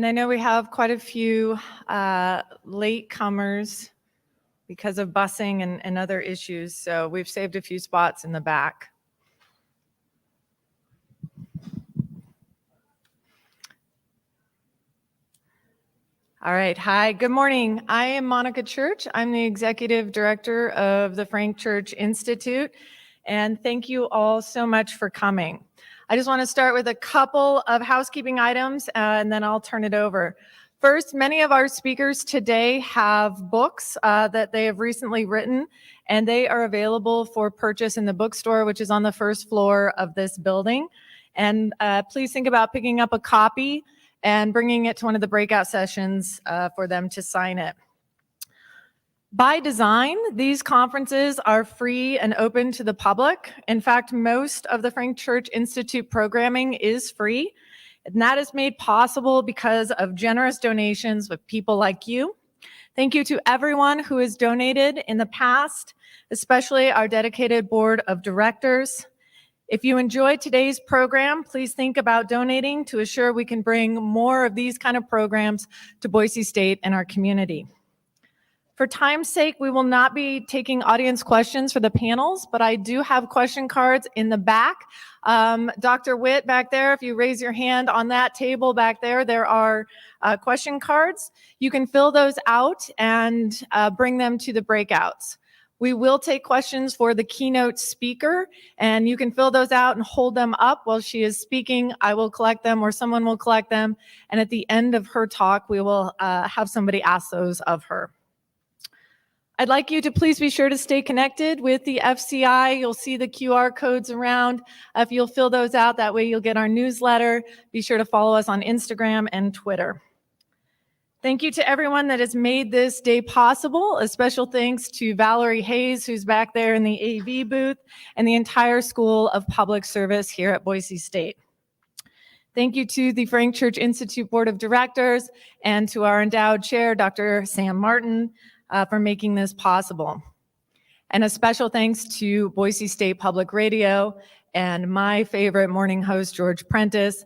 And I know we have quite a few latecomers because of busing and other issues, so we've saved a few spots in the back. All right, hi, good morning. I am Monica Church. I'm the Executive Director of the Frank Church Institute, and thank you all so much for coming. I just want to start with a couple of housekeeping items, and then I'll turn it over. First, many of our speakers today have books that they have recently written, and they are available for purchase in the bookstore, which is on the first floor of this building. And please think about picking up a copy and bringing it to one of the breakout sessions for them to sign it. By design, these conferences are free and open to the public. In fact, most of the Frank Church Institute programming is free, and that is made possible because of generous donations with people like you. Thank you to everyone who has donated in the past, especially our dedicated board of directors. If you enjoyed today's program, please think about donating to assure we can bring more of these kind of programs to Boise State and our community. For time's sake, we will not be taking audience questions for the panels, but I do have question cards in the back. Dr. Witt back there, if you raise your hand on that table back there, there are question cards. You can fill those out and bring them to the breakouts. We will take questions for the keynote speaker, and you can fill those out and hold them up while she is speaking. I will collect them, or someone will collect them, and at the end of her talk, we will have somebody ask those of her. I'd like you to please be sure to stay connected with the FCI. You'll see the QR codes around. If you'll fill those out, that way you'll get our newsletter. Be sure to follow us on Instagram and Twitter. Thank you to everyone that has made this day possible. A special thanks to Valerie Hayes, who's back there in the AV booth, and the entire School of Public Service here at Boise State. Thank you to the Frank Church Institute Board of Directors and to our endowed chair, Dr. Sam Martin, for making this possible. And a special thanks to Boise State Public Radio and my favorite morning host, George Prentice,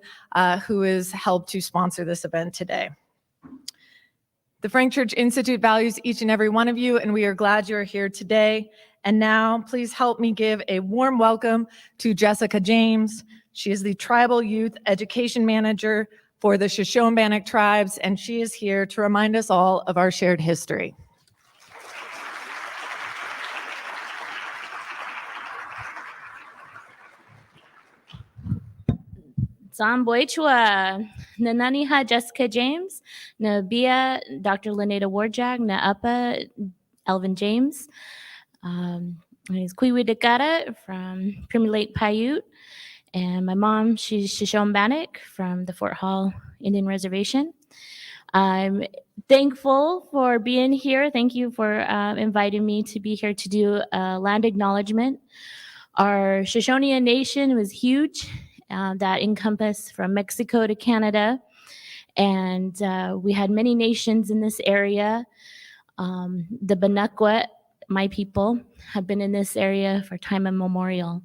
who has helped to sponsor this event today. The Frank Church Institute values each and every one of you, and we are glad you're here today. And now, please help me give a warm welcome to Jessica James. She is the Tribal Youth Education Manager for the Shoshone-Bannock Tribes, and she is here to remind us all of our shared history. Zamboichua, Nananiha Jessica James, Nabia Dr. Lynetta Warjag, Naapa Elvin James. He's Kwiwi Dakata from Premier Lake Paiute. And my mom, she's Shoshone-Bannock from the Fort Hall Indian Reservation. I'm thankful for being here. Thank you for inviting me to be here to do a land acknowledgement. Our Shoshone Nation was huge. That encompassed from Mexico to Canada. And we had many nations in this area. The Bannock, my people, have been in this area for time immemorial.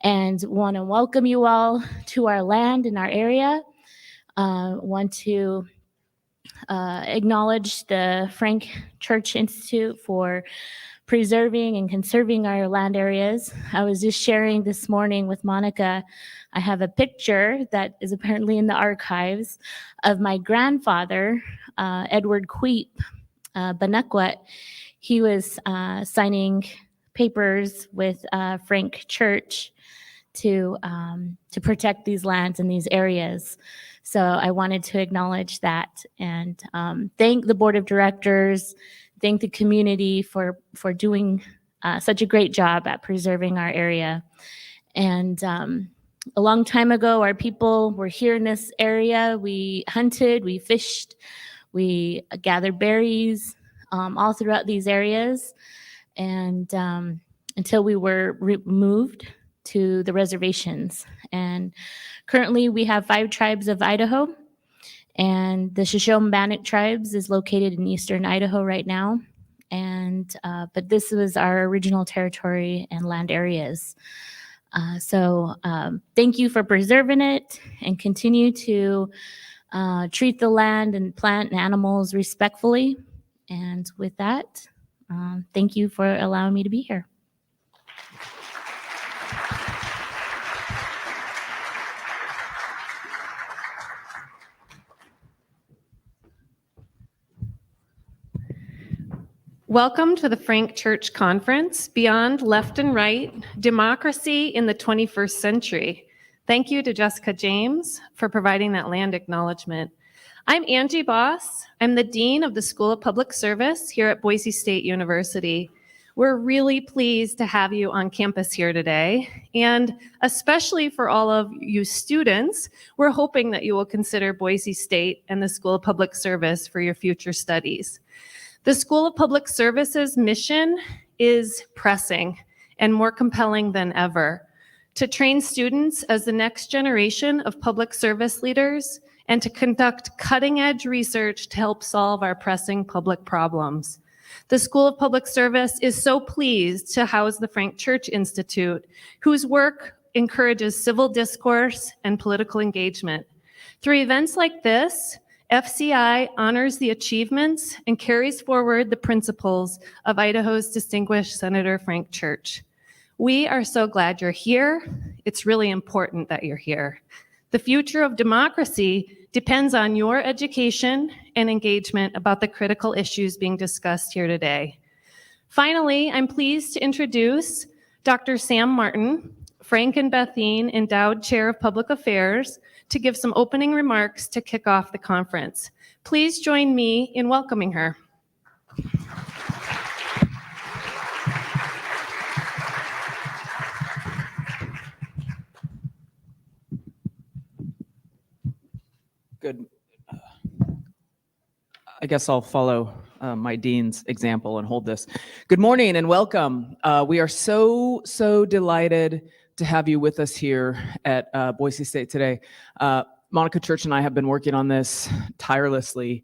And want to welcome you all to our land and our area. Want to acknowledge the Frank Church Institute for preserving and conserving our land areas. I was just sharing this morning with Monica. I have a picture that is apparently in the archives of my grandfather, Edward Queep, Bannock. He was signing papers with Frank Church to protect these lands and these areas. So I wanted to acknowledge that and thank the board of directors, thank the community for doing such a great job at preserving our area. And a long time ago, our people were here in this area. We hunted, we fished, we gathered berries all throughout these areas. And until we were moved to the reservations. And currently we have 5 tribes of Idaho. And the Shoshone-Bannock tribes is located in eastern Idaho right now. And but this was our original territory and land areas. So thank you for preserving it and continue to treat the land and plant and animals respectfully. And with that, thank you for allowing me to be here. Welcome to the Frank Church Conference, Beyond Left and Right, Democracy in the 21st Century. Thank you to Jessica James for providing that land acknowledgement. I'm Angie Boss. I'm the Dean of the School of Public Service here at Boise State University. We're really pleased to have you on campus here today, and especially for all of you students, we're hoping that you will consider Boise State and the School of Public Service for your future studies. The School of Public Service's mission is pressing and more compelling than ever: to train students as the next generation of public service leaders and to conduct cutting-edge research to help solve our pressing public problems. The School of Public Service is so pleased to house the Frank Church Institute, whose work encourages civil discourse and political engagement. Through events like this, FCI honors the achievements and carries forward the principles of Idaho's distinguished Senator Frank Church. We are so glad you're here. It's really important that you're here. The future of democracy depends on your education and engagement about the critical issues being discussed here today. Finally, I'm pleased to introduce Dr. Sam Martin, Frank and Bethine Endowed Chair of Public Affairs, to give some opening remarks to kick off the conference. Please join me in welcoming her. Good. I guess I'll follow my dean's example and hold this. Good morning and welcome. We are so delighted to have you with us here at Boise State today. Monica Church and I have been working on this tirelessly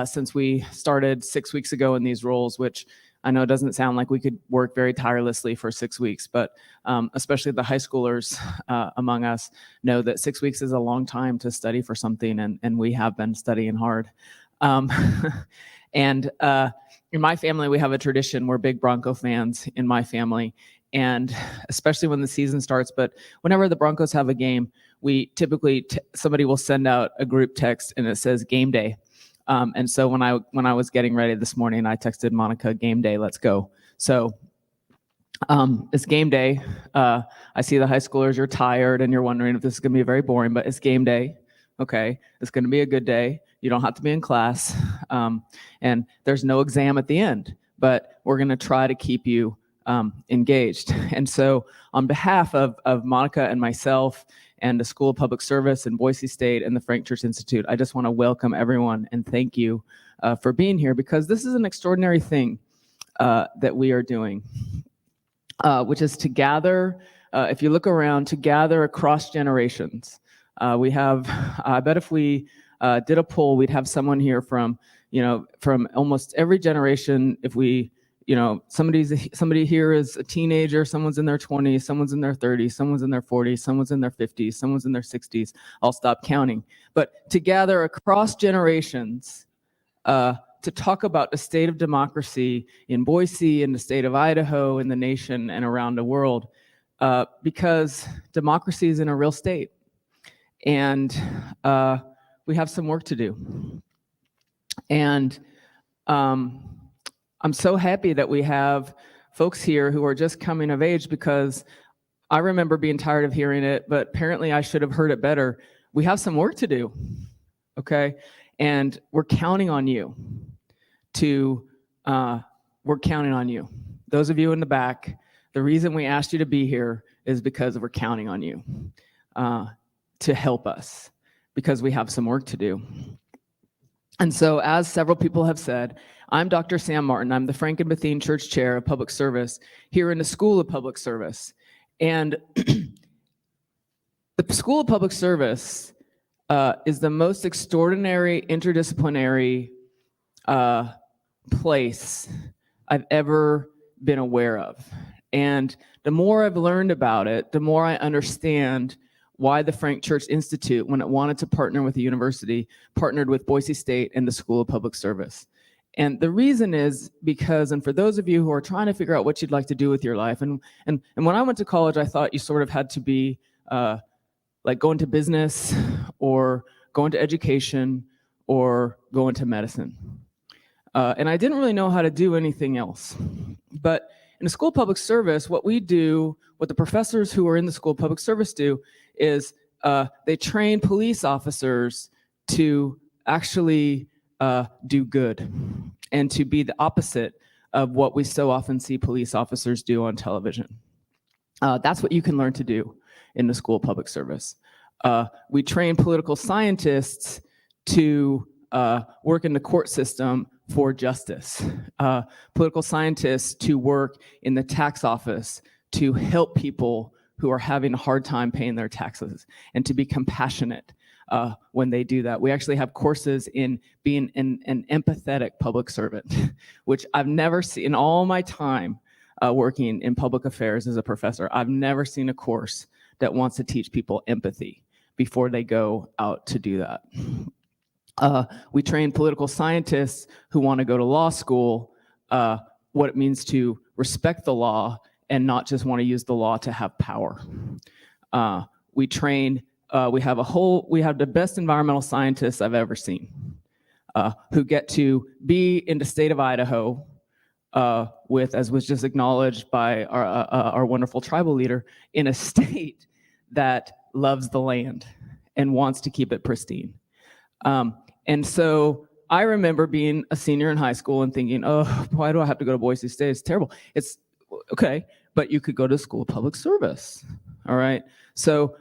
since we started 6 weeks ago in these roles, which I know doesn't sound like we could work very tirelessly for 6 weeks, but especially the high schoolers among us know that 6 weeks is a long time to study for something, and we have been studying hard. And in my family, we have a tradition. We're big Bronco fans in my family, and especially when the season starts. But whenever the Broncos have a game, we typically somebody will send out a group text and it says game day. And so when I was getting ready this morning, I texted Monica, game day, let's go. So it's game day. I see the high schoolers, you're tired and you're wondering if this is gonna be very boring, but it's game day. Okay, it's gonna be a good day. You don't have to be in class. And there's no exam at the end, but we're gonna try to keep you engaged. And so on behalf of Monica and myself and the School of Public Service and Boise State and the Frank Church Institute, I just want to welcome everyone and thank you for being here, because this is an extraordinary thing that we are doing, which is to gather, if you look around, to gather across generations. We have, I bet if we did a poll, we'd have someone here from almost every generation. If we, somebody here is a teenager, someone's in their 20s, someone's in their 30s, someone's in their 40s, someone's in their 50s, someone's in their 60s. I'll stop counting. But to gather across generations to talk about the state of democracy in Boise, in the state of Idaho, in the nation, and around the world, because democracy is in a real state. And we have some work to do. And I'm so happy that we have folks here who are just coming of age, because I remember being tired of hearing it, but apparently I should have heard it better. We have some work to do, okay? And we're counting on you we're counting on you. Those of you in the back, the reason we asked you to be here is because we're counting on you to help us, because we have some work to do. And so, as several people have said, I'm Dr. Sam Martin. I'm the Frank and Bethine Church Chair of Public Service here in the School of Public Service. And the School of Public Service is the most extraordinary interdisciplinary place I've ever been aware of. And the more I've learned about it, the more I understand why the Frank Church Institute, when it wanted to partner with a university, partnered with Boise State and the School of Public Service. And the reason is because, and for those of you who are trying to figure out what you'd like to do with your life, and when I went to college, I thought you sort of had to be like go into business or go into education or go into medicine. And I didn't really know how to do anything else. But in the School of Public Service, what we do, what the professors who are in the School of Public Service do, is they train police officers to actually do good and to be the opposite of what we so often see police officers do on television. That's what you can learn to do in the School of Public Service. We train political scientists to work in the court system for justice, political scientists to work in the tax office to help people who are having a hard time paying their taxes and to be compassionate when they do that. We actually have courses in being an empathetic public servant, which I've never seen in all my time working in public affairs as a professor. I've never seen a course that wants to teach people empathy before they go out to do that. We train political scientists who want to go to law school, what it means to respect the law and not just want to use the law to have power. We train, we have the best environmental scientists I've ever seen, who get to be in the state of Idaho with, as was just acknowledged by our wonderful tribal leader, in a state that loves the land and wants to keep it pristine. And so I remember being a senior in high school and thinking, oh, why do I have to go to Boise State? It's terrible. It's okay, but you could go to School of Public Service, all right? So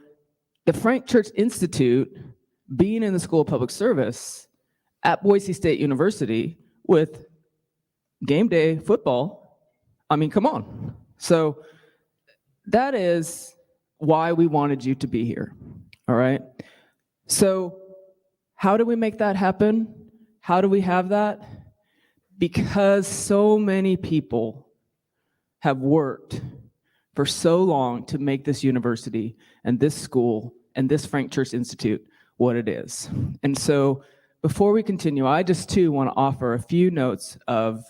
the Frank Church Institute, being in the School of Public Service at Boise State University with game day football, I mean, come on. So that is why we wanted you to be here, all right? So how do we make that happen? How do we have that? Because so many people have worked for so long to make this university and this school and this Frank Church Institute what it is. And so before we continue, I just too want to offer a few notes of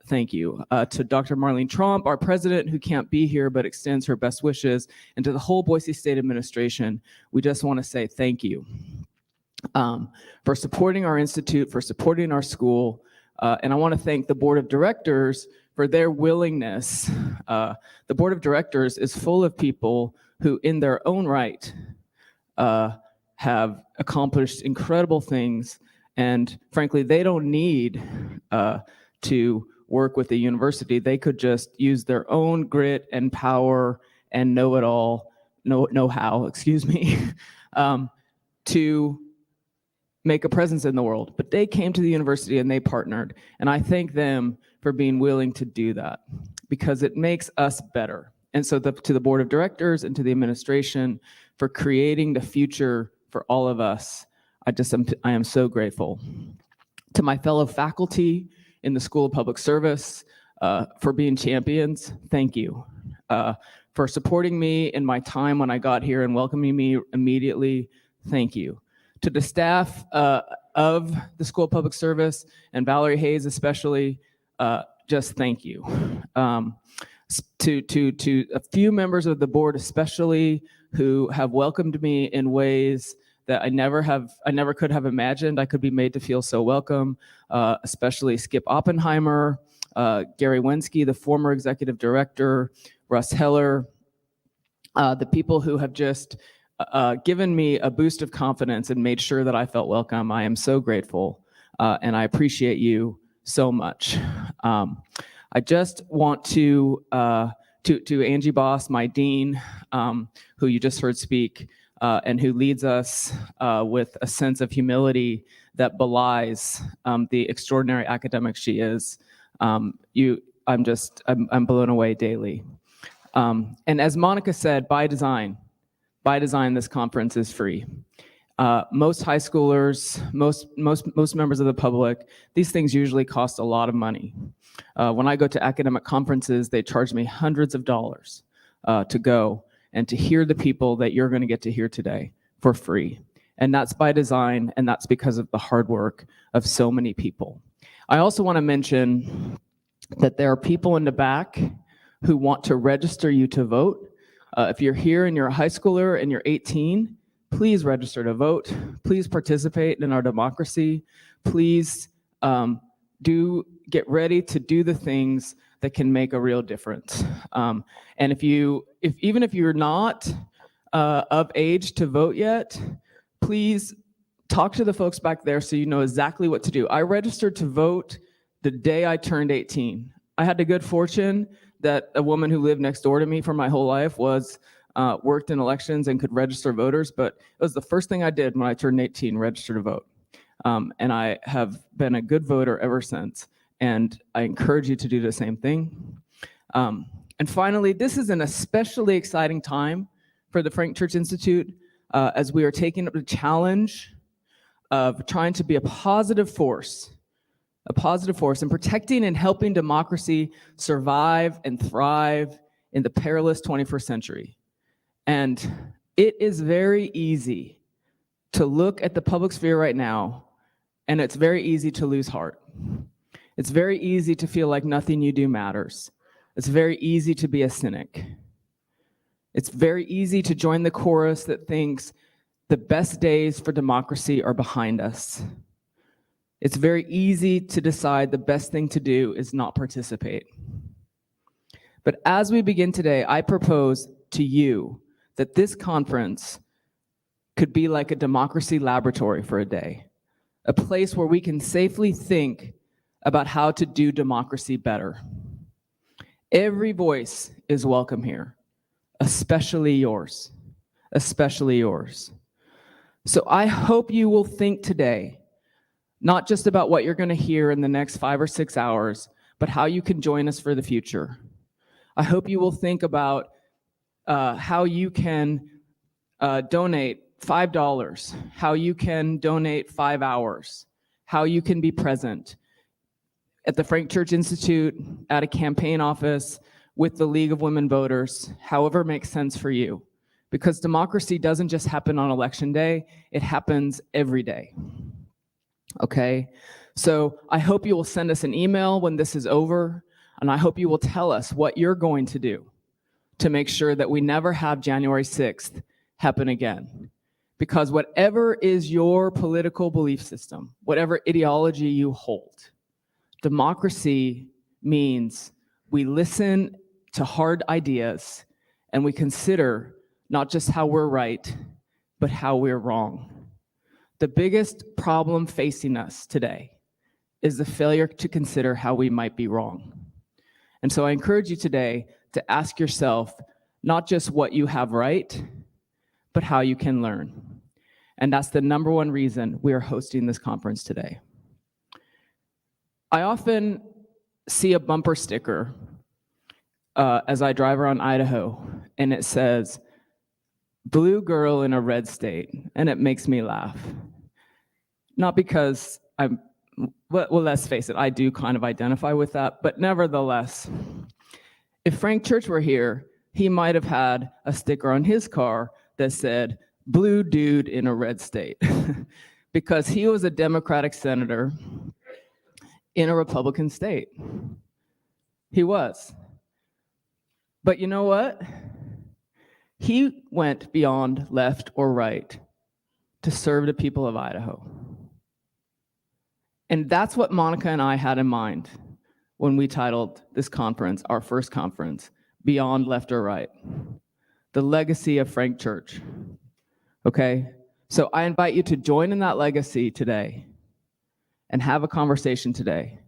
thank you to Dr. Marlene Tromp, our president, who can't be here but extends her best wishes, and to the whole Boise State administration. We just want to say thank you for supporting our institute, for supporting our school, and I want to thank the board of directors for their willingness. The board of directors is full of people who, in their own right, have accomplished incredible things, and frankly, they don't need to work with the university. They could just use their own grit and power and know-how, to make a presence in the world. But they came to the university and they partnered, and I thank them for being willing to do that because it makes us better. And so to the board of directors and to the administration for creating the future for all of us, I am so grateful. To my fellow faculty in the School of Public Service, for being champions, thank you. For supporting me in my time when I got here and welcoming me immediately, thank you. To the staff of the School of Public Service, and Valerie Hayes especially, just thank you. To a few members of the board especially who have welcomed me in ways that I never could have imagined I could be made to feel so welcome, especially Skip Oppenheimer, Gary Wensky, the former executive director, Russ Heller, the people who have just given me a boost of confidence and made sure that I felt welcome. I am so grateful, and I appreciate you so much. I just want to Angie Boss, my dean, who you just heard speak, and who leads us with a sense of humility that belies the extraordinary academic she is. I'm blown away daily. And as Monica said, by design, this conference is free. Most high schoolers, most members of the public, these things usually cost a lot of money. When I go to academic conferences, they charge me hundreds of dollars to go. and to hear the people that you're going to get to hear today for free. And that's by design, and that's because of the hard work of so many people. I also want to mention that there are people in the back who want to register you to vote. If you're here and you're a high schooler and you're 18, please register to vote. Please participate in our democracy. Please do get ready to do the things that can make a real difference. And even if you're not of age to vote yet, please talk to the folks back there so you know exactly what to do. I registered to vote the day I turned 18. I had the good fortune that a woman who lived next door to me for my whole life worked in elections and could register voters, but it was the first thing I did when I turned 18, register to vote. And I have been a good voter ever since, and I encourage you to do the same thing. And finally, this is an especially exciting time for the Frank Church Institute as we are taking up the challenge of trying to be a positive force in protecting and helping democracy survive and thrive in the perilous 21st century. And it is very easy to look at the public sphere right now, and it's very easy to lose heart. It's very easy to feel like nothing you do matters. It's very easy to be a cynic. It's very easy to join the chorus that thinks the best days for democracy are behind us. It's very easy to decide the best thing to do is not participate. But as we begin today, I propose to you that this conference could be like a democracy laboratory for a day, a place where we can safely think about how to do democracy better. Every voice is welcome here, especially yours, especially yours. So I hope you will think today, not just about what you're going to hear in the next 5 or 6 hours, but how you can join us for the future. I hope you will think about how you can donate $5, how you can donate 5 hours, how you can be present at the Frank Church Institute, at a campaign office, with the League of Women Voters, however makes sense for you. Because democracy doesn't just happen on election day, it happens every day. Okay? So I hope you will send us an email when this is over, and I hope you will tell us what you're going to do to make sure that we never have January 6th happen again. Because whatever is your political belief system, whatever ideology you hold, democracy means we listen to hard ideas and we consider not just how we're right, but how we're wrong. The biggest problem facing us today is the failure to consider how we might be wrong. And so I encourage you today to ask yourself not just what you have right, but how you can learn. And that's the number one reason we are hosting this conference today. I often see a bumper sticker as I drive around Idaho, and it says, "Blue girl in a red state," and it makes me laugh. Not because well, let's face it, I do kind of identify with that, but nevertheless, if Frank Church were here, he might have had a sticker on his car that said, "Blue dude in a red state," because he was a Democratic senator in a Republican state. He was. But you know what? He went beyond left or right to serve the people of Idaho. And that's what Monica and I had in mind when we titled this conference, our first conference, Beyond Left or Right, the legacy of Frank Church. Okay? So I invite you to join in that legacy today and have a conversation today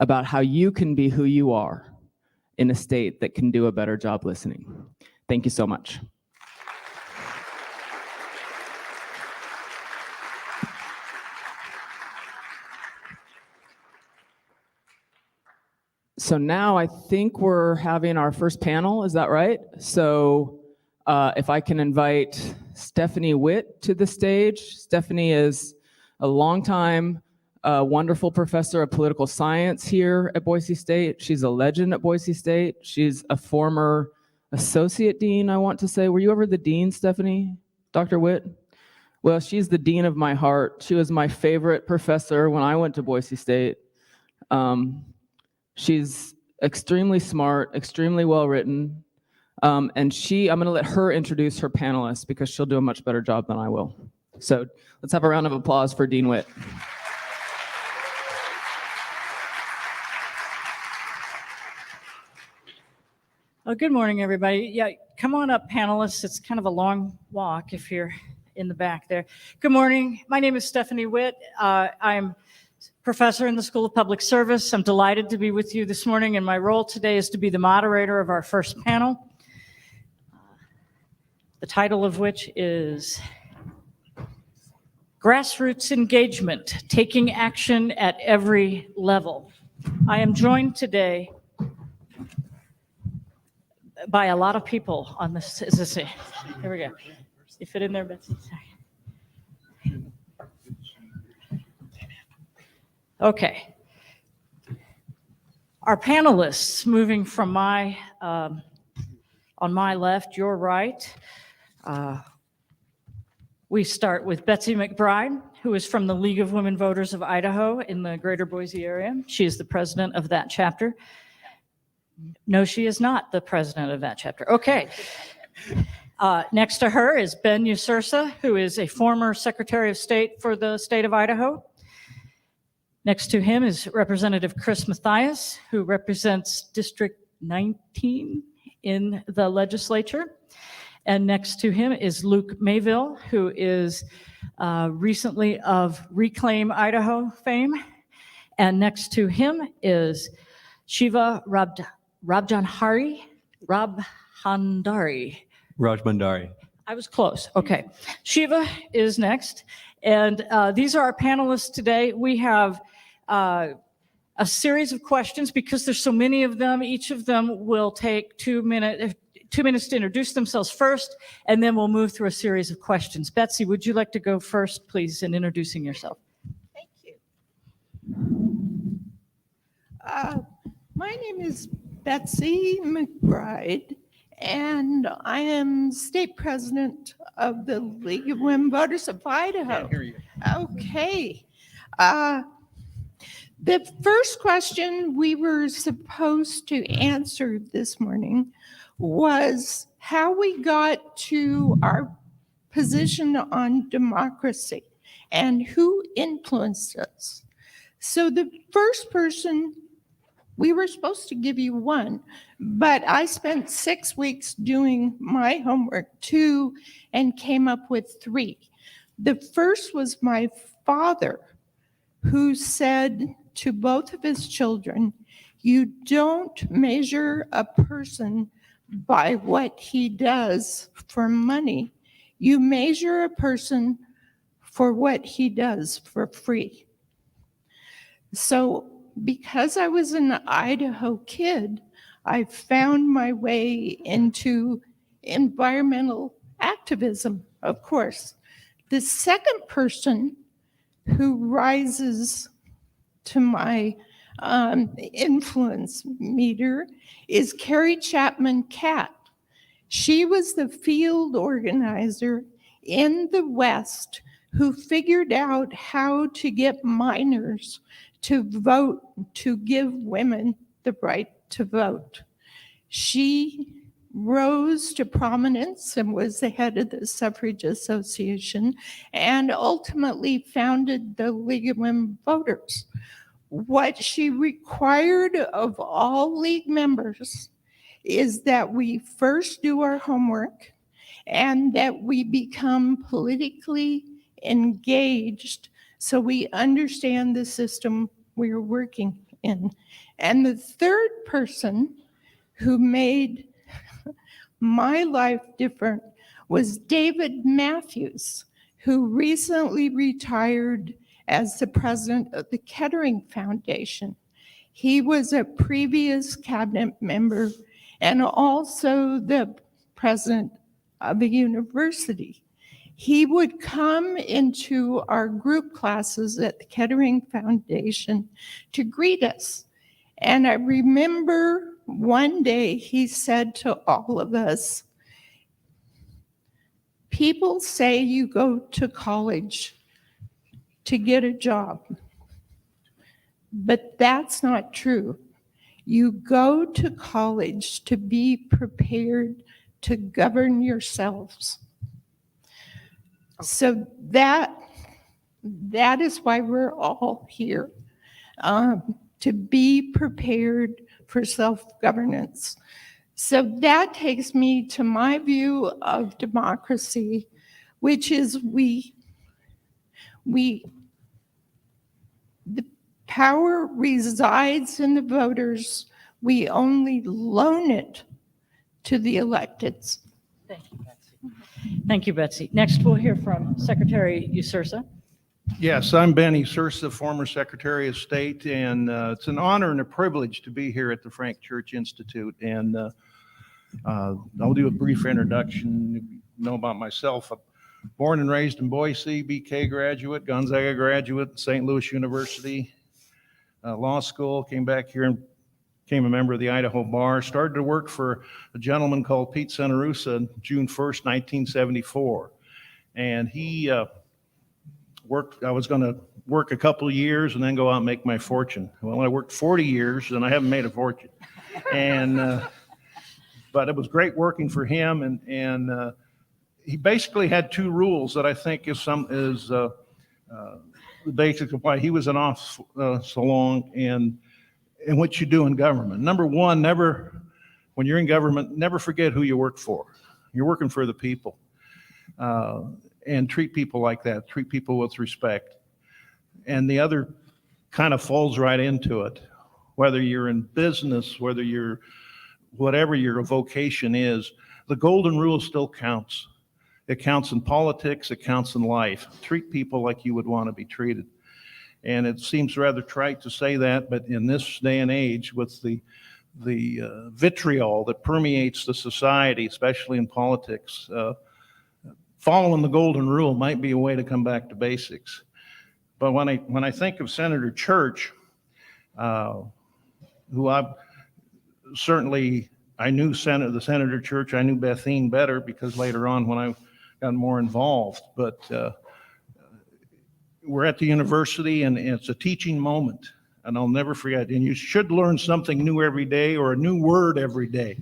about how you can be who you are in a state that can do a better job listening. Thank you so much. So now I think we're having our first panel, is that right? So if I can invite Stephanie Witt to the stage. Stephanie is a longtime wonderful professor of political science here at Boise State. She's a legend at Boise State. She's a former associate dean, I want to say. Were you ever the dean, Stephanie? Dr. Witt? Well, she's the dean of my heart. She was my favorite professor when I went to Boise State. She's extremely smart, extremely well-written, and I'm going to let her introduce her panelists because she'll do a much better job than I will. So let's have a round of applause for Dean Witt. Well, good morning, everybody. Yeah, come on up, panelists. It's kind of a long walk if you're in the back there. Good morning. My name is Stephanie Witt. I'm professor in the School of Public Service. I'm delighted to be with you this morning, and my role today is to be the moderator of our first panel, the title of which is Grassroots Engagement, Taking Action at Every Level. I am joined today by a lot of people on this. Here we go. You fit in there, Betsy? Sorry. Okay. Our panelists, moving from on my left, your right, we start with Betsy McBride, who is from the League of Women Voters of Idaho in the greater Boise area. She is the president of that chapter. No, she is not the president of that chapter. Okay. Next to her is Ben Usursa, who is a former Secretary of State for the state of Idaho. Next to him is Representative Chris Mathias, who represents District 19 in the legislature. And next to him is Luke Mayville, who is recently of Reclaim Idaho fame. And next to him is Shiva Rajbandari. I was close. Okay. Shiva is next. And these are our panelists today. We have a series of questions because there's so many of them. Each of them will take 2 minutes to introduce themselves first, and then we'll move through a series of questions. Betsy, would you like to go first, please, in introducing yourself? Thank you. My name is Betsy McBride, and I am state president of the League of Women Voters of Idaho. Okay. The first question we were supposed to answer this morning was how we got to our position on democracy and who influenced us. So the first person, we were supposed to give you one, but I spent 6 weeks doing my homework too and came up with 3. The first was my father, who said to both of his children, you don't measure a person by what he does for money. You measure a person for what he does for free. So because I was an Idaho kid, I found my way into environmental activism, of course. The second person who rises to my influence meter is Carrie Chapman Catt. She was the field organizer in the West who figured out how to get minors to vote, to give women the right to vote. She rose to prominence and was the head of the Suffrage Association and ultimately founded the League of Women Voters. What she required of all League members is that we first do our homework and that we become politically engaged so we understand the system we're working in. And the third person who made my life different was David Matthews, who recently retired as the president of the Kettering Foundation. He was a previous cabinet member and also the president of a university. He would come into our group classes at the Kettering Foundation to greet us. And I remember one day he said to all of us, people say you go to college to get a job, but that's not true. You go to college to be prepared to govern yourselves. So that is why we're all here, to be prepared for self-governance. So that takes me to my view of democracy, which is the power resides in the voters. We only loan it to the electeds. Thank you, Betsy. Thank you, Betsy. Next, we'll hear from Secretary Usursa. Yes, I'm Benny Sursa, former Secretary of State, and it's an honor and a privilege to be here at the Frank Church Institute. And I'll do a brief introduction. You know about myself. I'm born and raised in Boise, BK graduate, Gonzaga graduate, St. Louis University Law School. Came back here and became a member of the Idaho Bar. Started to work for a gentleman called Pete Senarusa June 1st, 1974. And he I was going to work a couple of years and then go out and make my fortune. Well, I worked 40 years and I haven't made a fortune. And but it was great working for him. And he basically had two rules that I think is the basics of why he was so long and what you do in government. Number one, when you're in government, never forget who you work for. You're working for the people. And treat people like that, treat people with respect. And the other kind of falls right into it. Whether you're in business, whatever your vocation is, the golden rule still counts. It counts in politics, it counts in life. Treat people like you would want to be treated. And it seems rather trite to say that, but in this day and age, with the vitriol that permeates the society, especially in politics, following the golden rule might be a way to come back to basics. But when I think of Senator Church, who I knew Senator Church, I knew Bethine better because later on when I got more involved. But we're at the university and it's a teaching moment, and I'll never forget. And you should learn something new every day or a new word every day.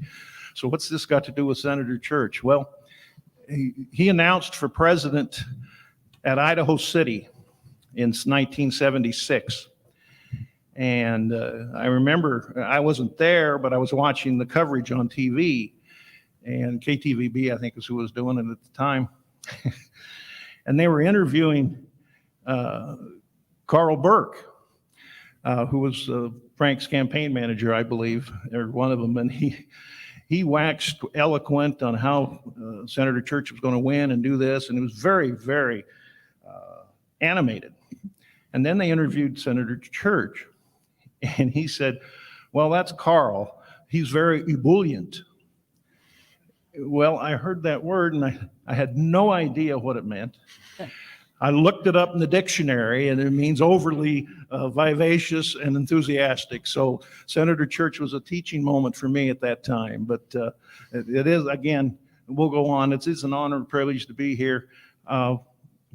So what's this got to do with Senator Church? Well, he announced for president at Idaho City in 1976. And I remember I wasn't there, but I was watching the coverage on TV. And KTVB, I think, is who was doing it at the time. And they were interviewing Carl Burke, who was Frank's campaign manager, I believe, or one of them. And he waxed eloquent on how Senator Church was going to win and do this, and it was very, very animated. And then they interviewed Senator Church, and he said, well, that's Carl. He's very ebullient. Well, I heard that word, and I had no idea what it meant. I looked it up in the dictionary, and it means overly vivacious and enthusiastic. So Senator Church was a teaching moment for me at that time. But it is, again, we'll go on. It's an honor and privilege to be here.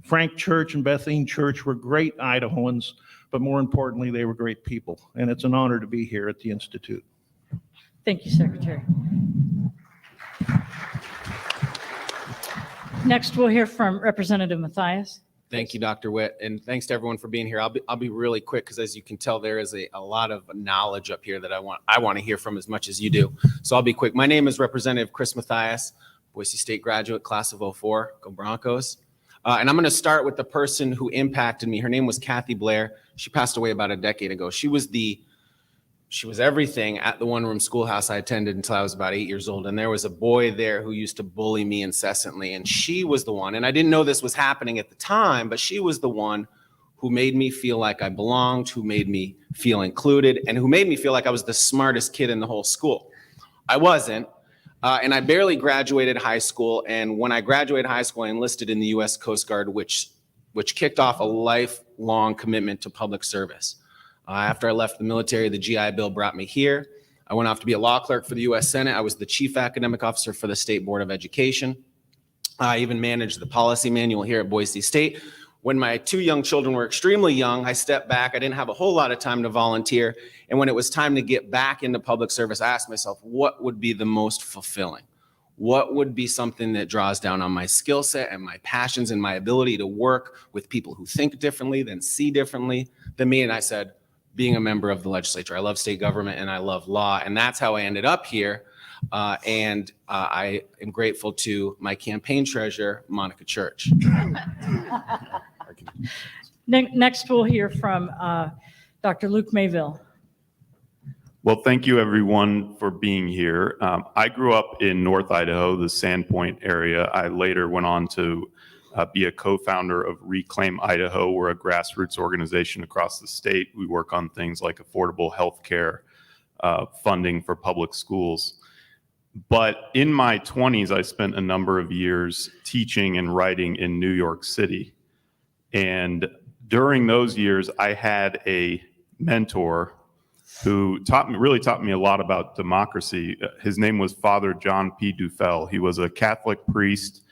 Frank Church and Bethine Church were great Idahoans, but more importantly, they were great people. And it's an honor to be here at the Institute. Thank you, Secretary. Next, we'll hear from Representative Mathias. Thank you, Dr. Witt, and thanks to everyone for being here. I'll be really quick because, as you can tell, there is a lot of knowledge up here that I want to hear from as much as you do. So I'll be quick. My name is Representative Chris Mathias, Boise State graduate, class of 04. Go Broncos! And I'm going to start with the person who impacted me. Her name was Kathy Blair. She passed away about a decade ago. She was everything at the one-room schoolhouse I attended until I was about 8 years old. And there was a boy there who used to bully me incessantly. And she was the one, and I didn't know this was happening at the time, but she was the one who made me feel like I belonged, who made me feel included, and who made me feel like I was the smartest kid in the whole school. I wasn't. And I barely graduated high school. And when I graduated high school, I enlisted in the U.S. Coast Guard, which kicked off a lifelong commitment to public service. After I left the military, the GI Bill brought me here. I went off to be a law clerk for the U.S. Senate. I was the chief academic officer for the State Board of Education. I even managed the policy manual here at Boise State. When my 2 young children were extremely young, I stepped back. I didn't have a whole lot of time to volunteer. And when it was time to get back into public service, I asked myself, what would be the most fulfilling? What would be something that draws down on my skill set and my passions and my ability to work with people who think differently, then see differently than me? And I said, being a member of the legislature. I love state government and I love law. And that's how I ended up here. And I am grateful to my campaign treasurer, Monica Church. Next, we'll hear from Dr. Luke Mayville. Well, thank you everyone for being here. I grew up in North Idaho, the Sandpoint area. I later went on to be a co-founder of Reclaim Idaho. We're a grassroots organization across the state. We work on things like affordable health care, funding for public schools. But in my 20s, I spent a number of years teaching and writing in New York City. And during those years, I had a mentor who really taught me a lot about democracy. His name was Father John P. Dufell. He was a Catholic priest,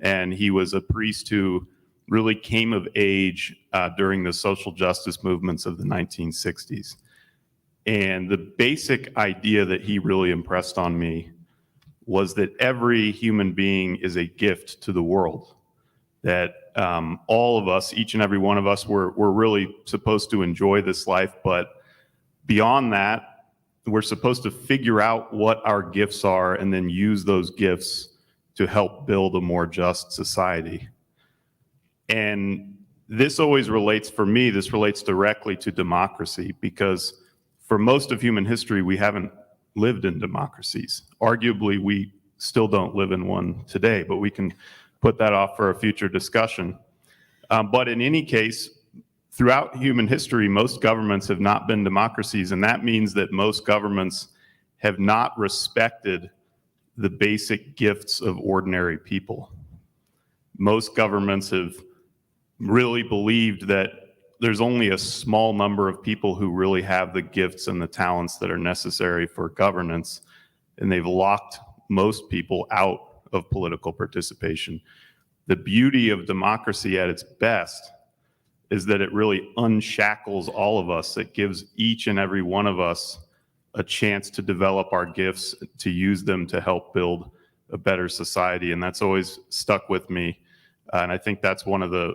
and he was a priest who really came of age during the social justice movements of the 1960s. And the basic idea that he really impressed on me was that every human being is a gift to the world, that all of us, each and every one of us, we're really supposed to enjoy this life, but beyond that, we're supposed to figure out what our gifts are and then use those gifts to help build a more just society. And this always relates, for me, this relates directly to democracy, because for most of human history, we haven't lived in democracies. Arguably, we still don't live in one today, but we can put that off for a future discussion. But in any case, throughout human history, most governments have not been democracies, and that means that most governments have not respected the basic gifts of ordinary people. Most governments have really believed that there's only a small number of people who really have the gifts and the talents that are necessary for governance, and they've locked most people out of political participation. The beauty of democracy at its best is that it really unshackles all of us. It gives each and every one of us a chance to develop our gifts, to use them to help build a better society. And that's always stuck with me. And I think that's one of the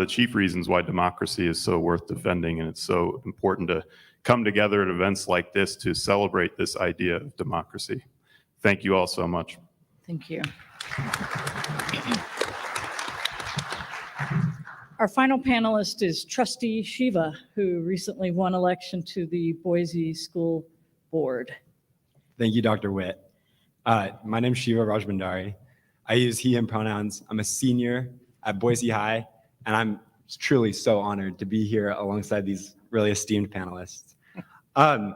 chief reasons why democracy is so worth defending. And it's so important to come together at events like this to celebrate this idea of democracy. Thank you all so much. Thank you. Our final panelist is Trustee Shiva, who recently won election to the Boise School Board. Thank you, Dr. Witt. My name is Shiva Rajbandari. I use he, him pronouns. I'm a senior at Boise High, and I'm truly so honored to be here alongside these really esteemed panelists. I'm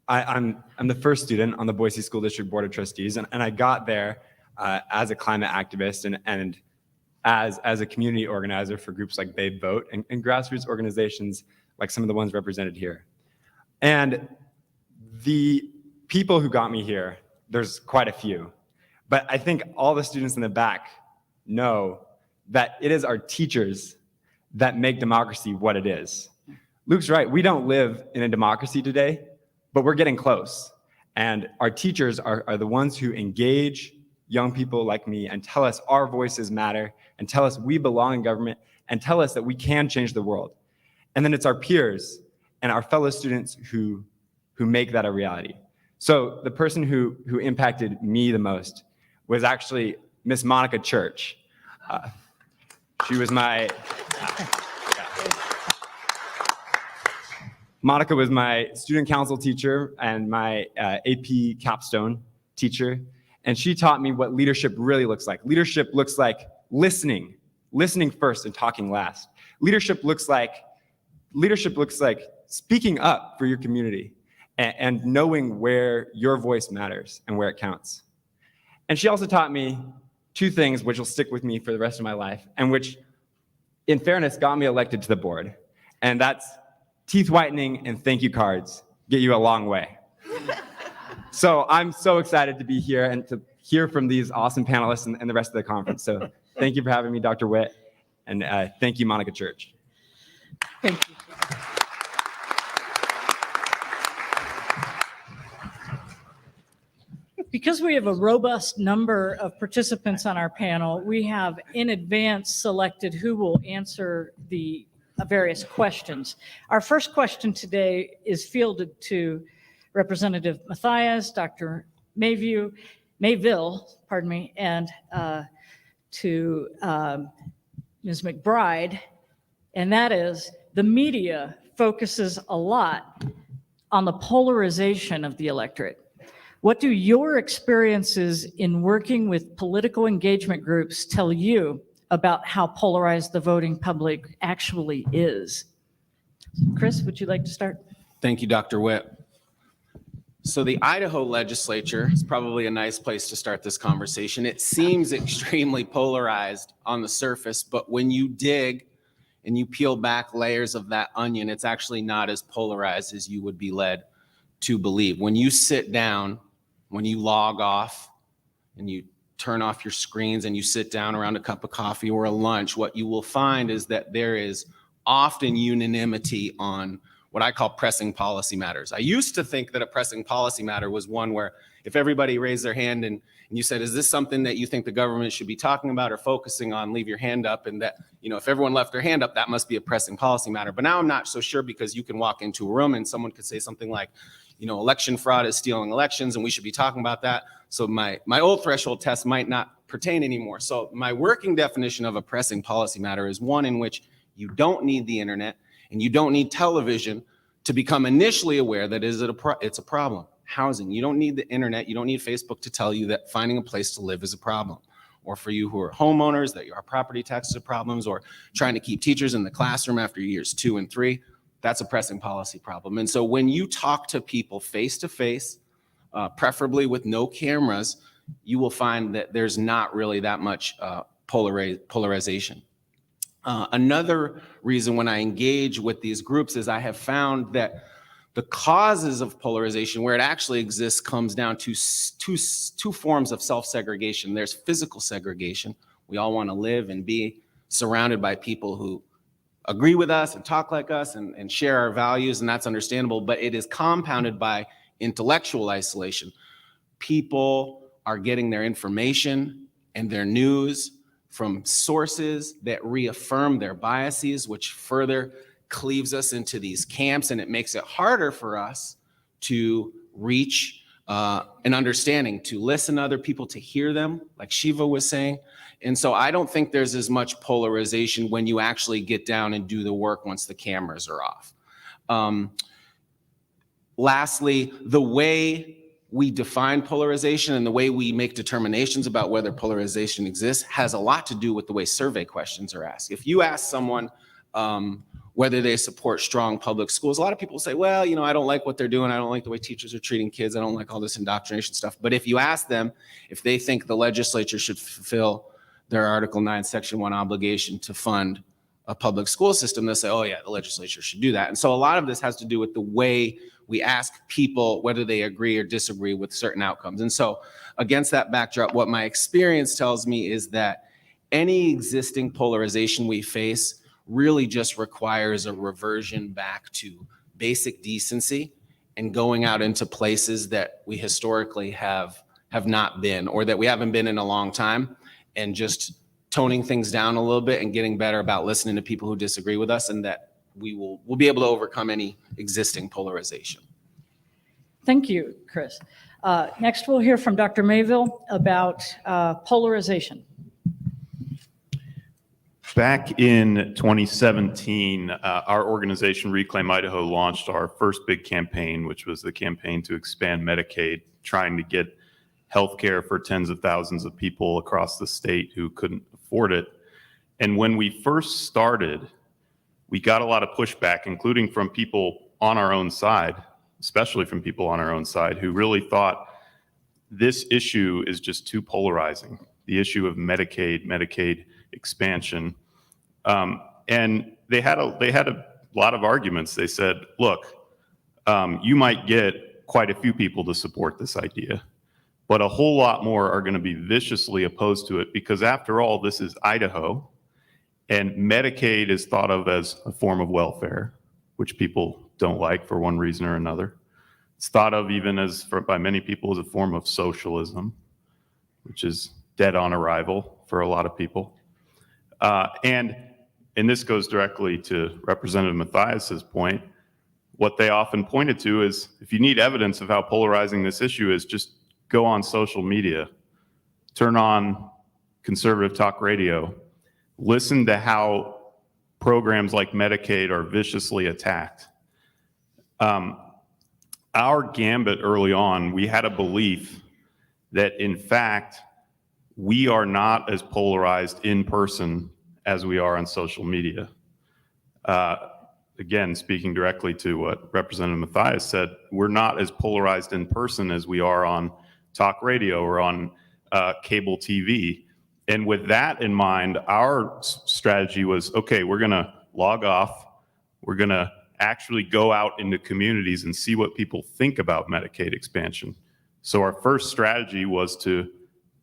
the first student on the Boise School District Board of Trustees, and I got there as a climate activist and as a community organizer for groups like Babe Vote and grassroots organizations like some of the ones represented here. And the people who got me here, there's quite a few, but I think all the students in the back know that it is our teachers that make democracy what it is. Luke's right, we don't live in a democracy today, but we're getting close. And our teachers are the ones who engage young people like me and tell us our voices matter, and tell us we belong in government, and tell us that we can change the world. And then it's our peers and our fellow students who make that a reality. So the person who impacted me the most was actually Miss Monica Church. She was Monica was my student council teacher and my AP capstone teacher. And she taught me what leadership really looks like. Leadership looks like listening first and talking last. Leadership looks like speaking up for your community and knowing where your voice matters and where it counts. And she also taught me two things which will stick with me for the rest of my life, and which, in fairness, got me elected to the board. And that's teeth whitening and thank you cards get you a long way. So I'm so excited to be here and to hear from these awesome panelists and the rest of the conference. So thank you for having me, Dr. Witt, and thank you, Monica Church. Thank you. Because we have a robust number of participants on our panel, we have in advance selected who will answer the various questions. Our first question today is fielded to Representative Mathias, Dr. Mayville, and to Ms. McBride, and that is, the media focuses a lot on the polarization of the electorate. What do your experiences in working with political engagement groups tell you about how polarized the voting public actually is? Chris, would you like to start? Thank you, Dr. Witt. So the Idaho legislature is probably a nice place to start this conversation. It seems extremely polarized on the surface, but when you dig and you peel back layers of that onion, it's actually not as polarized as you would be led to believe. When you sit down, when you log off and you turn off your screens and you sit down around a cup of coffee or a lunch, what you will find is that there is often unanimity on what I call pressing policy matters. I used to think that a pressing policy matter was one where if everybody raised their hand and you said, is this something that you think the government should be talking about or focusing on, leave your hand up, and that, if everyone left their hand up, that must be a pressing policy matter. But now I'm not so sure, because you can walk into a room and someone could say something like, election fraud is stealing elections and we should be talking about that. So my old threshold test might not pertain anymore. So my working definition of a pressing policy matter is one in which you don't need the internet and you don't need television to become initially aware that it's a problem. Housing, you don't need the internet, you don't need Facebook to tell you that finding a place to live is a problem. Or for you who are homeowners, that your property taxes are problems, or trying to keep teachers in the classroom after years 2 and 3, that's a pressing policy problem. And so when you talk to people face to face, preferably with no cameras, you will find that there's not really that much polarization. Another reason when I engage with these groups is I have found that the causes of polarization, where it actually exists, comes down to two forms of self-segregation. There's physical segregation. We all want to live and be surrounded by people who agree with us and talk like us and share our values, and that's understandable, but it is compounded by intellectual isolation. People are getting their information and their news from sources that reaffirm their biases, which further cleaves us into these camps, and it makes it harder for us to reach an understanding, to listen to other people, to hear them, like Shiva was saying. And so I don't think there's as much polarization when you actually get down and do the work once the cameras are off. Lastly, the way we define polarization and the way we make determinations about whether polarization exists has a lot to do with the way survey questions are asked. If you ask someone whether they support strong public schools, a lot of people say, well, I don't like what they're doing. I don't like the way teachers are treating kids. I don't like all this indoctrination stuff. But if you ask them if they think the legislature should fulfill their Article 9, Section 1 obligation to fund a public school system, they'll say, oh yeah, the legislature should do that. And so a lot of this has to do with the way we ask people whether they agree or disagree with certain outcomes. And so against that backdrop, what my experience tells me is that any existing polarization we face really just requires a reversion back to basic decency and going out into places that we historically have not been, or that we haven't been in a long time, and just toning things down a little bit and getting better about listening to people who disagree with us, and that we'll be able to overcome any existing polarization. Thank you, Chris. Next, we'll hear from Dr. Mayville about polarization. Back in 2017, our organization, Reclaim Idaho, launched our first big campaign, which was the campaign to expand Medicaid, trying to get healthcare for tens of thousands of people across the state who couldn't afford it. And when we first started, we got a lot of pushback, including from people on our own side, especially from people on our own side, who really thought this issue is just too polarizing, the issue of Medicaid expansion. And they had a lot of arguments. They said, look, you might get quite a few people to support this idea, but a whole lot more are going to be viciously opposed to it because, after all, this is Idaho, and Medicaid is thought of as a form of welfare, which people don't like for one reason or another. It's thought of even as, by many people, as a form of socialism, which is dead on arrival for a lot of people. And this goes directly to Representative Mathias's point. What they often pointed to is, if you need evidence of how polarizing this issue is, just go on social media, turn on conservative talk radio, listen to how programs like Medicaid are viciously attacked. Our gambit early on, we had a belief that, in fact, we are not as polarized in person as we are on social media. Again, speaking directly to what Representative Mathias said, we're not as polarized in person as we are on talk radio or on cable TV. And with that in mind, our strategy was, okay, we're going to log off. We're going to actually go out into communities and see what people think about Medicaid expansion. So our first strategy was to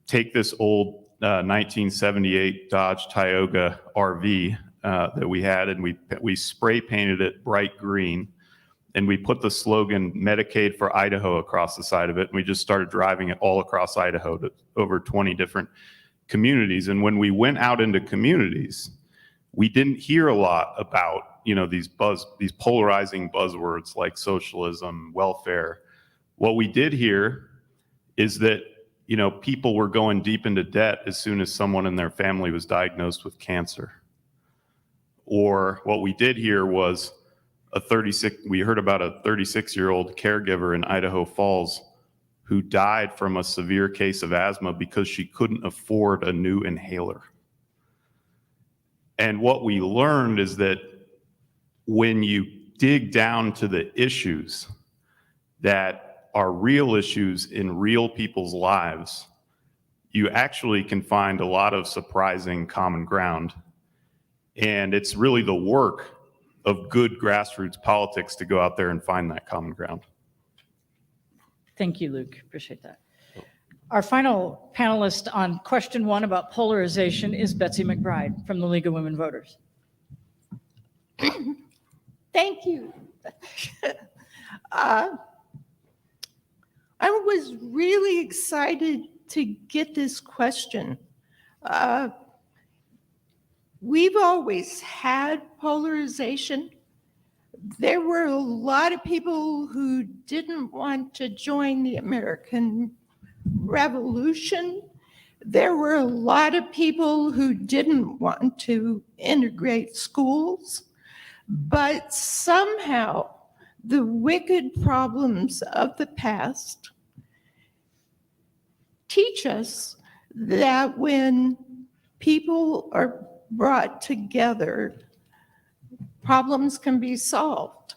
take this old 1978 Dodge Tioga RV that we had, and we spray painted it bright green, and we put the slogan Medicaid for Idaho across the side of it, and we just started driving it all across Idaho to over 20 different communities. And when we went out into communities, we didn't hear a lot about, these polarizing buzzwords like socialism, welfare. What we did hear is that, people were going deep into debt as soon as someone in their family was diagnosed with cancer. Or what we did hear was we heard about a 36-year-old caregiver in Idaho Falls who died from a severe case of asthma because she couldn't afford a new inhaler. And what we learned is that when you dig down to the issues that are real issues in real people's lives, you actually can find a lot of surprising common ground. And it's really the work of good grassroots politics to go out there and find that common ground. Thank you, Luke. Appreciate that. Our final panelist on question 1 about polarization is Betsy McBride from the League of Women Voters. Thank you. I was really excited to get this question. We've always had polarization. There were a lot of people who didn't want to join the American Revolution. There were a lot of people who didn't want to integrate schools, but somehow the wicked problems of the past teach us that when people are brought together, problems can be solved.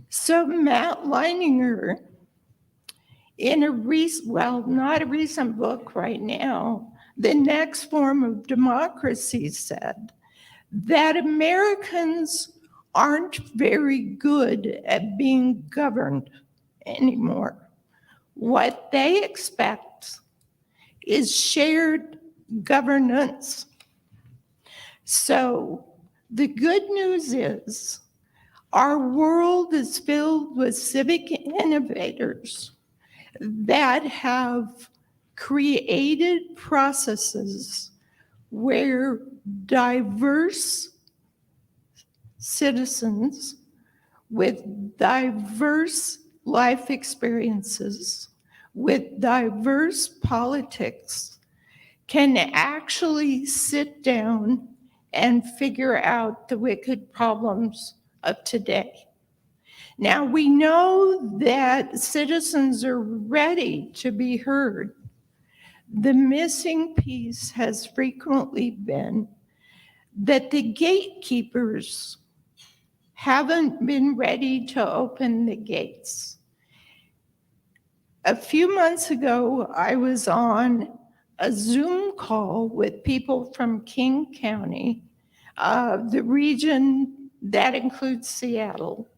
So Matt Leininger, in not a recent book right now, The Next Form of Democracy, said that Americans aren't very good at being governed anymore. What they expect is shared governance. So the good news is our world is filled with civic innovators that have created processes where diverse citizens with diverse life experiences, with diverse politics, can actually sit down and figure out the wicked problems of today. Now, we know that citizens are ready to be heard. The missing piece has frequently been that the gatekeepers haven't been ready to open the gates. A few months ago, I was on a Zoom call with people from King County, the region that includes Seattle.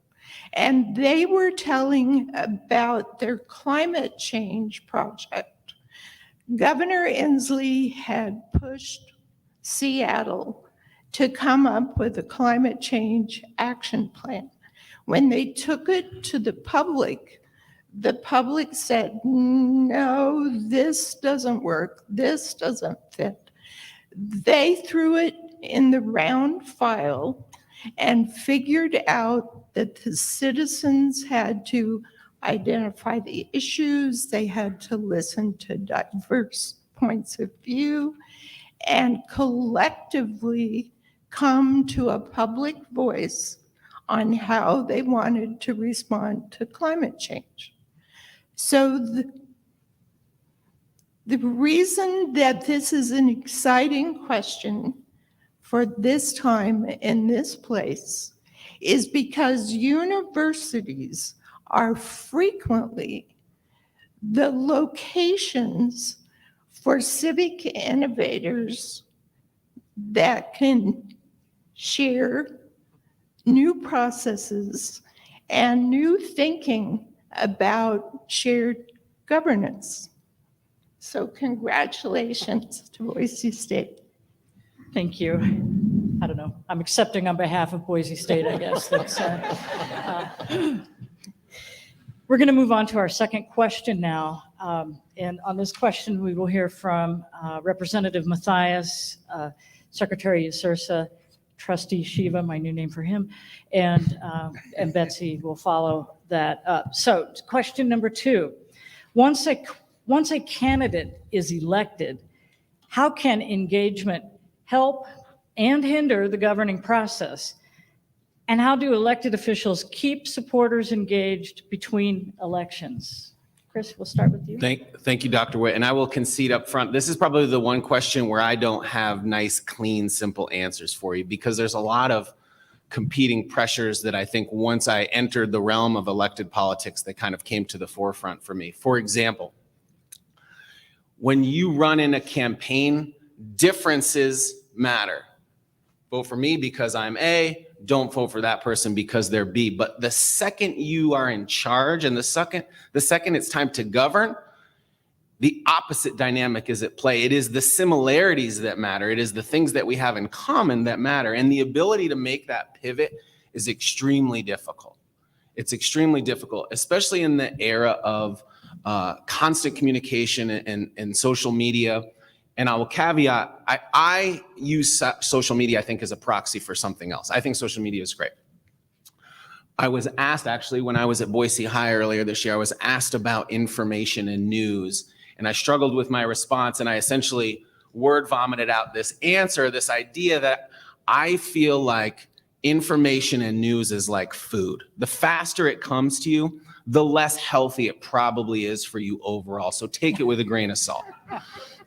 And they were telling about their climate change project. Governor Inslee had pushed Seattle to come up with a climate change action plan. When they took it to the public said, no, this doesn't work, this doesn't fit. They threw it in the round file and figured out that the citizens had to identify the issues, they had to listen to diverse points of view, and collectively come to a public voice on how they wanted to respond to climate change. So the reason that this is an exciting question for this time in this place is because universities are frequently the locations for civic innovators that can share new processes and new thinking about shared governance. So congratulations to Boise State. Thank you. I don't know. I'm accepting on behalf of Boise State, I guess. We're going to move on to our second question now. And on this question, we will hear from Representative Mathias, Secretary Sursa, Trustee Shiva, my new name for him, and Betsy will follow that up. So question number 2, once a candidate is elected, how can engagement help and hinder the governing process? And how do elected officials keep supporters engaged between elections? Chris, we'll start with you. Thank you, Dr. Witt. And I will concede up front, this is probably the one question where I don't have nice, clean, simple answers for you, because there's a lot of competing pressures that I think once I entered the realm of elected politics that kind of came to the forefront for me. For example, when you run in a campaign, differences matter. Vote for me because I'm A, don't vote for that person because they're B. But the second you are in charge and the second it's time to govern, the opposite dynamic is at play. It is the similarities that matter. It is the things that we have in common that matter. And the ability to make that pivot is extremely difficult. It's extremely difficult, especially in the era of constant communication and social media. And I will caveat, I use social media, I think, as a proxy for something else. I think social media is great. I was asked, actually, when I was at Boise High earlier this year, I was asked about information and news, and I struggled with my response, and I essentially word vomited out this answer, this idea that I feel like information and news is like food. The faster it comes to you, the less healthy it probably is for you overall. So take it with a grain of salt.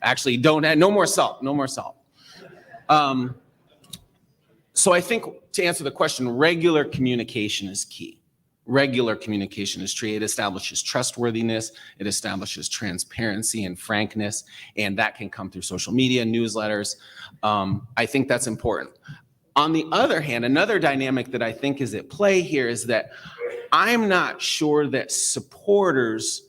Actually, don't add, no more salt, no more salt. So I think to answer the question, regular communication is key. Regular communication is key. It establishes trustworthiness, it establishes transparency and frankness, and that can come through social media, newsletters. I think that's important. On the other hand, another dynamic that I think is at play here is that I'm not sure that supporters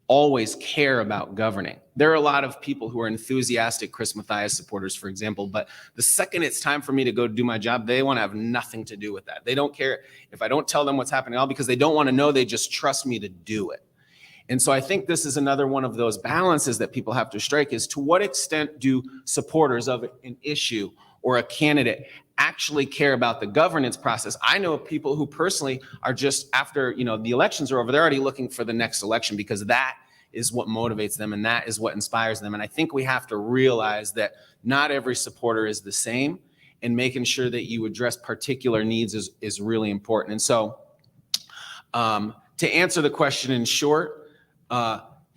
always care about governing. There are a lot of people who are enthusiastic Chris Mathias supporters, for example, but the second it's time for me to go do my job, they want to have nothing to do with that. They don't care if I don't tell them what's happening at all because they don't want to know, they just trust me to do it. And so I think this is another one of those balances that people have to strike, is to what extent do supporters of an issue or a candidate actually care about the governance process? I know people who personally are just, after the elections are over, they're already looking for the next election because that is what motivates them and that is what inspires them. And I think we have to realize that not every supporter is the same, and making sure that you address particular needs is really important. And so to answer the question in short,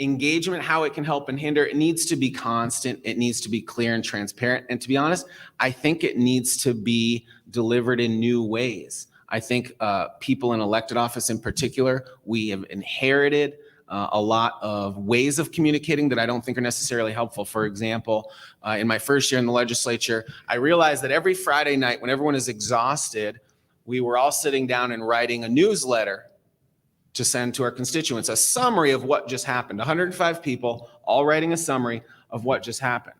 engagement, how it can help and hinder, it needs to be constant. It needs to be clear and transparent. And to be honest, I think it needs to be delivered in new ways. I think people in elected office in particular, we have inherited a lot of ways of communicating that I don't think are necessarily helpful. For example, in my first year in the legislature, I realized that every Friday night when everyone is exhausted, we were all sitting down and writing a newsletter to send to our constituents, a summary of what just happened. 105 people all writing a summary of what just happened.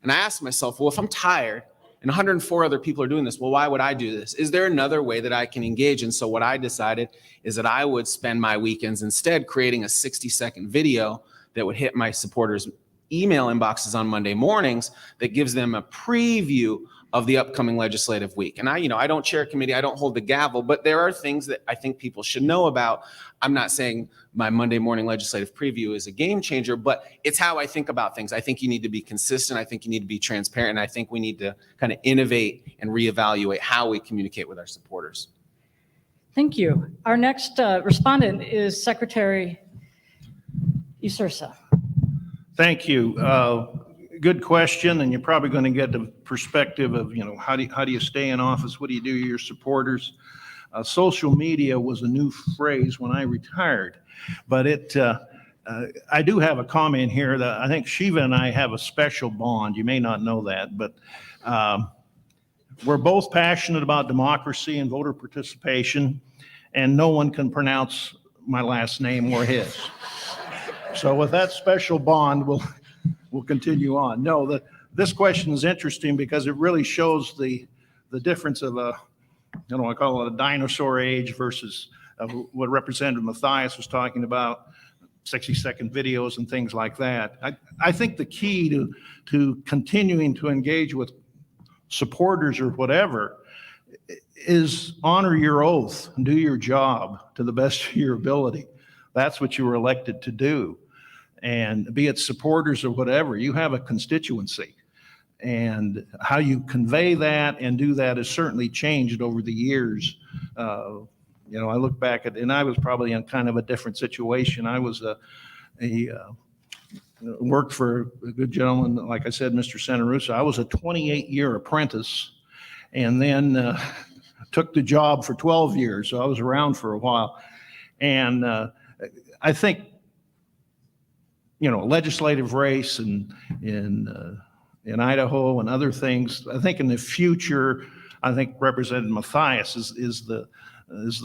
And I asked myself, well, if I'm tired and 104 other people are doing this, well, why would I do this? Is there another way that I can engage? And so what I decided is that I would spend my weekends instead creating a 60-second video that would hit my supporters' email inboxes on Monday mornings that gives them a preview of the upcoming legislative week. And I don't chair a committee, I don't hold the gavel, but there are things that I think people should know about. I'm not saying my Monday morning legislative preview is a game changer, but it's how I think about things. I think you need to be consistent. I think you need to be transparent. And I think we need to kind of innovate and reevaluate how we communicate with our supporters. Thank you. Our next respondent is Secretary Usursa. Thank you. Good question, and you're probably going to get the perspective of, how do you stay in office? What do you do to your supporters? Social media was a new phrase when I retired, but I do have a comment here that I think Shiva and I have a special bond. You may not know that, but we're both passionate about democracy and voter participation, and no one can pronounce my last name or his. So with that special bond, we'll continue on. No, this question is interesting because it really shows the difference of I call it a dinosaur age versus what Representative Mathias was talking about, 60-second videos and things like that. I think the key to continuing to engage with supporters or whatever is honor your oath and do your job to the best of your ability. That's what you were elected to do. And be it supporters or whatever, you have a constituency. And how you convey that and do that has certainly changed over the years. I look back and I was probably in kind of a different situation. I was worked for a good gentleman, like I said, Mr. Santarusa. I was a 28-year apprentice and then took the job for 12 years. So I was around for a while. And I think, legislative race in Idaho and other things. I think in the future, Representative Mathias is the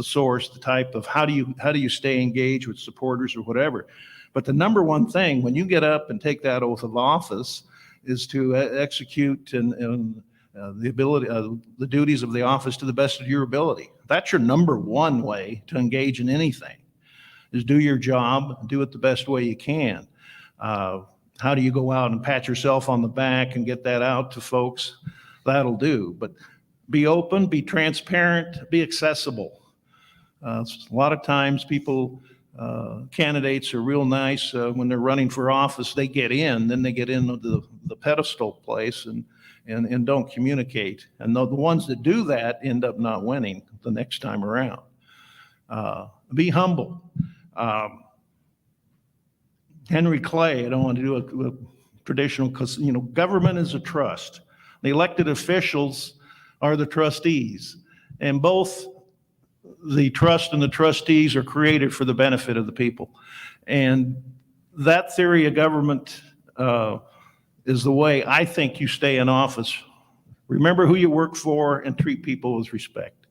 source, the type of how do you stay engaged with supporters or whatever. But the number one thing when you get up and take that oath of office is to execute and the duties of the office to the best of your ability. That's your number one way to engage in anything, is do your job, do it the best way you can. How do you go out and pat yourself on the back and get that out to folks? That'll do. But be open, be transparent, be accessible. A lot of times candidates are real nice when they're running for office. They get in, then they get into the pedestal place and don't communicate. And the ones that do that end up not winning the next time around. Be humble. Henry Clay, I don't want to do a traditional, because, government is a trust. The elected officials are the trustees. And both the trust and the trustees are created for the benefit of the people. And that theory of government is the way I think you stay in office. Remember who you work for and treat people with respect.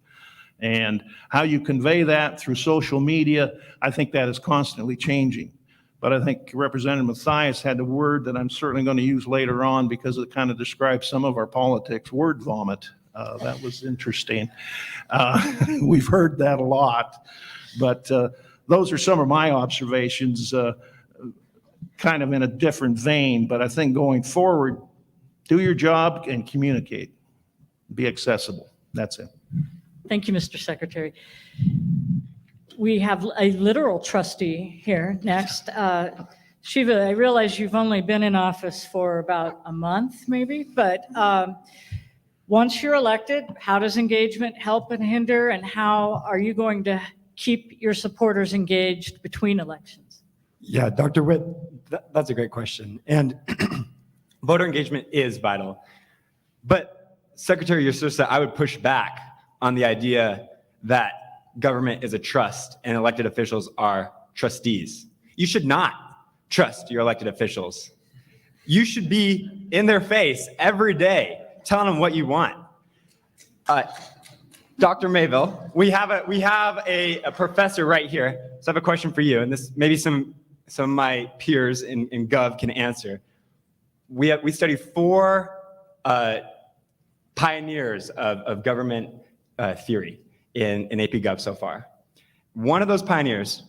And how you convey that through social media, I think that is constantly changing. But I think Representative Mathias had a word that I'm certainly going to use later on because it kind of describes some of our politics, word vomit. That was interesting. We've heard that a lot. But those are some of my observations, kind of in a different vein. But I think going forward, do your job and communicate. Be accessible. That's it. Thank you, Mr. Secretary. We have a literal trustee here next. Shiva, I realize you've only been in office for about a month, maybe, but once you're elected, how does engagement help and hinder, and how are you going to keep your supporters engaged between elections? Yeah, Dr. Witt, that's a great question. And voter engagement is vital. But Secretary Usursa, I would push back on the idea that government is a trust and elected officials are trustees. You should not trust your elected officials. You should be in their face every day telling them what you want. Dr. Mayville, we have a professor right here. So I have a question for you, and this maybe some of my peers in Gov can answer. We studied 4 pioneers of government theory in AP Gov so far. One of those pioneers,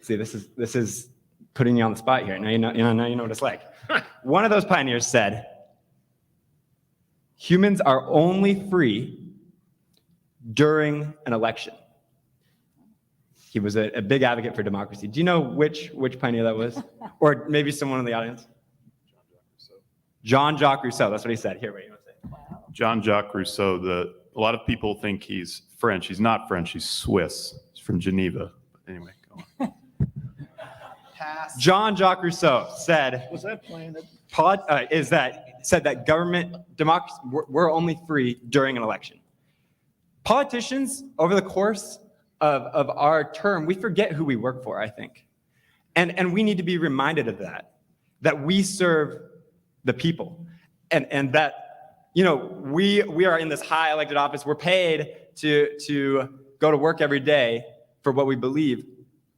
see, this is putting you on the spot here. Now you know what it's like. One of those pioneers said, humans are only free during an election. He was a big advocate for democracy. Do you know which pioneer that was? Or maybe someone in the audience? Jean-Jacques Rousseau. That's what he said. Here, wait, you want to say? Jean-Jacques Rousseau, a lot of people think he's French. He's not French, he's Swiss. He's from Geneva. But anyway, go on. Jean-Jacques Rousseau said, Was that planted? said that government democracy, we're only free during an election. Politicians, over the course of our term, we forget who we work for, I think. And we need to be reminded of that we serve the people. And that, we are in this high elected office. We're paid to go to work every day for what we believe.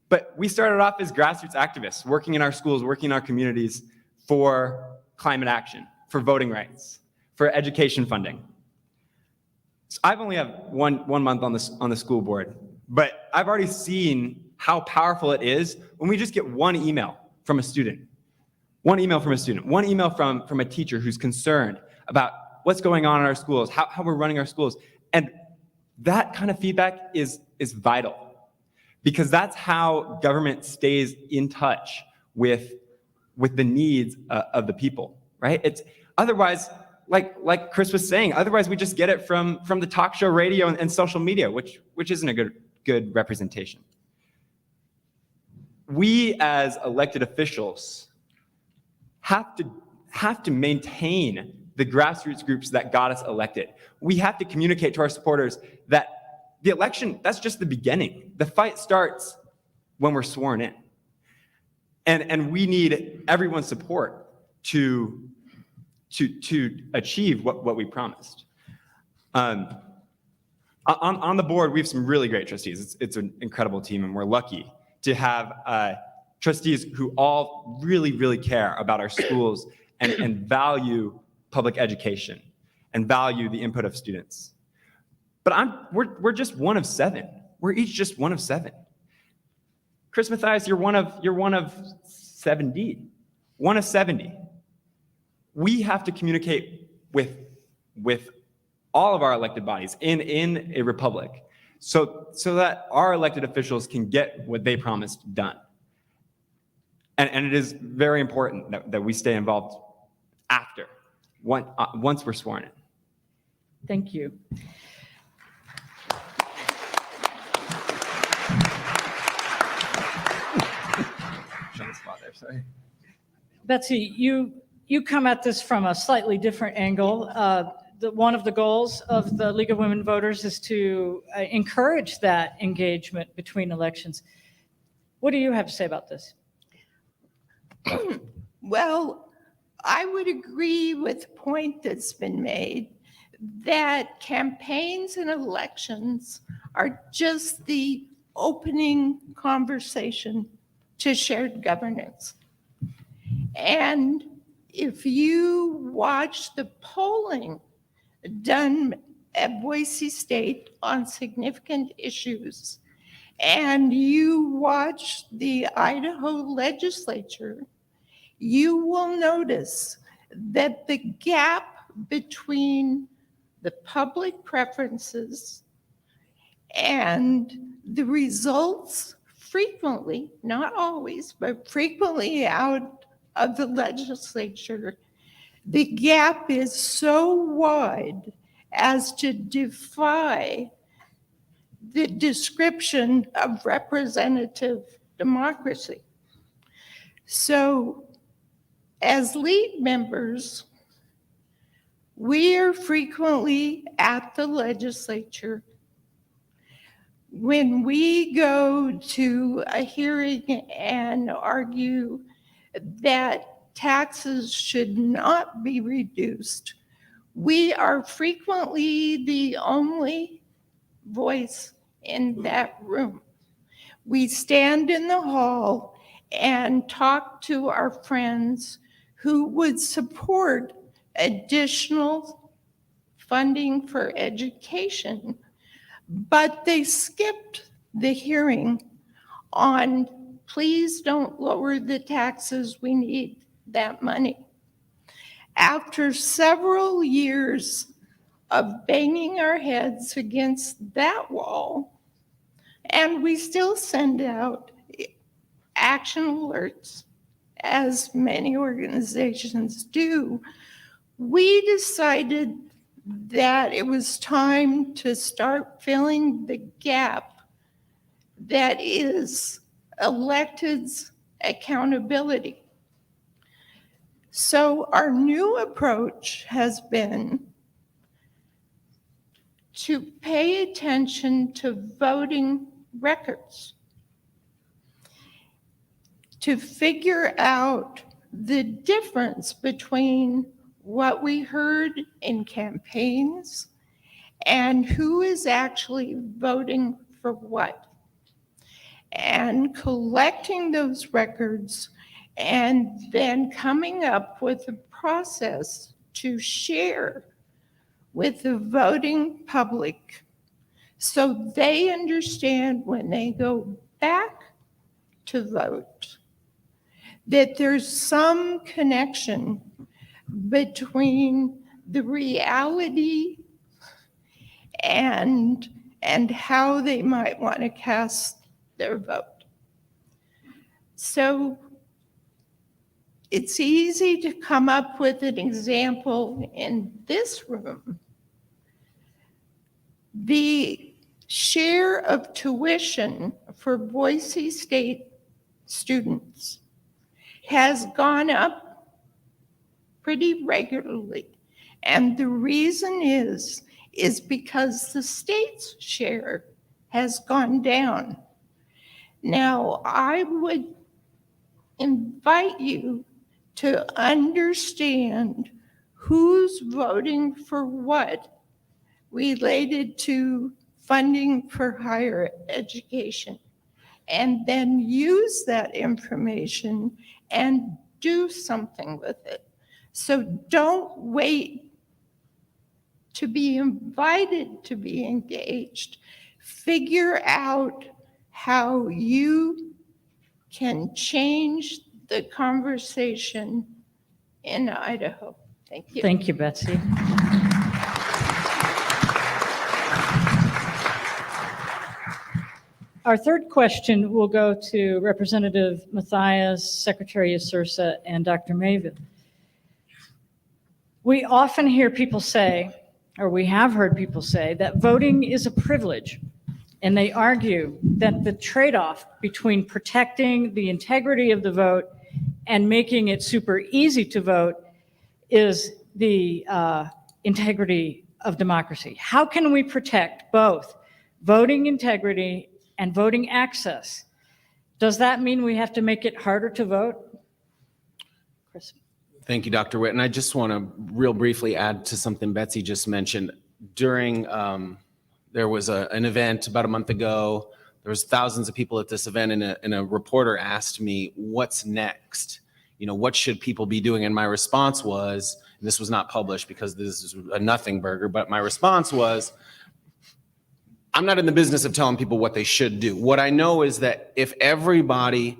But we started off as grassroots activists, working in our schools, working in our communities for climate action, for voting rights, for education funding. So I've only have one month on the school board, but I've already seen how powerful it is when we just get one email from a student, one email from a teacher who's concerned about what's going on in our schools, how we're running our schools. And that kind of feedback is vital, because that's how government stays in touch with the needs of the people, right? It's otherwise, like Chris was saying, otherwise we just get it from the talk show radio and social media, which isn't a good representation. We as elected officials have to maintain the grassroots groups that got us elected. We have to communicate to our supporters that the election, that's just the beginning. The fight starts when we're sworn in. And we need everyone's support to achieve what we promised. On the board, we have some really great trustees. It's an incredible team, and we're lucky to have trustees who all really, really care about our schools and value public education and value the input of students. But we're just one of 7. We're each just one of 7. Chris Mathias, you're one of 70. One of 70. We have to communicate with all of our elected bodies in a republic so that our elected officials can get what they promised done. And it is very important that we stay involved after, once we're sworn in. Thank you. Betsy, you come at this from a slightly different angle. One of the goals of the League of Women Voters is to encourage that engagement between elections. What do you have to say about this? Well, I would agree with the point that's been made that campaigns and elections are just the opening conversation to shared governance. And if you watch the polling done at Boise State on significant issues, and you watch the Idaho legislature, you will notice that the gap between the public preferences and the results frequently, not always, but frequently out of the legislature, the gap is so wide as to defy the description of representative democracy. So, as lead members, we are frequently at the legislature. When we go to a hearing and argue that taxes should not be reduced, we are frequently the only voice in that room. We stand in the hall and talk to our friends who would support additional funding for education, but they skipped the hearing on please don't lower the taxes, we need that money. After several years of banging our heads against that wall, and we still send out action alerts, as many organizations do, we decided that it was time to start filling the gap that is electeds' accountability. So our new approach has been to pay attention to voting records, to figure out the difference between what we heard in campaigns and who is actually voting for what, and collecting those records and then coming up with a process to share with the voting public so they understand when they go back to vote that there's some connection between the reality and how they might want to cast their vote. So it's easy to come up with an example in this room. The share of tuition for Boise State students has gone up pretty regularly. And the reason is because the state's share has gone down. Now, I would invite you to understand who's voting for what related to funding for higher education, and then use that information and do something with it. So don't wait to be invited to be engaged. Figure out how you can change the conversation in Idaho. Thank you. Thank you, Betsy. Our third question will go to Representative Mathias, Secretary of SURSA, and Dr. Mayville. We often hear people say, or we have heard people say, that voting is a privilege. And they argue that the trade-off between protecting the integrity of the vote and making it super easy to vote is the integrity of democracy. How can we protect both voting integrity and voting access? Does that mean we have to make it harder to vote? Chris. Thank you, Dr. Witt. And I just want to real briefly add to something Betsy just mentioned. During, there was an event about a month ago. There was thousands of people at this event, and a reporter asked me, what's next? You know, what should people be doing? And my response was, and this was not published because this is a nothing burger, but my response was, I'm not in the business of telling people what they should do. What I know is that if everybody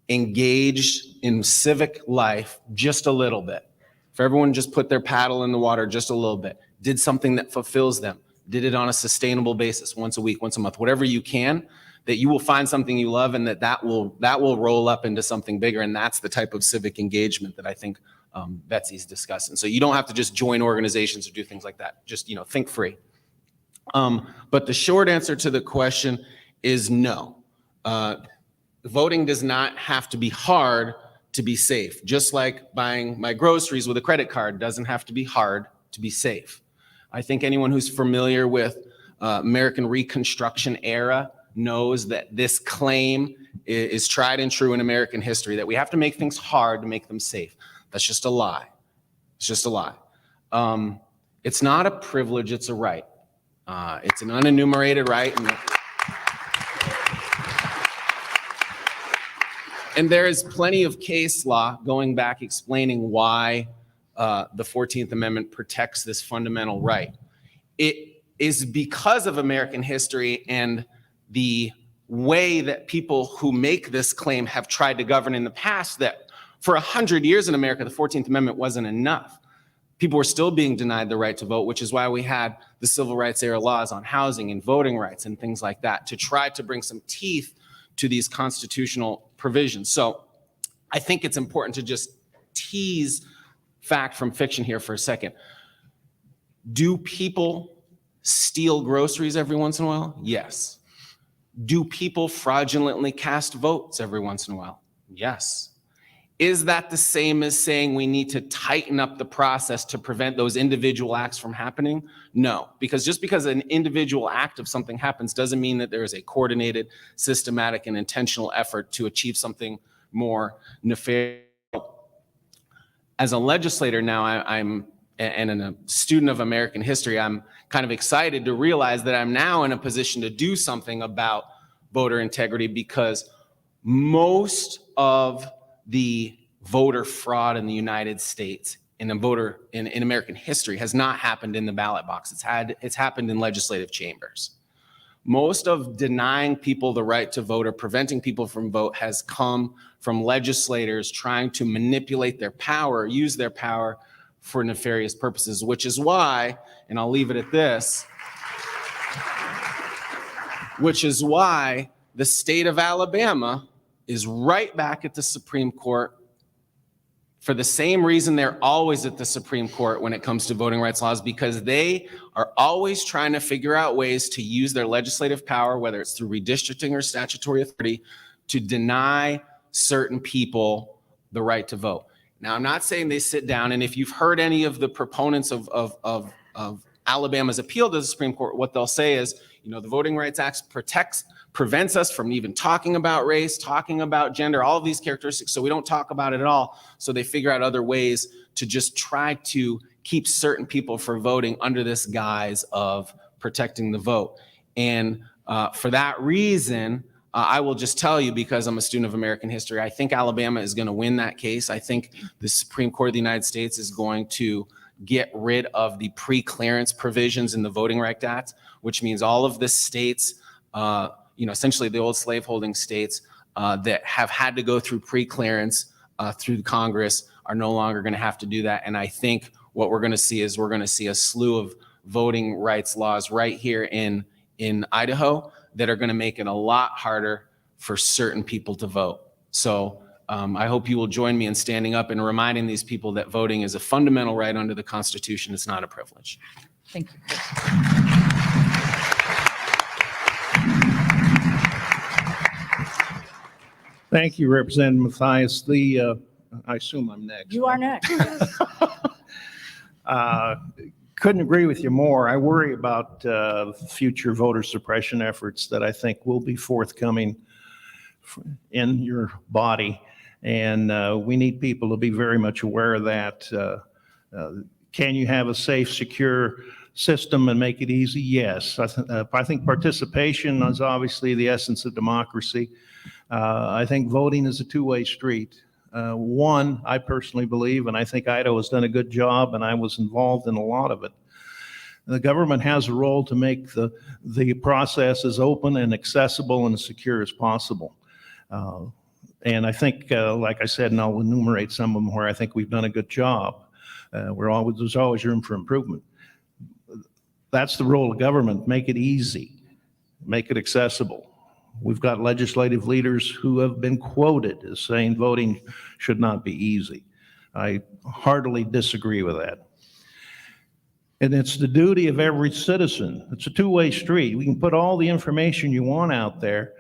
engaged in civic life just a little bit, if everyone just put their paddle in the water just a little bit, did something that fulfills them, did it on a sustainable basis, once a week, once a month, whatever you can, that you will find something you love, and that will roll up into something bigger. And that's the type of civic engagement that I think Betsy's discussing. So you don't have to just join organizations or do things like that. Just, think free. But the short answer to the question is no. Voting does not have to be hard to be safe. Just like buying my groceries with a credit card doesn't have to be hard to be safe. I think anyone who's familiar with American Reconstruction era knows that this claim is tried and true in American history, that we have to make things hard to make them safe. That's just a lie. It's just a lie. It's not a privilege, it's a right. It's an unenumerated right. And there is plenty of case law going back explaining why the 14th Amendment protects this fundamental right. It is because of American history and the way that people who make this claim have tried to govern in the past that for 100 years in America, the 14th Amendment wasn't enough. People were still being denied the right to vote, which is why we had the civil rights era laws on housing and voting rights and things like that to try to bring some teeth to these constitutional provisions. So I think it's important to just tease fact from fiction here for a second. Do people steal groceries every once in a while? Yes. Do people fraudulently cast votes every once in a while? Yes. Is that the same as saying we need to tighten up the process to prevent those individual acts from happening? No, because just because an individual act of something happens doesn't mean that there is a coordinated, systematic, and intentional effort to achieve something more nefarious. As a legislator now, and a student of American history, I'm kind of excited to realize that I'm now in a position to do something about voter integrity, because most of the voter fraud in the United States in American history has not happened in the ballot box. It's happened in legislative chambers. Most of denying people the right to vote or preventing people from vote has come from legislators trying to manipulate their power, use their power for nefarious purposes, which is why, and I'll leave it at this, which is why the state of Alabama is right back at the Supreme Court for the same reason they're always at the Supreme Court when it comes to voting rights laws, because they are always trying to figure out ways to use their legislative power, whether it's through redistricting or statutory authority, to deny certain people the right to vote. Now, I'm not saying they sit down, and if you've heard any of the proponents of Alabama's appeal to the Supreme Court, what they'll say is, the Voting Rights Act prevents us from even talking about race, talking about gender, all of these characteristics, so we don't talk about it at all. So they figure out other ways to just try to keep certain people from voting under this guise of protecting the vote. And for that reason, I will just tell you, because I'm a student of American history, I think Alabama is going to win that case. I think the Supreme Court of the United States is going to get rid of the pre-clearance provisions in the Voting Rights Act, which means all of the states, essentially the old slaveholding states that have had to go through pre-clearance through Congress are no longer going to have to do that. And I think what we're going to see is a slew of voting rights laws right here in Idaho that are going to make it a lot harder for certain people to vote. So I hope you will join me in standing up and reminding these people that voting is a fundamental right under the Constitution. It's not a privilege. Thank you. Thank you, Representative Mathias. I assume I'm next. You are next. Couldn't agree with you more. I worry about future voter suppression efforts that I think will be forthcoming in your body. And we need people to be very much aware of that. Can you have a safe, secure system and make it easy? Yes. I think participation is obviously the essence of democracy. I think voting is a two-way street. One, I personally believe, and I think Idaho has done a good job, and I was involved in a lot of it. The government has a role to make the process as open and accessible and as secure as possible. And I think, like I said, and I'll enumerate some of them where I think we've done a good job. There's always room for improvement. That's the role of government. Make it easy, make it accessible. We've got legislative leaders who have been quoted as saying voting should not be easy. I heartily disagree with that. And it's the duty of every citizen. It's a two-way street. We can put all the information you want out there,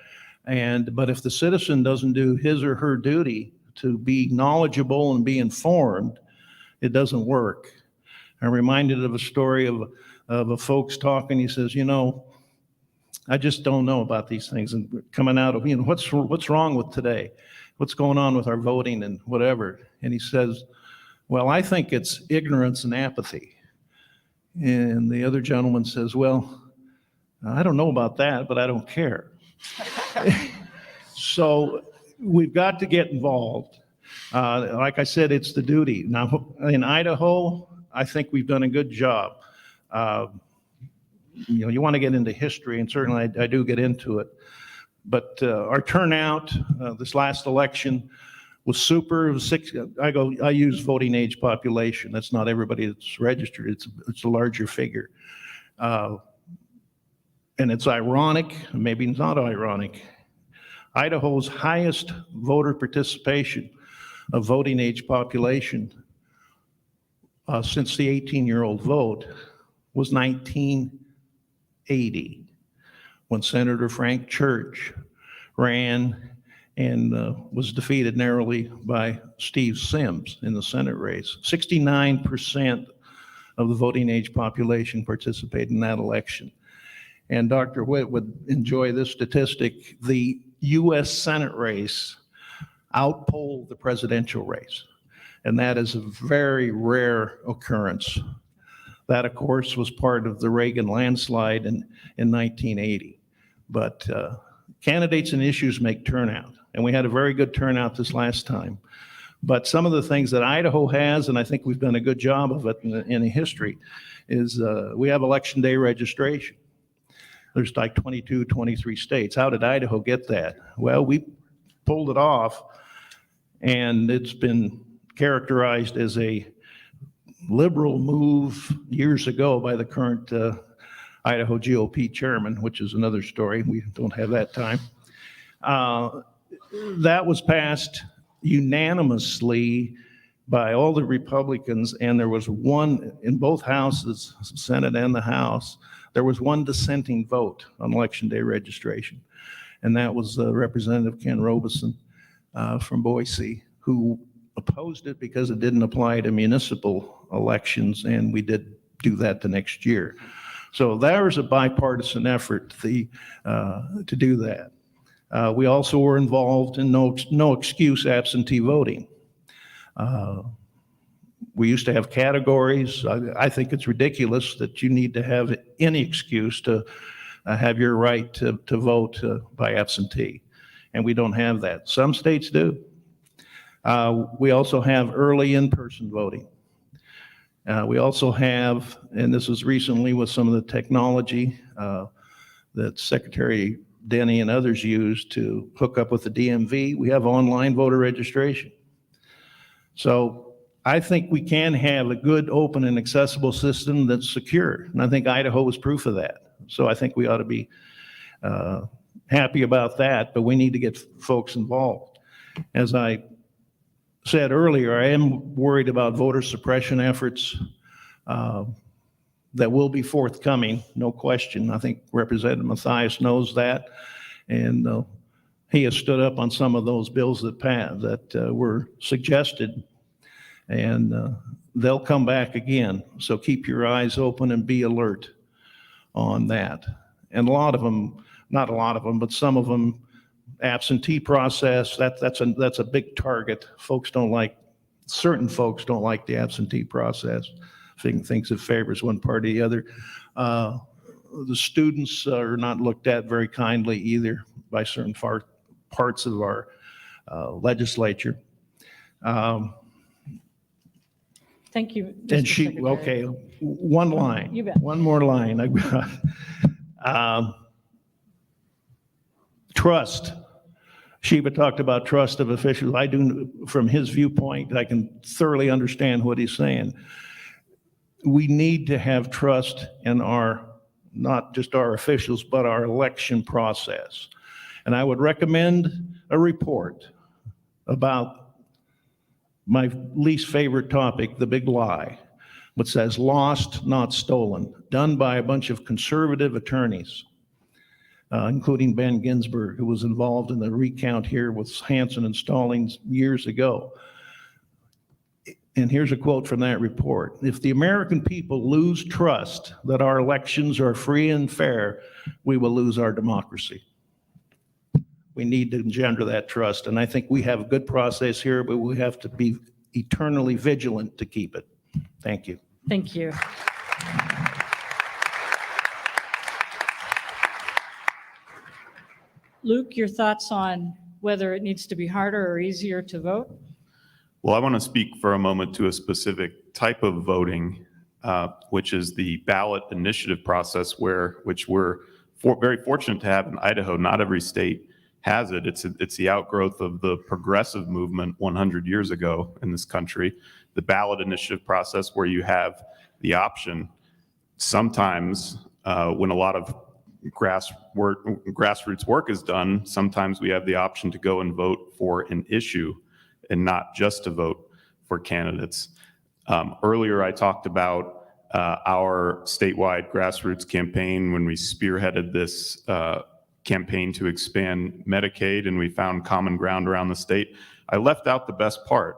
but if the citizen doesn't do his or her duty to be knowledgeable and be informed, it doesn't work. I'm reminded of a story of a folks talking. He says, I just don't know about these things, and coming out of, what's wrong with today? What's going on with our voting and whatever? And he says, well, I think it's ignorance and apathy. And the other gentleman says, well, I don't know about that, but I don't care. So we've got to get involved. Like I said, it's the duty. Now, in Idaho, I think we've done a good job. You want to get into history, and certainly I do get into it. But our turnout this last election was super. It was I use voting age population. That's not everybody that's registered. It's a larger figure. And it's ironic, maybe it's not ironic. Idaho's highest voter participation of voting age population since the 18-year-old vote was 1980, when Senator Frank Church ran and was defeated narrowly by Steve Sims in the Senate race. 69% of the voting age population participated in that election. And Dr. Witt would enjoy this statistic. The U.S. Senate race outpolled the presidential race. And that is a very rare occurrence. That, of course, was part of the Reagan landslide in 1980. But candidates and issues make turnout. And we had a very good turnout this last time. But some of the things that Idaho has, and I think we've done a good job of it in history, is we have election day registration. There's like 22, 23 states. How did Idaho get that? Well, we pulled it off, and it's been characterized as a liberal move years ago by the current Idaho GOP chairman, which is another story. We don't have that time. That was passed unanimously by all the Republicans, and there was one in both houses, Senate and the House, there was one dissenting vote on election day registration, and that was Representative Ken Robeson from Boise, who opposed it because it didn't apply to municipal elections, and we did do that the next year. So there was a bipartisan effort to do that. We also were involved in no excuse absentee voting. We used to have categories. I think it's ridiculous that you need to have any excuse to have your right to vote by absentee. And we don't have that. Some states do. We also have early in-person voting. We also have, and this was recently with some of the technology that Secretary Denny and others used to hook up with the DMV, we have online voter registration. So I think we can have a good, open, and accessible system that's secure. And I think Idaho was proof of that. So I think we ought to be happy about that, but we need to get folks involved. As I said earlier, I am worried about voter suppression efforts that will be forthcoming, no question. I think Representative Mathias knows that, and he has stood up on some of those bills that were suggested, and they'll come back again. So keep your eyes open and be alert on that. And a lot of them, not a lot of them, but some of them, absentee process, that's a big target. Certain folks don't like the absentee process. Thinks it favors one party or the other. The students are not looked at very kindly either by certain parts of our legislature. Thank you. And Mr. she, Secretary. okay, one line. You bet. One more line. Trust. Shiva talked about trust of officials. I do, from his viewpoint, I can thoroughly understand what he's saying. We need to have trust in not just our officials, but our election process. And I would recommend a report about my least favorite topic, the big lie, which says lost, not stolen, done by a bunch of conservative attorneys, including Ben Ginsberg, who was involved in the recount here with Hansen and Stallings years ago. And here's a quote from that report. If the American people lose trust that our elections are free and fair, we will lose our democracy. We need to engender that trust. And I think we have a good process here, but we have to be eternally vigilant to keep it. Thank you. Thank you. Luke, your thoughts on whether it needs to be harder or easier to vote? Well, I want to speak for a moment to a specific type of voting, which is the ballot initiative process, which we're very fortunate to have in Idaho. Not every state has it. It's the outgrowth of the progressive movement 100 years ago in this country. The ballot initiative process, where you have the option sometimes when a lot of grassroots work is done, sometimes we have the option to go and vote for an issue and not just to vote for candidates. Earlier, I talked about our statewide grassroots campaign when we spearheaded this campaign to expand Medicaid, and we found common ground around the state. I left out the best part,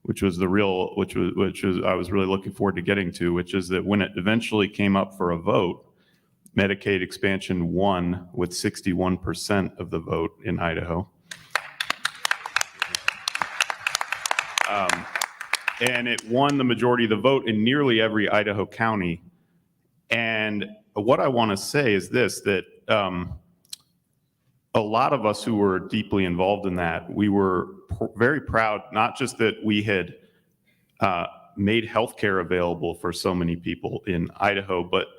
which was I was really looking forward to getting to, which is that when it eventually came up for a vote, Medicaid expansion won with 61% of the vote in Idaho. And it won the majority of the vote in nearly every Idaho county. And what I want to say is this, that a lot of us who were deeply involved in that, we were very proud, not just that we had made healthcare available for so many people in Idaho, but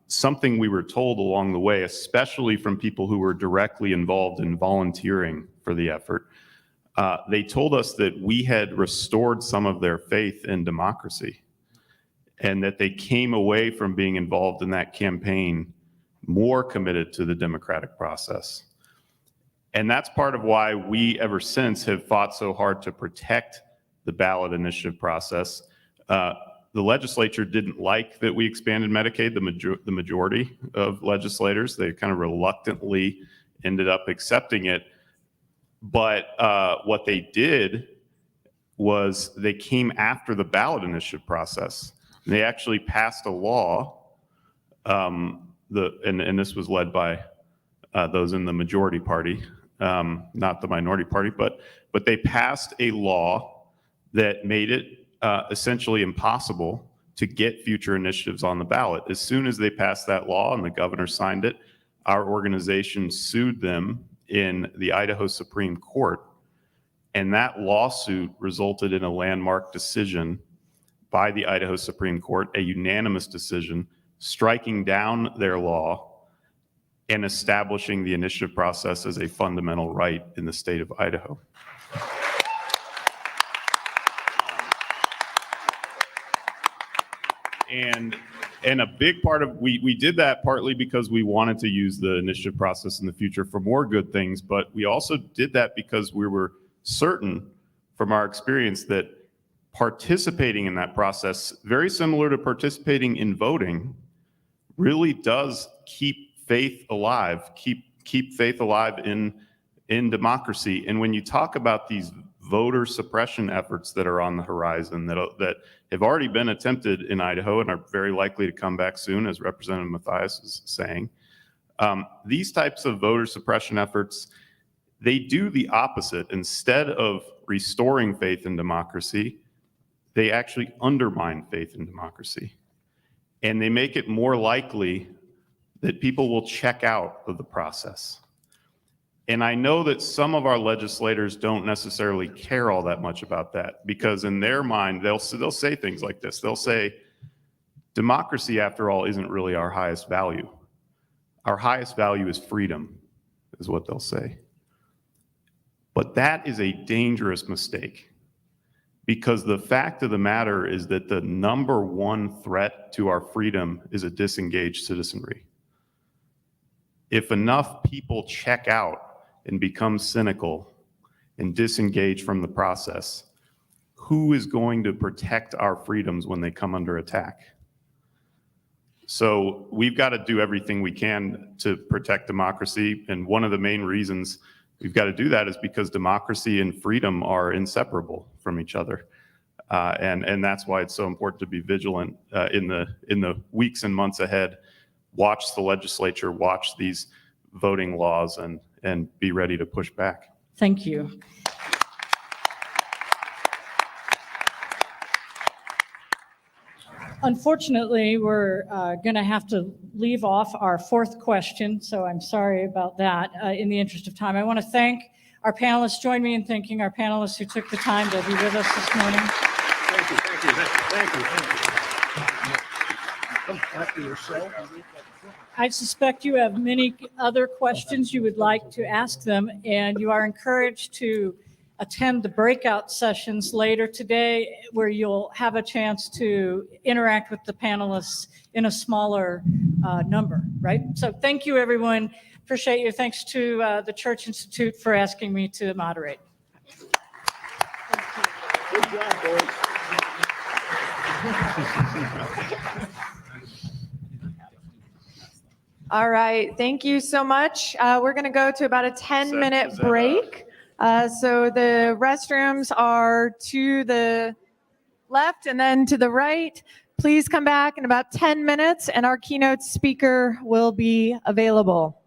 something we were told along the way, especially from people who were directly involved in volunteering for the effort. They told us that we had restored some of their faith in democracy, and that they came away from being involved in that campaign more committed to the democratic process. And that's part of why we ever since have fought so hard to protect the ballot initiative process. The legislature didn't like that we expanded Medicaid, the majority of legislators. They kind of reluctantly ended up accepting it. But what they did was they came after the ballot initiative process. They actually passed a law, and this was led by those in the majority party, not the minority party, but they passed a law that made it essentially impossible to get future initiatives on the ballot. As soon as they passed that law and the governor signed it, our organization sued them in the Idaho Supreme Court. And that lawsuit resulted in a landmark decision by the Idaho Supreme Court, a unanimous decision, striking down their law and establishing the initiative process as a fundamental right in the state of Idaho. And a big part of, we did that partly because we wanted to use the initiative process in the future for more good things, but we also did that because we were certain from our experience that participating in that process, very similar to participating in voting, really does keep faith alive, keep faith alive in democracy. And when you talk about these voter suppression efforts that are on the horizon that have already been attempted in Idaho and are very likely to come back soon, as Representative Mathias is saying, these types of voter suppression efforts, they do the opposite. Instead of restoring faith in democracy, they actually undermine faith in democracy. And they make it more likely that people will check out of the process. And I know that some of our legislators don't necessarily care all that much about that, because in their mind, they'll say things like this. They'll say, democracy, after all, isn't really our highest value. Our highest value is freedom, is what they'll say. But that is a dangerous mistake, because the fact of the matter is that the number one threat to our freedom is a disengaged citizenry. If enough people check out and become cynical and disengage from the process, who is going to protect our freedoms when they come under attack? So we've got to do everything we can to protect democracy. And one of the main reasons we've got to do that is because democracy and freedom are inseparable from each other. And that's why it's so important to be vigilant in the weeks and months ahead. Watch the legislature, watch these voting laws, and be ready to push back. Thank you. Unfortunately, we're going to have to leave off our fourth question, so I'm sorry about that. In the interest of time, I want to thank our panelists. Join me in thanking our panelists who took the time to be with us this morning. Thank you, thank you, thank you, thank you. Come after yourself. I suspect you have many other questions you would like to ask them, and you are encouraged to attend the breakout sessions later today where you'll have a chance to interact with the panelists in a smaller number, right? So thank you, everyone. Appreciate you. Thanks to the Church Institute for asking me to moderate. Good job, boys. All right, thank you so much. We're going to go to about a 10-minute break. So the restrooms are to the left and then to the right. Please come back in about 10 minutes and our keynote speaker will be available.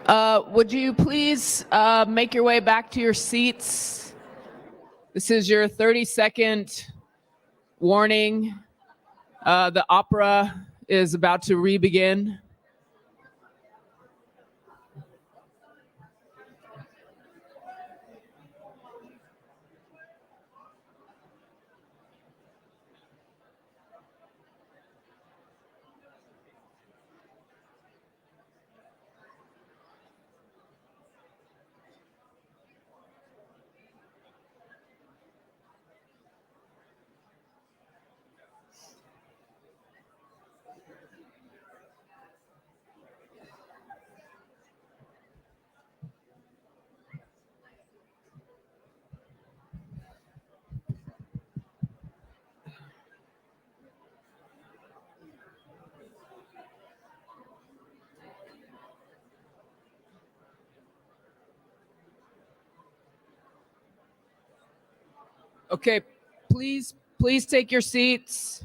Would you please make your way back to your seats? This is your 30-second warning. The opera is about to re-begin. Okay, please take your seats.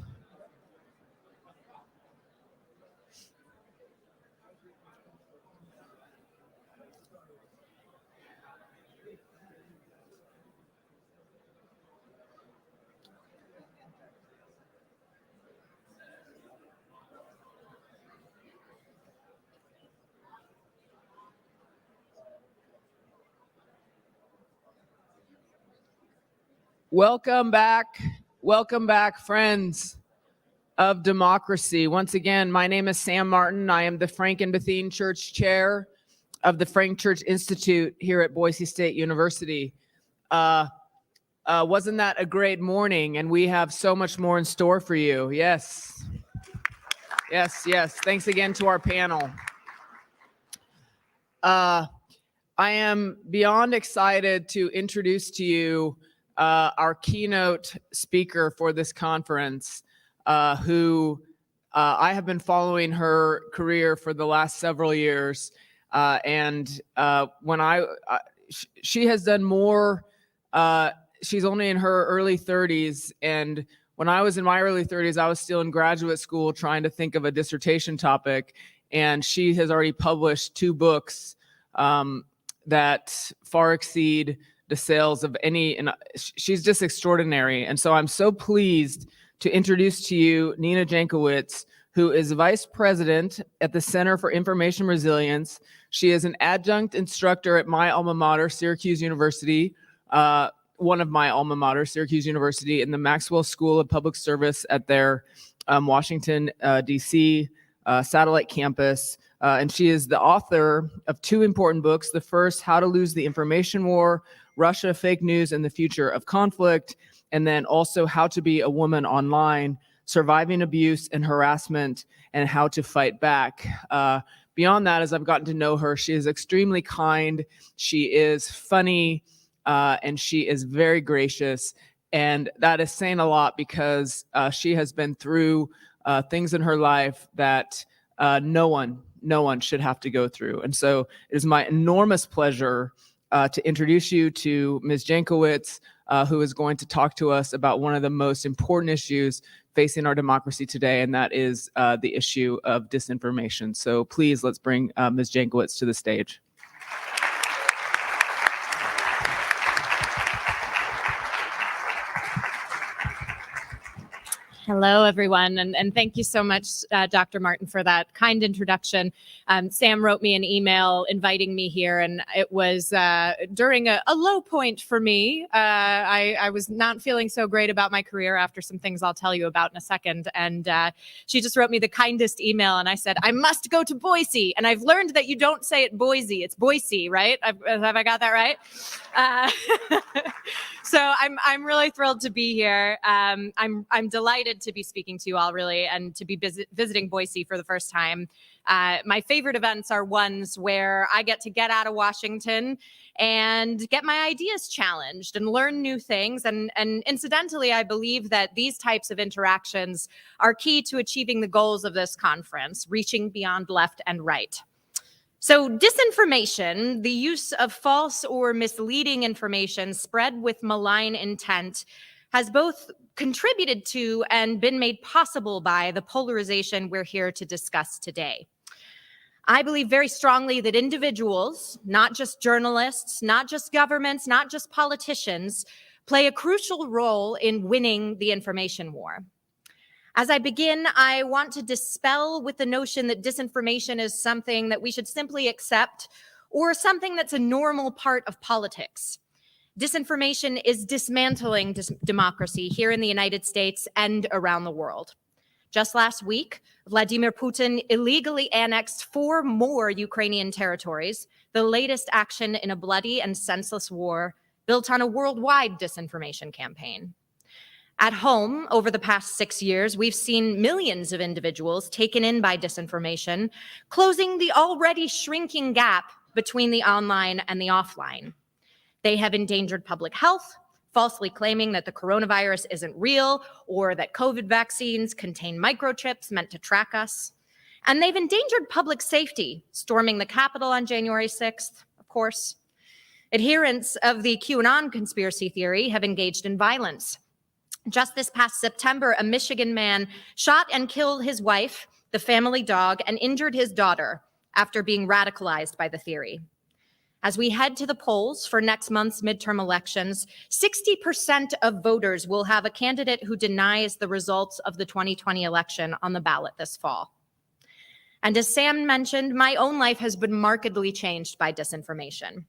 Welcome back, friends of democracy. Once again, my name is Sam Martin. I am the Frank and Bethune Church Chair of the Frank Church Institute here at Boise State University. Wasn't that a great morning? And we have so much more in store for you. Yes. Thanks again to our panel. I am beyond excited to introduce to you our keynote speaker for this conference, who I have been following her career for the last several years. She has done more, she's only in her early 30s. And when I was in my early 30s, I was still in graduate school trying to think of a dissertation topic. And she has already published 2 books that far exceed the sales of any, and she's just extraordinary. And so I'm so pleased to introduce to you Nina Jankowicz, who is Vice President at the Center for Information Resilience. She is an adjunct instructor at my alma mater, Syracuse University, one of my alma mater, Syracuse University, in the Maxwell School of Public Service at their Washington, D.C. Satellite campus. And she is the author of 2 important books. The first, How to Lose the Information War, Russia, Fake News, and the Future of Conflict. And then also How to Be a Woman Online, Surviving Abuse and Harassment, and How to Fight Back. Beyond that, as I've gotten to know her, she is extremely kind, she is funny, and she is very gracious. And that is saying a lot because she has been through things in her life that no one should have to go through. And so it is my enormous pleasure to introduce you to Ms. Jankowicz, who is going to talk to us about one of the most important issues facing our democracy today, and that is the issue of disinformation. So please, let's bring Ms. Jankowicz to the stage. Hello, everyone, and thank you so much, Dr. Martin, for that kind introduction. Sam wrote me an email inviting me here, and it was during a low point for me. I was not feeling so great about my career after some things I'll tell you about in a second, and she just wrote me the kindest email, and I said, I must go to Boise, and I've learned that you don't say it Boise, it's Boise, right? Have I got that right? So I'm really thrilled to be here. I'm delighted to be speaking to you all, really, and to be visiting Boise for the first time. My favorite events are ones where I get to get out of Washington and get my ideas challenged and learn new things. And incidentally, I believe that these types of interactions are key to achieving the goals of this conference, reaching beyond left and right. So disinformation, the use of false or misleading information spread with malign intent, has both contributed to and been made possible by the polarization we're here to discuss today. I believe very strongly that individuals, not just journalists, not just governments, not just politicians, play a crucial role in winning the information war. As I begin, I want to dispel with the notion that disinformation is something that we should simply accept or something that's a normal part of politics. Disinformation is dismantling democracy here in the United States and around the world. Just last week, Vladimir Putin illegally annexed 4 more Ukrainian territories, the latest action in a bloody and senseless war built on a worldwide disinformation campaign. At home, over the past 6 years, we've seen millions of individuals taken in by disinformation, closing the already shrinking gap between the online and the offline. They have endangered public health, falsely claiming that the coronavirus isn't real or that COVID vaccines contain microchips meant to track us. And they've endangered public safety, storming the Capitol on January 6th, of course. Adherents of the QAnon conspiracy theory have engaged in violence. Just this past September, a Michigan man shot and killed his wife, the family dog, and injured his daughter after being radicalized by the theory. As we head to the polls for next month's midterm elections, 60% of voters will have a candidate who denies the results of the 2020 election on the ballot this fall. And as Sam mentioned, my own life has been markedly changed by disinformation.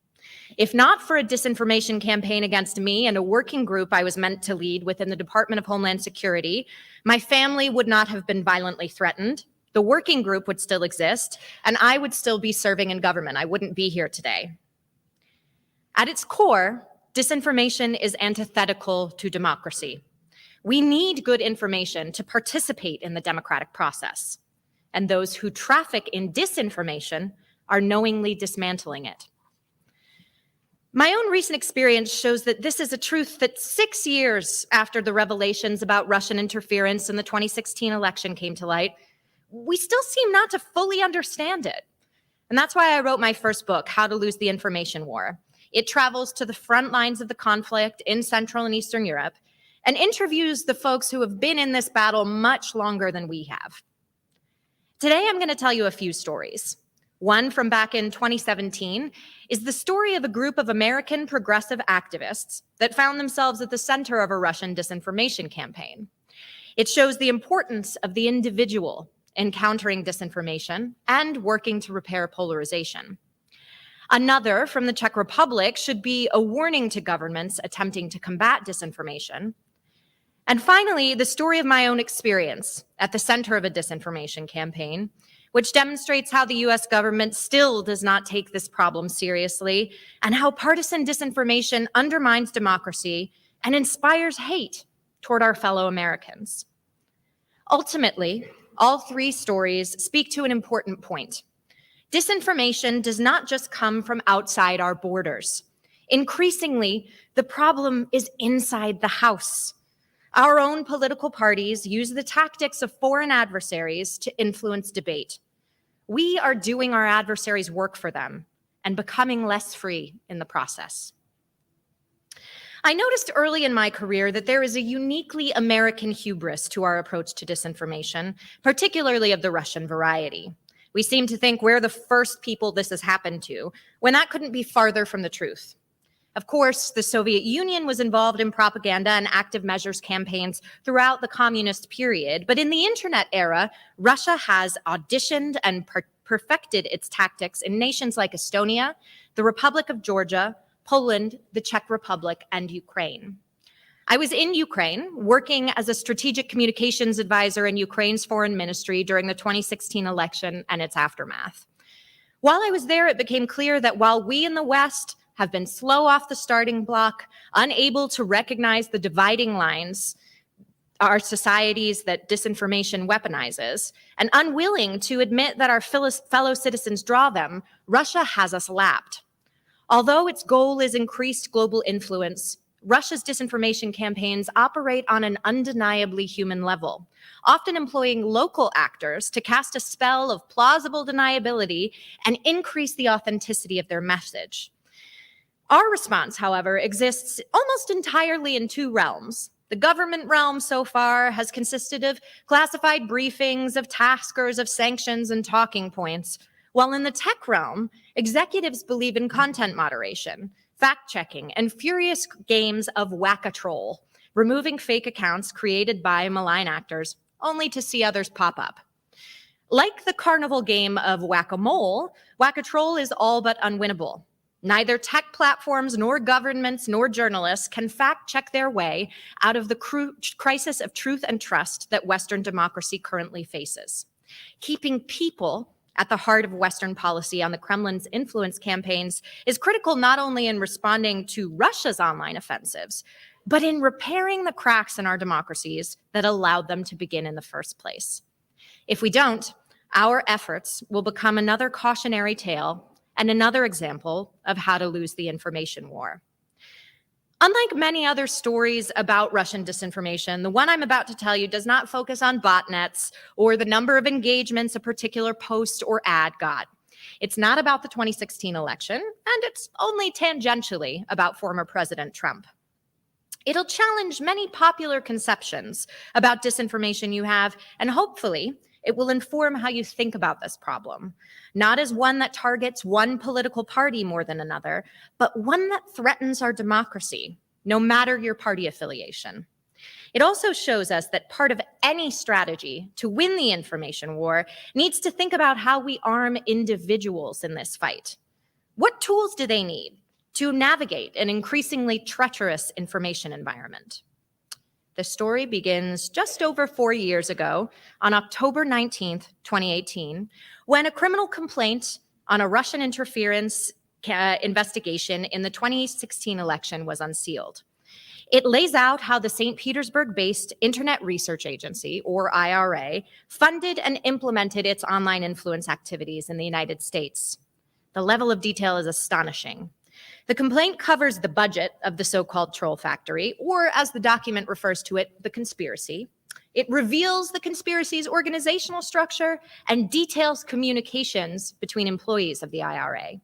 If not for a disinformation campaign against me and a working group I was meant to lead within the Department of Homeland Security, my family would not have been violently threatened, the working group would still exist, and I would still be serving in government. I wouldn't be here today. At its core, disinformation is antithetical to democracy. We need good information to participate in the democratic process, and those who traffic in disinformation are knowingly dismantling it. My own recent experience shows that this is a truth that 6 years after the revelations about Russian interference in the 2016 election came to light, we still seem not to fully understand it. And that's why I wrote my first book, How to Lose the Information War. It travels to the front lines of the conflict in Central and Eastern Europe and interviews the folks who have been in this battle much longer than we have. Today, I'm going to tell you a few stories. One from back in 2017 is the story of a group of American progressive activists that found themselves at the center of a Russian disinformation campaign. It shows the importance of the individual in countering disinformation and working to repair polarization. Another from the Czech Republic should be a warning to governments attempting to combat disinformation. And finally, the story of my own experience at the center of a disinformation campaign, which demonstrates how the US government still does not take this problem seriously and how partisan disinformation undermines democracy and inspires hate toward our fellow Americans. Ultimately, all 3 stories speak to an important point. Disinformation does not just come from outside our borders. Increasingly, the problem is inside the house. Our own political parties use the tactics of foreign adversaries to influence debate. We are doing our adversaries' work for them and becoming less free in the process. I noticed early in my career that there is a uniquely American hubris to our approach to disinformation, particularly of the Russian variety. We seem to think we're the first people this has happened to, when that couldn't be farther from the truth. Of course, the Soviet Union was involved in propaganda and active measures campaigns throughout the communist period, but in the internet era, Russia has auditioned and perfected its tactics in nations like Estonia, the Republic of Georgia, Poland, the Czech Republic, and Ukraine. I was in Ukraine working as a strategic communications advisor in Ukraine's foreign ministry during the 2016 election and its aftermath. While I was there, it became clear that while we in the West have been slow off the starting block, unable to recognize the dividing lines our societies that disinformation weaponizes, and unwilling to admit that our fellow citizens draw them, Russia has us lapped. Although its goal is increased global influence, Russia's disinformation campaigns operate on an undeniably human level, often employing local actors to cast a spell of plausible deniability and increase the authenticity of their message. Our response, however, exists almost entirely in 2 realms. The government realm so far has consisted of classified briefings, of taskers, of sanctions and talking points, While in the tech realm, executives believe in content moderation, fact-checking, and furious games of whack-a-troll, removing fake accounts created by malign actors only to see others pop up. Like the carnival game of whack-a-mole, whack-a-troll is all but unwinnable. Neither tech platforms nor governments nor journalists can fact-check their way out of the crisis of truth and trust that Western democracy currently faces. Keeping people at the heart of Western policy on the Kremlin's influence campaigns is critical not only in responding to Russia's online offensives, but in repairing the cracks in our democracies that allowed them to begin in the first place. If we don't, our efforts will become another cautionary tale and another example of how to lose the information war. Unlike many other stories about Russian disinformation, the one I'm about to tell you does not focus on botnets or the number of engagements a particular post or ad got. It's not about the 2016 election, and it's only tangentially about former President Trump. It'll challenge many popular conceptions about disinformation you have, and hopefully, it will inform how you think about this problem, not as one that targets one political party more than another, but one that threatens our democracy, no matter your party affiliation. It also shows us that part of any strategy to win the information war needs to think about how we arm individuals in this fight. What tools do they need to navigate an increasingly treacherous information environment? The story begins just over 4 years ago on October 19th, 2018, when a criminal complaint on a Russian interference investigation in the 2016 election was unsealed. It lays out how the St. Petersburg-based Internet Research Agency, or IRA, funded and implemented its online influence activities in the United States. The level of detail is astonishing. The complaint covers the budget of the so-called troll factory, or as the document refers to it, the conspiracy. It reveals the conspiracy's organizational structure and details communications between employees of the IRA.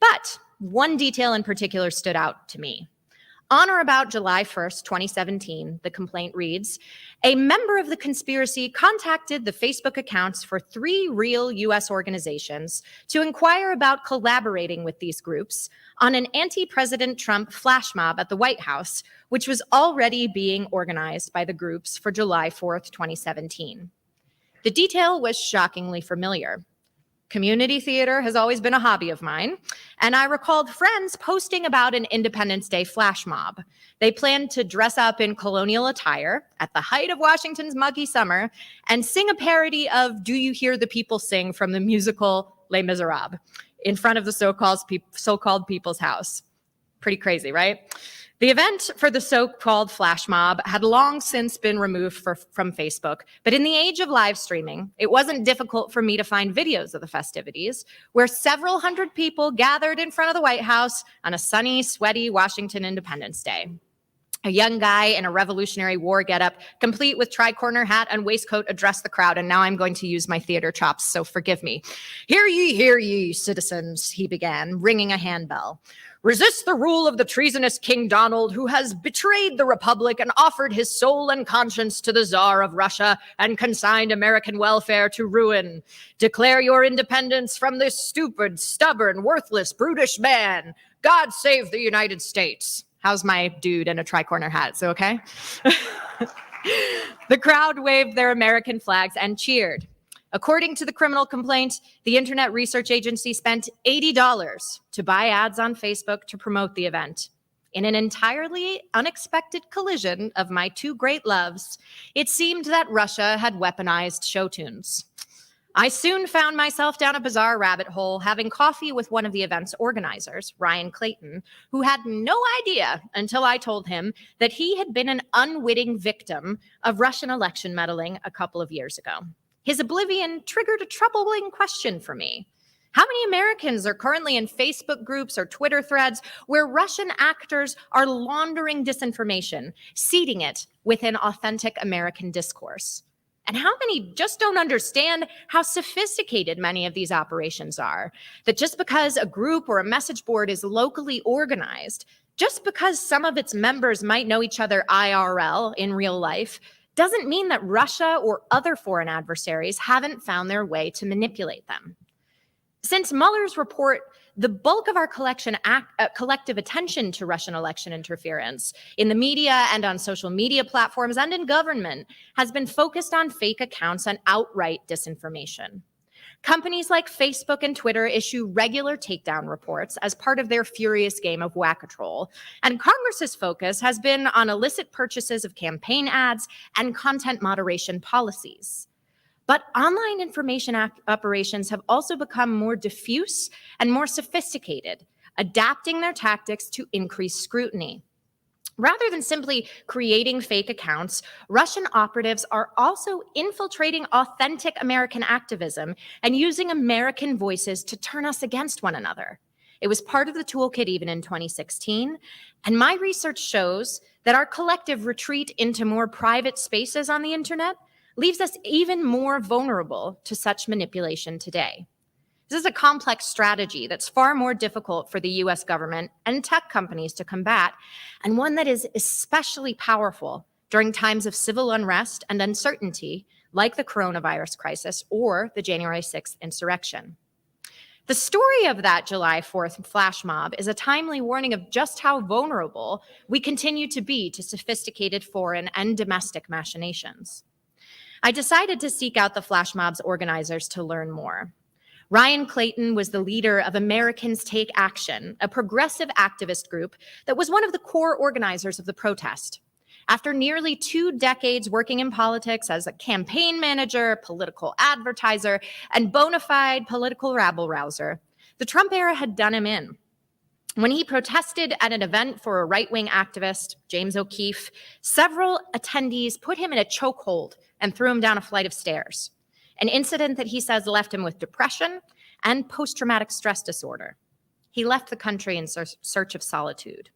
But one detail in particular stood out to me. On or about July 1st, 2017, the complaint reads, a member of the conspiracy contacted the Facebook accounts for 3 real U.S. organizations to inquire about collaborating with these groups on an anti-President Trump flash mob at the White House, which was already being organized by the groups for July 4th, 2017. The detail was shockingly familiar. Community theater has always been a hobby of mine, and I recalled friends posting about an Independence Day flash mob. They planned to dress up in colonial attire at the height of Washington's muggy summer and sing a parody of Do You Hear the People Sing from the musical Les Miserables in front of the so-called People's House. Pretty crazy, right? The event for the so-called flash mob had long since been removed from Facebook, but in the age of live streaming, it wasn't difficult for me to find videos of the festivities where several hundred people gathered in front of the White House on a sunny, sweaty Washington Independence Day. A young guy in a Revolutionary War getup, complete with tri-corner hat and waistcoat, addressed the crowd, and now I'm going to use my theater chops, so forgive me. Hear ye, citizens, he began, ringing a handbell. Resist the rule of the treasonous King Donald, who has betrayed the Republic and offered his soul and conscience to the Tsar of Russia and consigned American welfare to ruin. Declare your independence from this stupid, stubborn, worthless, brutish man. God save the United States. How's my dude in a tri-corner hat? So okay? The crowd waved their American flags and cheered. According to the criminal complaint, the Internet Research Agency spent $80 to buy ads on Facebook to promote the event. In an entirely unexpected collision of my 2 great loves, it seemed that Russia had weaponized show tunes. I soon found myself down a bizarre rabbit hole, having coffee with one of the event's organizers, Ryan Clayton, who had no idea until I told him that he had been an unwitting victim of Russian election meddling a couple of years ago. His oblivion triggered a troubling question for me. How many Americans are currently in Facebook groups or Twitter threads where Russian actors are laundering disinformation, seeding it within authentic American discourse? And how many just don't understand how sophisticated many of these operations are? That just because a group or a message board is locally organized, just because some of its members might know each other IRL in real life, doesn't mean that Russia or other foreign adversaries haven't found their way to manipulate them. Since Mueller's report, the bulk of our collective attention to Russian election interference in the media and on social media platforms and in government has been focused on fake accounts and outright disinformation. Companies like Facebook and Twitter issue regular takedown reports as part of their furious game of whack-a-troll, and Congress's focus has been on illicit purchases of campaign ads and content moderation policies. But online information operations have also become more diffuse and more sophisticated, adapting their tactics to increase scrutiny. Rather than simply creating fake accounts, Russian operatives are also infiltrating authentic American activism and using American voices to turn us against one another. It was part of the toolkit even in 2016, and my research shows that our collective retreat into more private spaces on the internet leaves us even more vulnerable to such manipulation today. This is a complex strategy that's far more difficult for the US government and tech companies to combat, and one that is especially powerful during times of civil unrest and uncertainty, like the coronavirus crisis or the January 6th insurrection. The story of that July 4th flash mob is a timely warning of just how vulnerable we continue to be to sophisticated foreign and domestic machinations. I decided to seek out the flash mob's organizers to learn more. Ryan Clayton was the leader of Americans Take Action, a progressive activist group that was one of the core organizers of the protest. After nearly 2 decades working in politics as a campaign manager, political advertiser, and bona fide political rabble-rouser, the Trump era had done him in. When he protested at an event for a right-wing activist, James O'Keefe, several attendees put him in a chokehold and threw him down a flight of stairs, an incident that he says left him with depression and post-traumatic stress disorder. He left the country in search of solitude.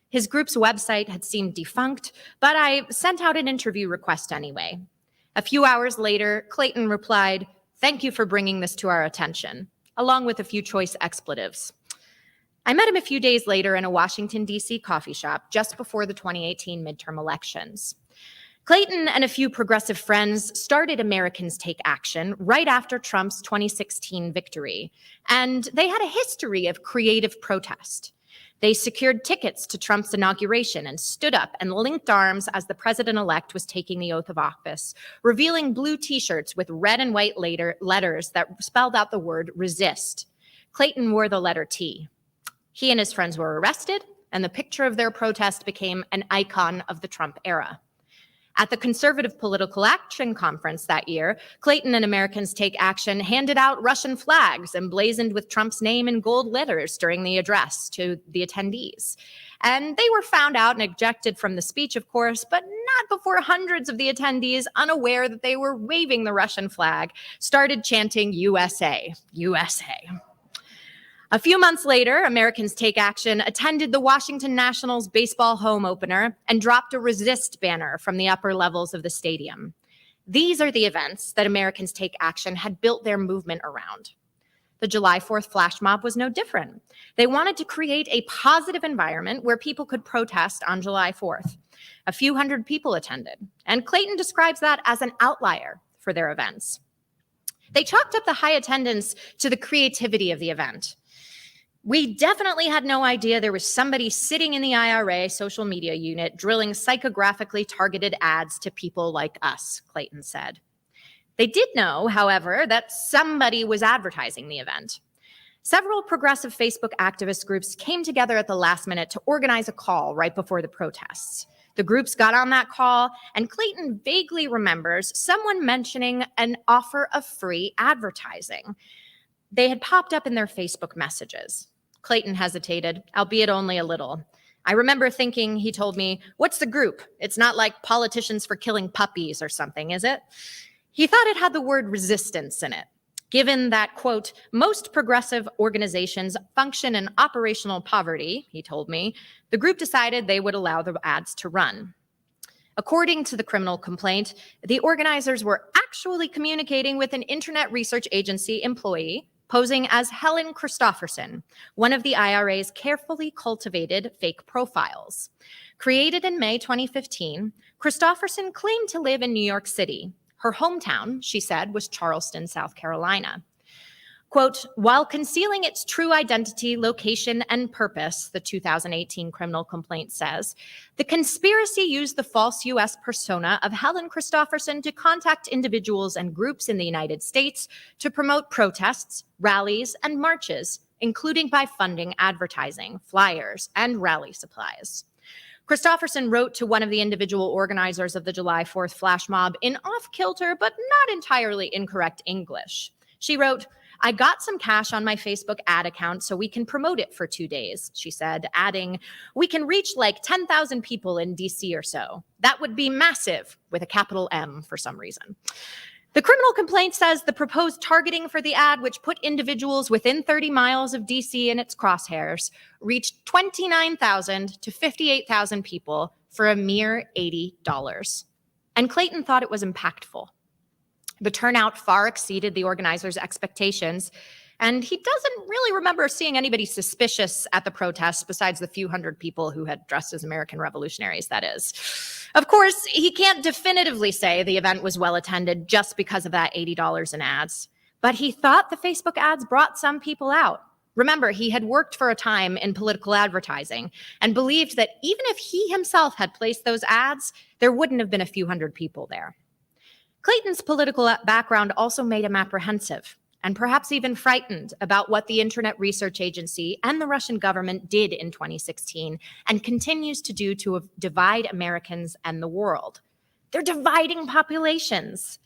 His group's website had seemed defunct, but I sent out an interview request anyway. A few hours later, Clayton replied, "Thank you for bringing this to our attention," along with a few choice expletives. I met him a few days later in a Washington, D.C. coffee shop just before the 2018 midterm elections. Clayton and a few progressive friends started Americans Take Action right after Trump's 2016 victory, and they had a history of creative protest. They secured tickets to Trump's inauguration and stood up and linked arms as the president-elect was taking the oath of office, revealing blue T-shirts with red and white letters that spelled out the word resist. Clayton wore the letter T. He and his friends were arrested, and the picture of their protest became an icon of the Trump era. At the Conservative Political Action Conference that year, Clayton and Americans Take Action handed out Russian flags emblazoned with Trump's name in gold letters during the address to the attendees. And they were found out and ejected from the speech, of course, but not before hundreds of the attendees, unaware that they were waving the Russian flag, started chanting USA, USA. A few months later, Americans Take Action attended the Washington Nationals baseball home opener and dropped a resist banner from the upper levels of the stadium. These are the events that Americans Take Action had built their movement around. The July 4th flash mob was no different. They wanted to create a positive environment where people could protest on July 4th. A few hundred people attended, and Clayton describes that as an outlier for their events. They chalked up the high attendance to the creativity of the event. We definitely had no idea there was somebody sitting in the IRA social media unit drilling psychographically targeted ads to people like us, Clayton said. They did know, however, that somebody was advertising the event. Several progressive Facebook activist groups came together at the last minute to organize a call right before the protests. The groups got on that call, and Clayton vaguely remembers someone mentioning an offer of free advertising. They had popped up in their Facebook messages. Clayton hesitated, albeit only a little. I remember thinking, he told me, "What's the group? It's not like Politicians for Killing Puppies or something, is it?" He thought it had the word resistance in it. Given that, quote, most progressive organizations function in operational poverty, he told me, the group decided they would allow the ads to run. According to the criminal complaint, the organizers were actually communicating with an internet research agency employee posing as Helen Christopherson, one of the IRA's carefully cultivated fake profiles. Created in May 2015, Christopherson claimed to live in New York City. Her hometown, she said, was Charleston, South Carolina. Quote, while concealing its true identity, location, and purpose, the 2018 criminal complaint says, the conspiracy used the false U.S. persona of Helen Christopherson to contact individuals and groups in the United States to promote protests, rallies, and marches, including by funding advertising, flyers, and rally supplies. Christopherson wrote to one of the individual organizers of the July 4th flash mob in off-kilter but not entirely incorrect English. She wrote, I got some cash on my Facebook ad account so we can promote it for 2 days, she said, adding, we can reach like 10,000 people in DC or so. That would be massive, with a capital M for some reason. The criminal complaint says the proposed targeting for the ad, which put individuals within 30 miles of DC in its crosshairs, reached 29,000 to 58,000 people for a mere $80. And Clayton thought it was impactful. The turnout far exceeded the organizers' expectations, and he doesn't really remember seeing anybody suspicious at the protests besides the few hundred people who had dressed as American revolutionaries, that is. Of course, he can't definitively say the event was well attended just because of that $80 in ads, but he thought the Facebook ads brought some people out. Remember, he had worked for a time in political advertising and believed that even if he himself had placed those ads, there wouldn't have been a few hundred people there. Clayton's political background also made him apprehensive and perhaps even frightened about what the Internet Research Agency and the Russian government did in 2016 and continues to do to divide Americans and the world. They're dividing populations.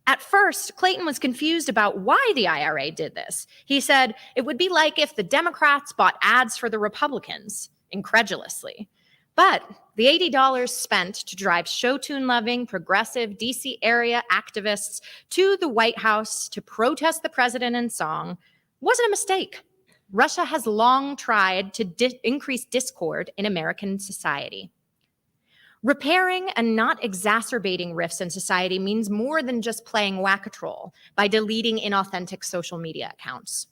At first, Clayton was confused about why the IRA did this. He said it would be like if the Democrats bought ads for the Republicans, incredulously. But the $80 spent to drive show tune loving, progressive DC area activists to the White House to protest the president in song wasn't a mistake. Russia has long tried to increase discord in American society. Repairing and not exacerbating rifts in society means more than just playing whack-a-troll by deleting inauthentic social media accounts.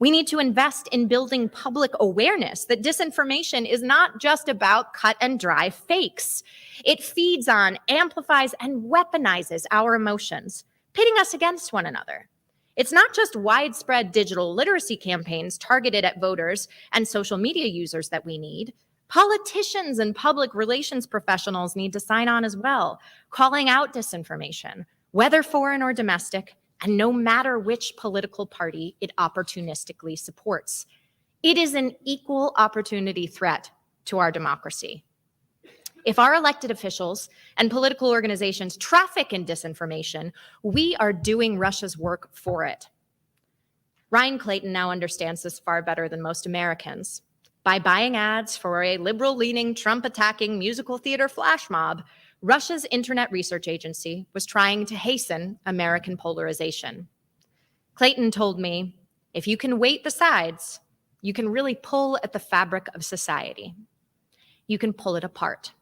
We need to invest in building public awareness that disinformation is not just about cut and dry fakes. It feeds on, amplifies, and weaponizes our emotions, pitting us against one another. It's not just widespread digital literacy campaigns targeted at voters and social media users that we need. Politicians and public relations professionals need to sign on as well, calling out disinformation, whether foreign or domestic, and no matter which political party it opportunistically supports. It is an equal opportunity threat to our democracy. If our elected officials and political organizations traffic in disinformation, we are doing Russia's work for it. Ryan Clayton now understands this far better than most Americans. By buying ads for a liberal-leaning, Trump-attacking musical theater flash mob, Russia's Internet Research Agency was trying to hasten American polarization. Clayton told me, if you can weight the sides, you can really pull at the fabric of society. You can pull it apart.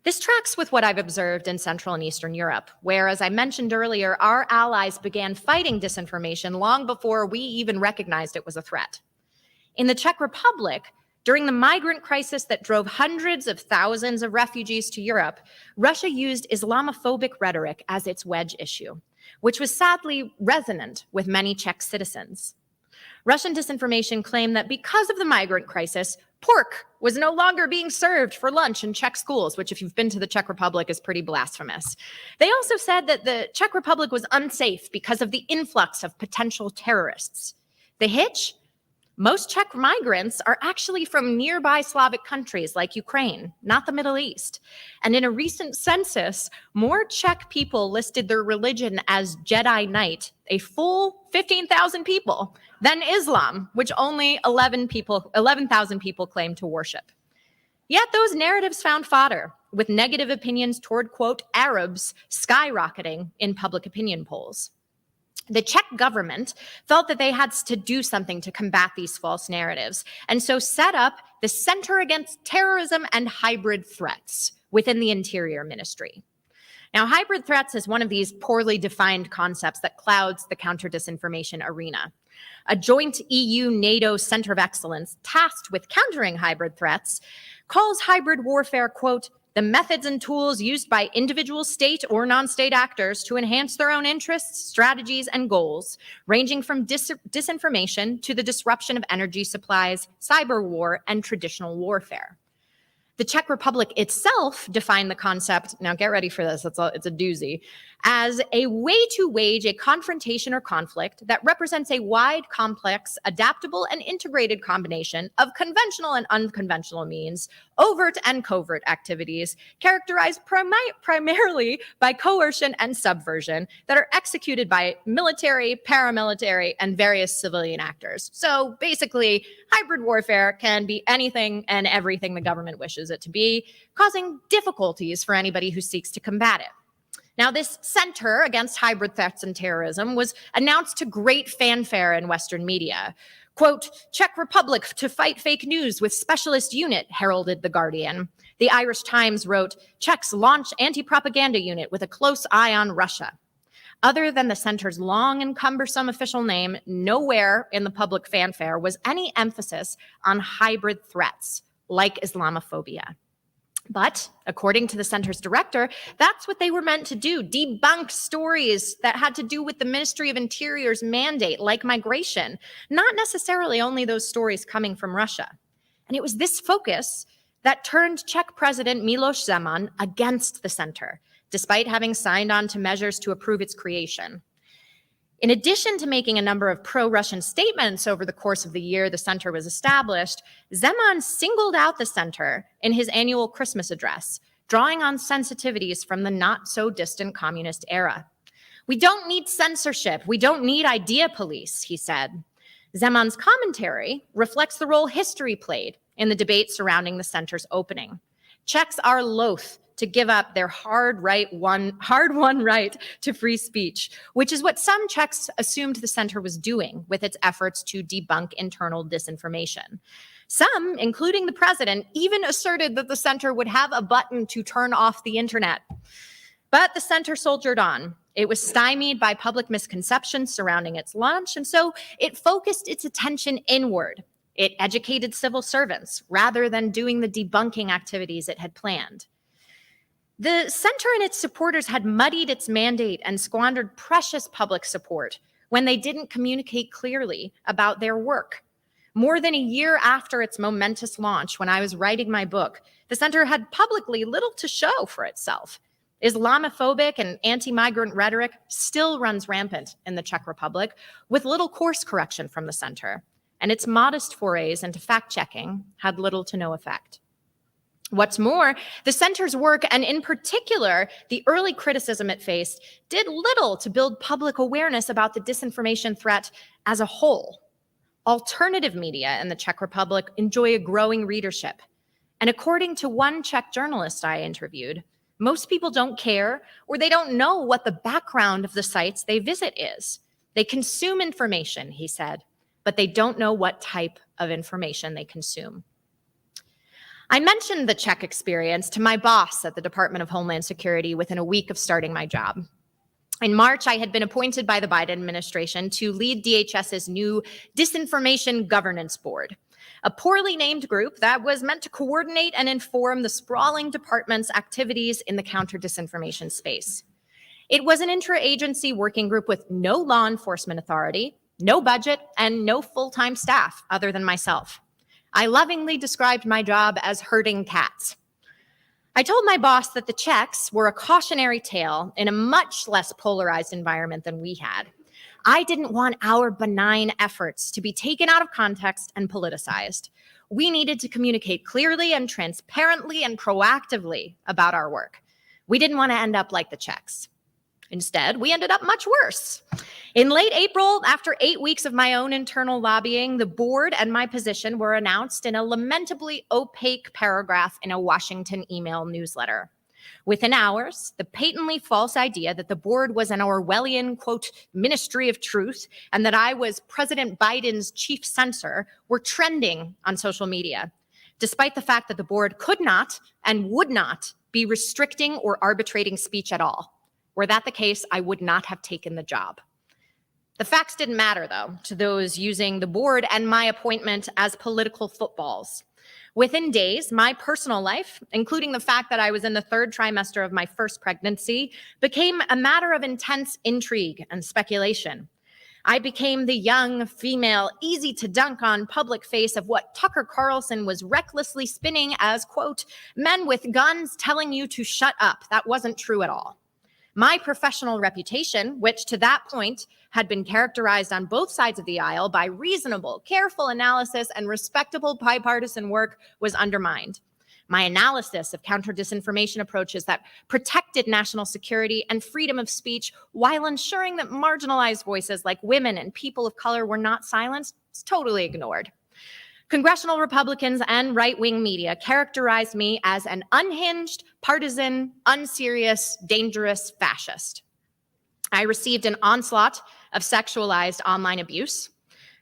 This tracks with what I've observed in Central and Eastern Europe, where, as I mentioned earlier, our allies began fighting disinformation long before we even recognized it was a threat. In the Czech Republic, during the migrant crisis that drove hundreds of thousands of refugees to Europe, Russia used Islamophobic rhetoric as its wedge issue, which was sadly resonant with many Czech citizens. Russian disinformation claimed that because of the migrant crisis, pork was no longer being served for lunch in Czech schools, which if you've been to the Czech Republic is pretty blasphemous. They also said that the Czech Republic was unsafe because of the influx of potential terrorists. The hitch? Most Czech migrants are actually from nearby Slavic countries like Ukraine, not the Middle East. And in a recent census, more Czech people listed their religion as Jedi Knight, a full 15,000 people, than Islam, which only 11,000 people claim to worship. Yet those narratives found fodder, with negative opinions toward, quote, Arabs skyrocketing in public opinion polls. The Czech government felt that they had to do something to combat these false narratives, and so set up the Center Against Terrorism and Hybrid Threats within the Interior Ministry. Now, hybrid threats is one of these poorly defined concepts that clouds the counter-disinformation arena. A joint EU-NATO Center of Excellence tasked with countering hybrid threats calls hybrid warfare, quote, the methods and tools used by individual state or non-state actors to enhance their own interests, strategies, and goals, ranging from disinformation to the disruption of energy supplies, cyber war, and traditional warfare. The Czech Republic itself defined the concept, now get ready for this, it's a doozy, as a way to wage a confrontation or conflict that represents a wide, complex, adaptable, and integrated combination of conventional and unconventional means, overt and covert activities, characterized primarily by coercion and subversion that are executed by military, paramilitary, and various civilian actors. So basically, hybrid warfare can be anything and everything the government wishes it to be, causing difficulties for anybody who seeks to combat it. Now, this Center Against Hybrid Threats and Terrorism was announced to great fanfare in Western media. Quote, Czech Republic to fight fake news with specialist unit, heralded The Guardian. The Irish Times wrote, Czechs launch anti-propaganda unit with a close eye on Russia. Other than the center's long and cumbersome official name, nowhere in the public fanfare was any emphasis on hybrid threats like Islamophobia. But according to the center's director, that's what they were meant to do, debunk stories that had to do with the Ministry of Interior's mandate, like migration, not necessarily only those stories coming from Russia. And it was this focus that turned Czech President Miloš Zeman against the center, despite having signed on to measures to approve its creation. In addition to making a number of pro-Russian statements over the course of the year the center was established, Zeman singled out the center in his annual Christmas address, drawing on sensitivities from the not-so-distant communist era. We don't need censorship. We don't need idea police, he said. Zeman's commentary reflects the role history played in the debate surrounding the center's opening. Czechs are loath to give up their hard-won right to free speech, which is what some Czechs assumed the center was doing with its efforts to debunk internal disinformation. Some, including the president, even asserted that the center would have a button to turn off the internet. But the center soldiered on. It was stymied by public misconceptions surrounding its launch, and so it focused its attention inward. It educated civil servants rather than doing the debunking activities it had planned. The center and its supporters had muddied its mandate and squandered precious public support when they didn't communicate clearly about their work. More than a year after its momentous launch, when I was writing my book, the center had publicly little to show for itself. Islamophobic and anti-migrant rhetoric still runs rampant in the Czech Republic, with little course correction from the center, and its modest forays into fact-checking had little to no effect. What's more, the center's work, and in particular, the early criticism it faced, did little to build public awareness about the disinformation threat as a whole. Alternative media in the Czech Republic enjoy a growing readership. And according to one Czech journalist I interviewed, most people don't care or they don't know what the background of the sites they visit is. They consume information, he said, but they don't know what type of information they consume. I mentioned the Czech experience to my boss at the Department of Homeland Security within a week of starting my job. In March, I had been appointed by the Biden administration to lead DHS's new Disinformation Governance Board, a poorly named group that was meant to coordinate and inform the sprawling department's activities in the counter-disinformation space. It was an intra-agency working group with no law enforcement authority, no budget, and no full-time staff other than myself. I lovingly described my job as herding cats. I told my boss that the Czechs were a cautionary tale in a much less polarized environment than we had. I didn't want our benign efforts to be taken out of context and politicized. We needed to communicate clearly and transparently and proactively about our work. We didn't want to end up like the Czechs. Instead, we ended up much worse. In late April, after 8 weeks of my own internal lobbying, the board and my position were announced in a lamentably opaque paragraph in a Washington email newsletter. Within hours, the patently false idea that the board was an Orwellian, quote, ministry of truth, and that I was President Biden's chief censor were trending on social media, despite the fact that the board could not and would not be restricting or arbitrating speech at all. Were that the case, I would not have taken the job. The facts didn't matter, though, to those using the board and my appointment as political footballs. Within days, my personal life, including the fact that I was in the 3rd trimester of my first pregnancy, became a matter of intense intrigue and speculation. I became the young, female, easy to dunk on public face of what Tucker Carlson was recklessly spinning as, quote, men with guns telling you to shut up. That wasn't true at all. My professional reputation, which to that point had been characterized on both sides of the aisle by reasonable, careful analysis and respectable bipartisan work, was undermined. My analysis of counter-disinformation approaches that protected national security and freedom of speech while ensuring that marginalized voices like women and people of color were not silenced was totally ignored. Congressional Republicans and right-wing media characterized me as an unhinged, partisan, unserious, dangerous fascist. I received an onslaught of sexualized online abuse.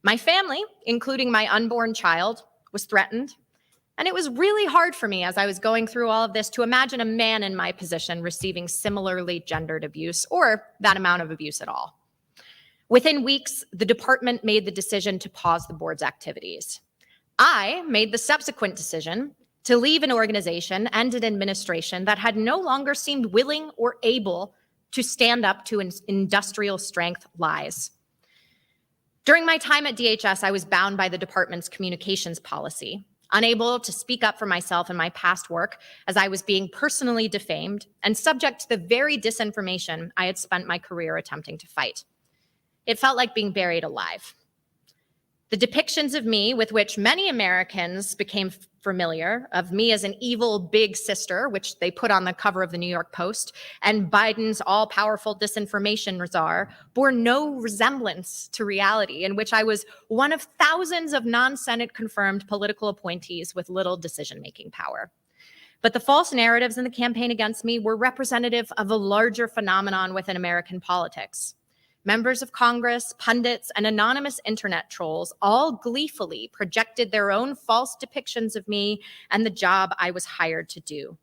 My family, including my unborn child, was threatened. And it was really hard for me as I was going through all of this to imagine a man in my position receiving similarly gendered abuse or that amount of abuse at all. Within weeks, the department made the decision to pause the board's activities. I made the subsequent decision to leave an organization and an administration that had no longer seemed willing or able to stand up to industrial strength lies. During my time at DHS, I was bound by the department's communications policy, unable to speak up for myself in my past work as I was being personally defamed and subject to the very disinformation I had spent my career attempting to fight. It felt like being buried alive. The depictions of me with which many Americans became familiar, of me as an evil big sister, which they put on the cover of the New York Post, and Biden's all-powerful disinformation czar, bore no resemblance to reality, in which I was one of thousands of non-Senate confirmed political appointees with little decision-making power. But the false narratives in the campaign against me were representative of a larger phenomenon within American politics. Members of Congress, pundits, and anonymous internet trolls all gleefully projected their own false depictions of me and the job I was hired to do.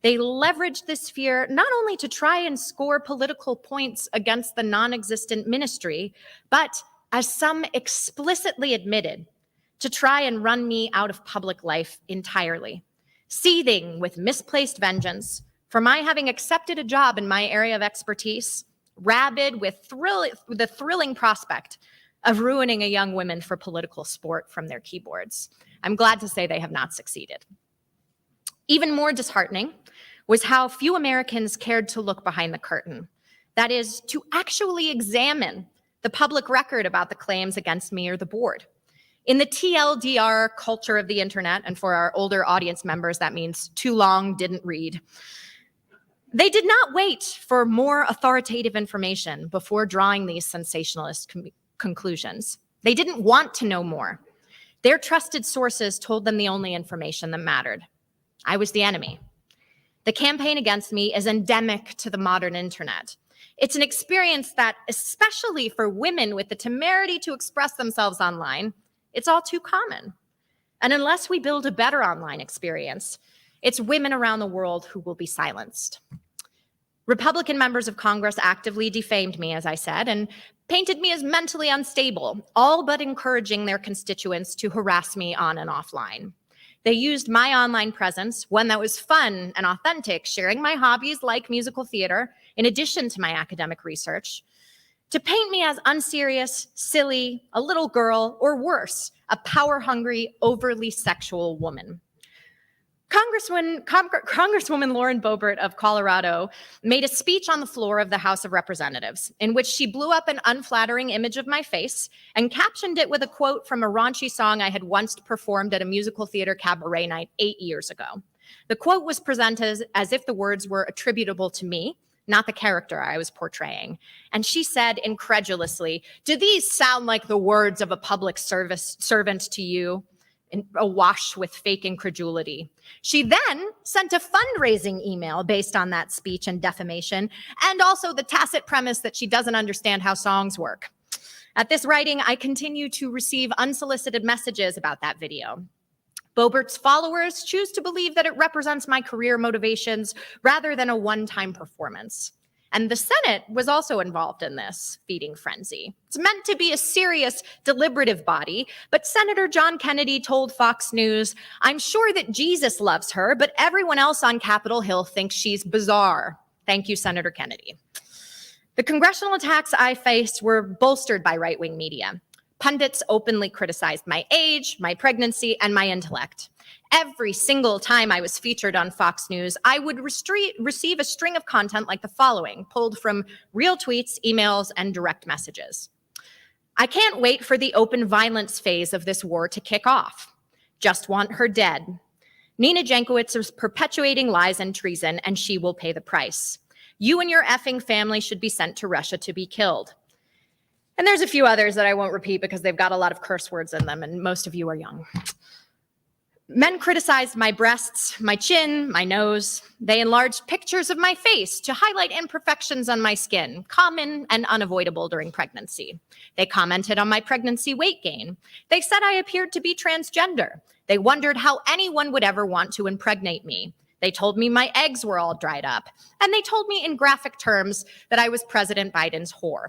They leveraged this fear not only to try and score political points against the non-existent ministry, but, as some explicitly admitted, to try and run me out of public life entirely, seething with misplaced vengeance for my having accepted a job in my area of expertise, rabid with the thrilling prospect of ruining a young woman for political sport from their keyboards. I'm glad to say they have not succeeded. Even more disheartening was how few Americans cared to look behind the curtain. That is, to actually examine the public record about the claims against me or the board. In the TLDR culture of the internet, and for our older audience members, that means too long, didn't read. They did not wait for more authoritative information before drawing these sensationalist conclusions. They didn't want to know more. Their trusted sources told them the only information that mattered. I was the enemy. The campaign against me is endemic to the modern internet. It's an experience that, especially for women with the temerity to express themselves online, it's all too common. And unless we build a better online experience, it's women around the world who will be silenced. Republican members of Congress actively defamed me, as I said, and painted me as mentally unstable, all but encouraging their constituents to harass me on and offline. They used my online presence, one that was fun and authentic, sharing my hobbies like musical theater, in addition to my academic research, to paint me as unserious, silly, a little girl, or worse, a power-hungry, overly sexual woman. Congresswoman Lauren Boebert of Colorado made a speech on the floor of the House of Representatives in which she blew up an unflattering image of my face and captioned it with a quote from a raunchy song I had once performed at a musical theater cabaret night 8 years ago. The quote was presented as if the words were attributable to me, not the character I was portraying. And she said incredulously, "Do these sound like the words of a public servant to you?" Awash with fake incredulity. She then sent a fundraising email based on that speech and defamation, and also the tacit premise that she doesn't understand how songs work. At this writing, I continue to receive unsolicited messages about that video. Boebert's followers choose to believe that it represents my career motivations rather than a one-time performance. And the Senate was also involved in this feeding frenzy. It's meant to be a serious, deliberative body, but Senator John Kennedy told Fox News, "I'm sure that Jesus loves her, but everyone else on Capitol Hill thinks she's bizarre." Thank you, Senator Kennedy. The congressional attacks I faced were bolstered by right-wing media. Pundits openly criticized my age, my pregnancy, and my intellect. Every single time I was featured on Fox News, I would receive a string of content like the following, pulled from real tweets, emails, and direct messages. "I can't wait for the open violence phase of this war to kick off. Just want her dead. Nina Jankowicz is perpetuating lies and treason, and she will pay the price. You and your effing family should be sent to Russia to be killed." And there's a few others that I won't repeat because they've got a lot of curse words in them, and most of you are young. Men criticized my breasts, my chin, my nose. They enlarged pictures of my face to highlight imperfections on my skin, common and unavoidable during pregnancy. They commented on my pregnancy weight gain. They said I appeared to be transgender. They wondered how anyone would ever want to impregnate me. They told me my eggs were all dried up. And they told me in graphic terms that I was President Biden's whore.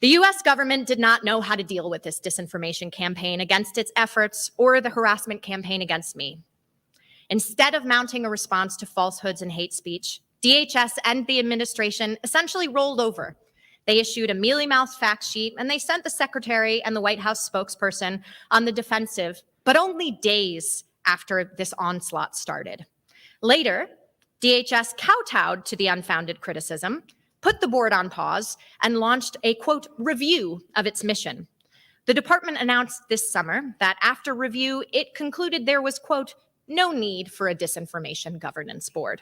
The US government did not know how to deal with this disinformation campaign against its efforts or the harassment campaign against me. Instead of mounting a response to falsehoods and hate speech, DHS and the administration essentially rolled over. They issued a mealy-mouthed fact sheet and they sent the secretary and the White House spokesperson on the defensive, but only days after this onslaught started. Later, DHS kowtowed to the unfounded criticism, put the board on pause, and launched a, quote, review of its mission. The department announced this summer that after review, it concluded there was, quote, no need for a disinformation governance board.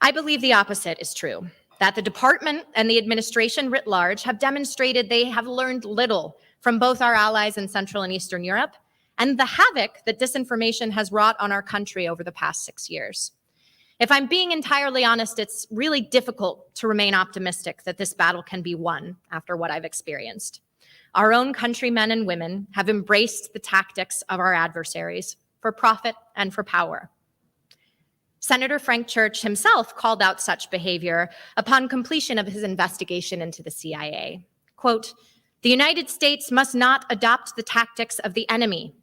I believe the opposite is true, that the department and the administration writ large have demonstrated they have learned little from both our allies in Central and Eastern Europe and the havoc that disinformation has wrought on our country over the past 6 years. If I'm being entirely honest, it's really difficult to remain optimistic that this battle can be won after what I've experienced. Our own countrymen and women have embraced the tactics of our adversaries for profit and for power. Senator Frank Church himself called out such behavior upon completion of his investigation into the CIA. Quote, "The United States must not adopt the tactics of the enemy.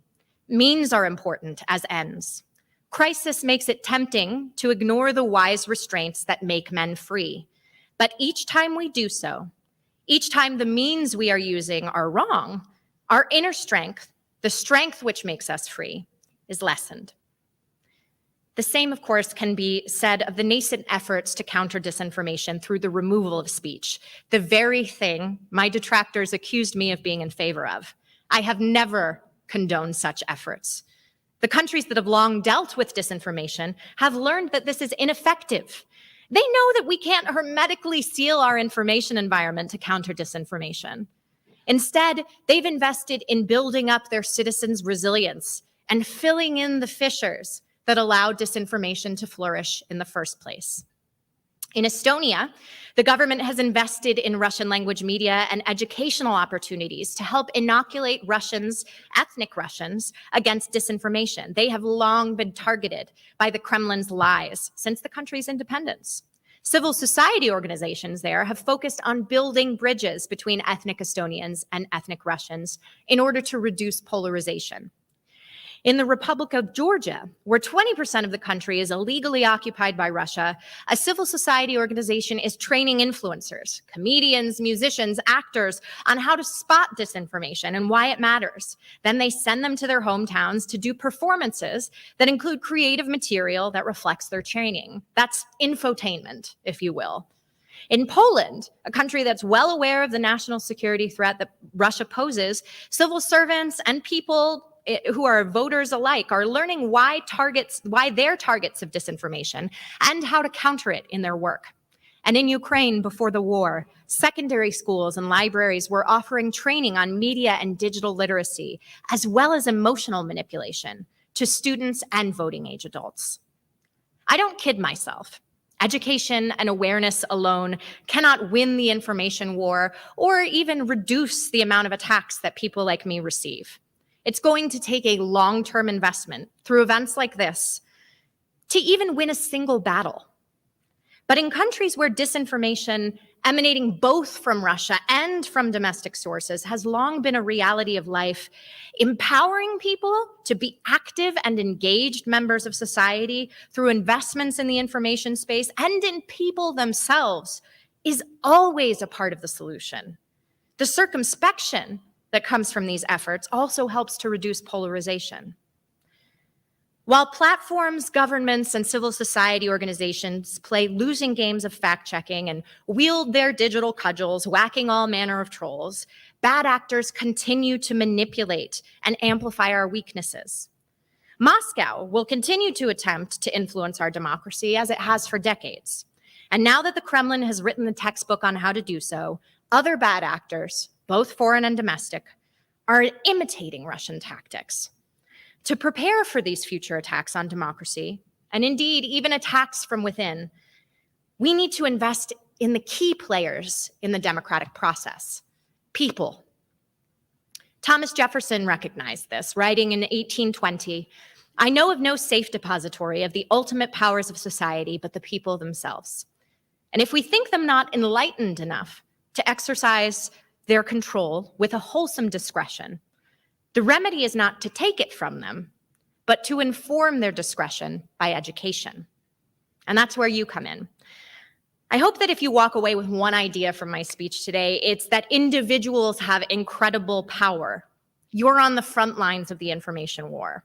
Means are important as ends. Crisis makes it tempting to ignore the wise restraints that make men free. But each time we do so, each time the means we are using are wrong, our inner strength, the strength which makes us free, is lessened." The same, of course, can be said of the nascent efforts to counter disinformation through the removal of speech, the very thing my detractors accused me of being in favor of. I have never condoned such efforts. The countries that have long dealt with disinformation have learned that this is ineffective. They know that we can't hermetically seal our information environment to counter disinformation. Instead, they've invested in building up their citizens' resilience and filling in the fissures that allow disinformation to flourish in the first place. In Estonia, the government has invested in Russian language media and educational opportunities to help inoculate Russians, ethnic Russians, against disinformation. They have long been targeted by the Kremlin's lies since the country's independence. Civil society organizations there have focused on building bridges between ethnic Estonians and ethnic Russians in order to reduce polarization. In the Republic of Georgia, where 20% of the country is illegally occupied by Russia, a civil society organization is training influencers, comedians, musicians, actors on how to spot disinformation and why it matters. Then they send them to their hometowns to do performances that include creative material that reflects their training. That's infotainment, if you will. In Poland, a country that's well aware of the national security threat that Russia poses, civil servants and people who are voters alike are learning why they're targets of disinformation and how to counter it in their work. And in Ukraine before the war, secondary schools and libraries were offering training on media and digital literacy, as well as emotional manipulation to students and voting age adults. I don't kid myself. Education and awareness alone cannot win the information war or even reduce the amount of attacks that people like me receive. It's going to take a long-term investment through events like this to even win a single battle. But in countries where disinformation emanating both from Russia and from domestic sources has long been a reality of life, empowering people to be active and engaged members of society through investments in the information space and in people themselves is always a part of the solution. The circumspection that comes from these efforts also helps to reduce polarization. While platforms, governments, and civil society organizations play losing games of fact-checking and wield their digital cudgels, whacking all manner of trolls, bad actors continue to manipulate and amplify our weaknesses. Moscow will continue to attempt to influence our democracy as it has for decades. And now that the Kremlin has written the textbook on how to do so, other bad actors, both foreign and domestic, are imitating Russian tactics. To prepare for these future attacks on democracy, and indeed even attacks from within, we need to invest in the key players in the democratic process, people. Thomas Jefferson recognized this, writing in 1820, "I know of no safe depository of the ultimate powers of society but the people themselves. And if we think them not enlightened enough to exercise their control with a wholesome discretion, the remedy is not to take it from them, but to inform their discretion by education." And that's where you come in. I hope that if you walk away with one idea from my speech today, it's that individuals have incredible power. You're on the front lines of the information war.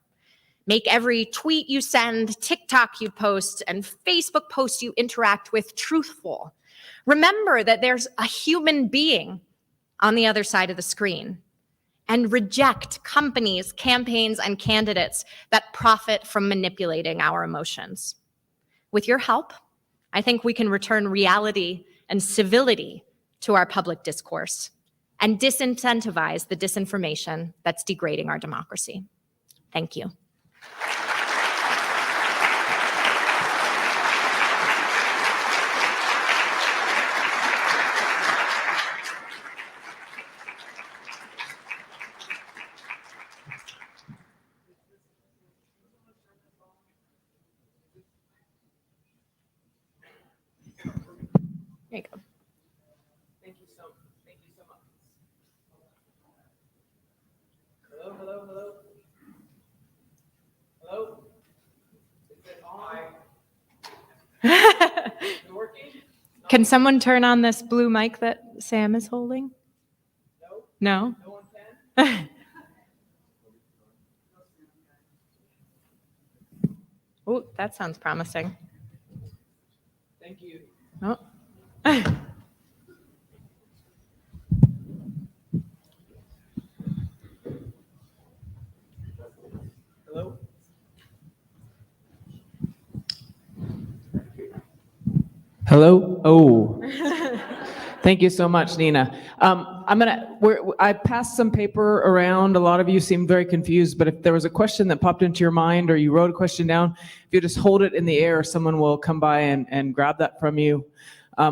Make every tweet you send, TikTok you post, and Facebook post you interact with truthful. Remember that there's a human being on the other side of the screen. And reject companies, campaigns, and candidates that profit from manipulating our emotions. With your help, I think we can return reality and civility to our public discourse and disincentivize the disinformation that's degrading our democracy. Thank you. There you go. Thank you so much. Hello. Hello? Is it on? Is it working? Can someone turn on this blue mic that Sam is holding? No? No one can? Oh, that sounds promising. Thank you. Oh. Hello? Hello? Oh. Thank you so much, Nina. I passed some paper around. A lot of you seemed very confused, but if there was a question that popped into your mind or you wrote a question down, if you just hold it in the air, someone will come by and grab that from you.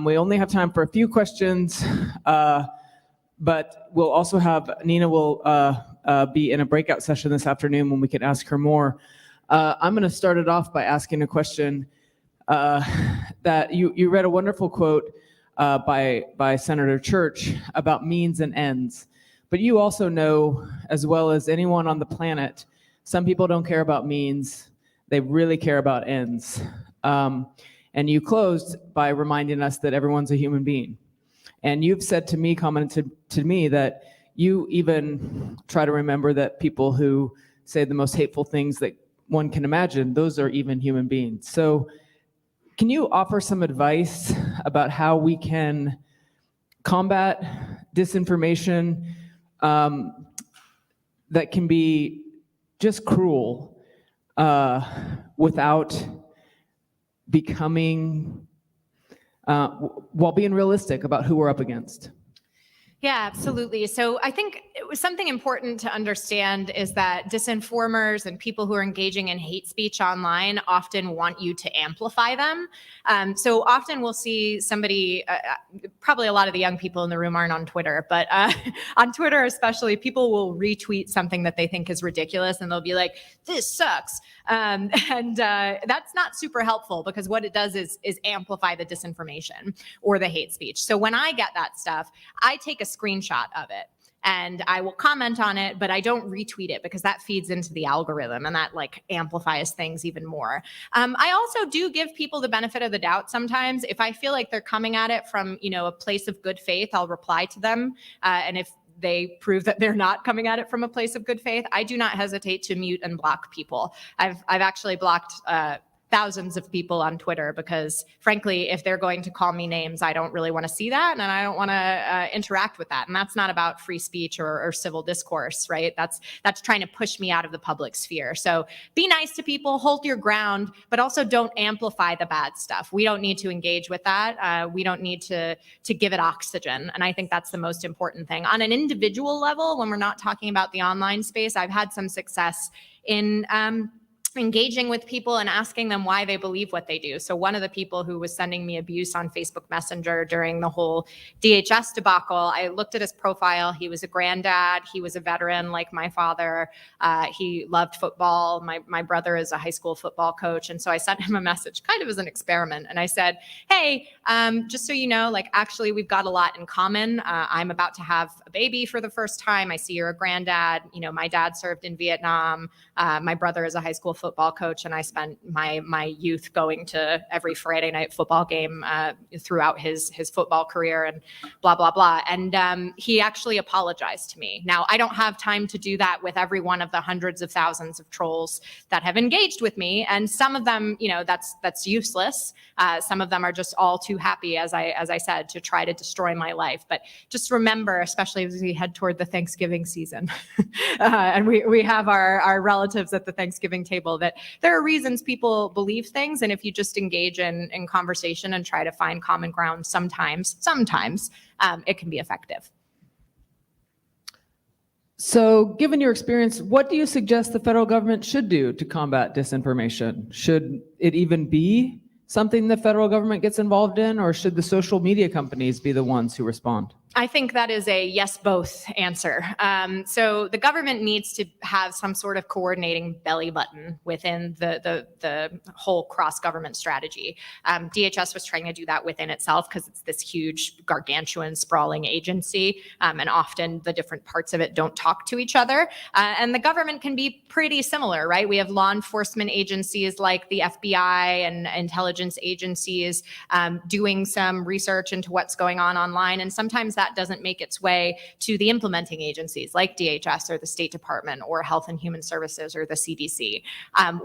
We only have time for a few questions, but we'll also have, Nina will be in a breakout session this afternoon when we can ask her more. I'm going to start it off by asking a question that you read a wonderful quote by Senator Church about means and ends. But you also know, as well as anyone on the planet, some people don't care about means, they really care about ends. And you closed by reminding us that everyone's a human being. And you've said to me, commented to me, that you even try to remember that people who say the most hateful things that one can imagine, those are even human beings. So can you offer some advice about how we can combat disinformation that can be just cruel without becoming, while being realistic about who we're up against? Yeah, absolutely. So I think it was something important to understand is that disinformers and people who are engaging in hate speech online often want you to amplify them. So often we'll see somebody, probably a lot of the young people in the room aren't on Twitter, but on Twitter especially, people will retweet something that they think is ridiculous and they'll be like, this sucks. And that's not super helpful because what it does is amplify the disinformation or the hate speech. So when I get that stuff, I take a screenshot of it and I will comment on it, but I don't retweet it because that feeds into the algorithm and that like amplifies things even more. I also do give people the benefit of the doubt sometimes. If I feel like they're coming at it from, a place of good faith, I'll reply to them. And if they prove that they're not coming at it from a place of good faith, I do not hesitate to mute and block people. I've actually blocked thousands of people on Twitter because frankly, if they're going to call me names, I don't really want to see that. And I don't want to interact with that. And that's not about free speech or civil discourse, right? That's trying to push me out of the public sphere. So be nice to people, hold your ground, but also don't amplify the bad stuff. We don't need to engage with that. We don't need to give it oxygen. And I think that's the most important thing. On an individual level, when we're not talking about the online space, I've had some success in engaging with people and asking them why they believe what they do. So one of the people who was sending me abuse on Facebook Messenger during the whole DHS debacle, I looked at his profile. He was a granddad. He was a veteran like my father. He loved football. My brother is a high school football coach. And so I sent him a message kind of as an experiment. And I said, hey, just so you know, like actually we've got a lot in common. I'm about to have a baby for the first time. I see you're a granddad. My dad served in Vietnam. My brother is a high school football coach, and I spent my youth going to every Friday night football game throughout his football career and blah, blah, blah. And he actually apologized to me. Now, I don't have time to do that with every one of the hundreds of thousands of trolls that have engaged with me. And some of them, that's useless. Some of them are just all too happy, as I said, to try to destroy my life. But just remember, especially as we head toward the Thanksgiving season, and we have our relatives at the Thanksgiving table, that there are reasons people believe things. And if you just engage in conversation and try to find common ground, sometimes it can be effective. So given your experience, what do you suggest the federal government should do to combat disinformation? Should it even be something the federal government gets involved in, or should the social media companies be the ones who respond? I think that is a yes, both answer. So the government needs to have some sort of coordinating belly button within the whole cross-government strategy. DHS was trying to do that within itself because it's this huge, gargantuan, sprawling agency, and often the different parts of it don't talk to each other. And the government can be pretty similar, right? We have law enforcement agencies like the FBI and intelligence agencies doing some research into what's going on online, and sometimes that doesn't make its way to the implementing agencies like DHS or the State Department or Health and Human Services or the CDC.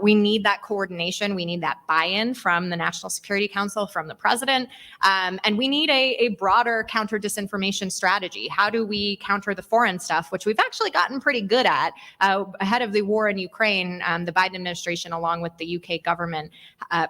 We need that coordination. We need that buy-in from the National Security Council, from the president, and we need a broader counter-disinformation strategy. How do we counter the foreign stuff, which we've actually gotten pretty good at? Ahead of the war in Ukraine, the Biden administration, along with the UK government,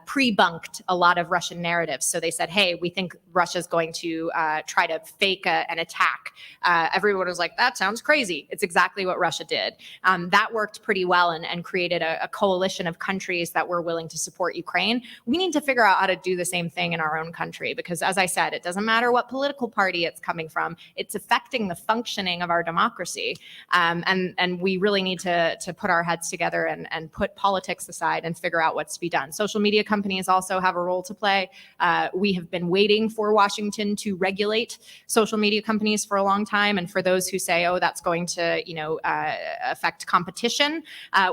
pre-bunked a lot of Russian narratives. So they said, hey, we think Russia's going to try to fake an attack. Everyone was like, that sounds crazy. It's exactly what Russia did. That worked pretty well and created a coalition of countries that were willing to support Ukraine. We need to figure out how to do the same thing in our own country, because as I said, it doesn't matter what political party it's coming from. It's affecting the functioning of our democracy. And we really need to put our heads together and put politics aside and figure out what's to be done. Social media companies also have a role to play. We have been waiting for Washington to regulate social media companies for a long time. And for those who say, oh, that's going to, affect competition,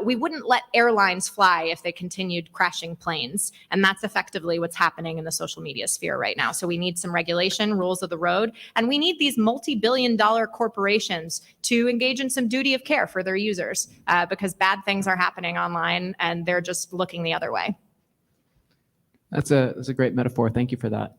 we wouldn't let airlines fly if they continued crashing planes. And that's effectively what's happening in the social media sphere right now. So we need some regulation, rules of the road, and we need these multi-billion-dollar corporations to engage in some duty of care for their users, because bad things are happening online and they're just looking the other way. That's a great metaphor. Thank you for that.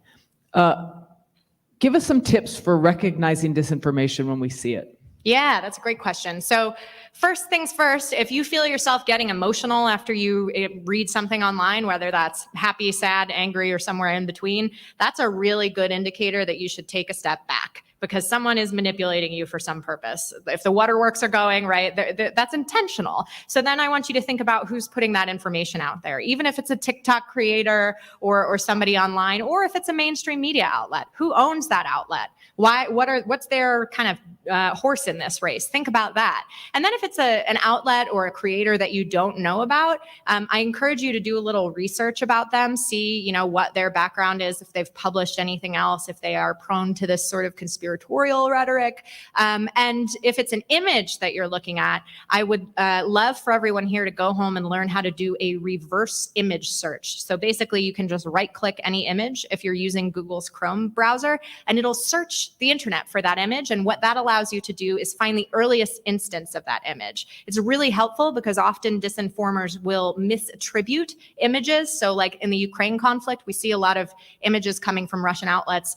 Give us some tips for recognizing disinformation when we see it. Yeah, that's a great question. So first things first, if you feel yourself getting emotional after you read something online, whether that's happy, sad, angry, or somewhere in between, that's a really good indicator that you should take a step back, because someone is manipulating you for some purpose. If the waterworks are going, right, that's intentional. So then I want you to think about who's putting that information out there, even if it's a TikTok creator or somebody online, or if it's a mainstream media outlet. Who owns that outlet? What's their kind of horse in this race? Think about that. And then if it's an outlet or a creator that you don't know about, I encourage you to do a little research about them, see, what their background is, if they've published anything else, if they are prone to this sort of conspiratorial rhetoric. And if it's an image that you're looking at, I would love for everyone here to go home and learn how to do a reverse image search. So basically you can just right-click any image if you're using Google's Chrome browser, and it'll search the internet for that image. And what that allows you to do is find the earliest instance of that image. It's really helpful because often disinformers will misattribute images. So like in the Ukraine conflict, we see a lot of images coming from Russian outlets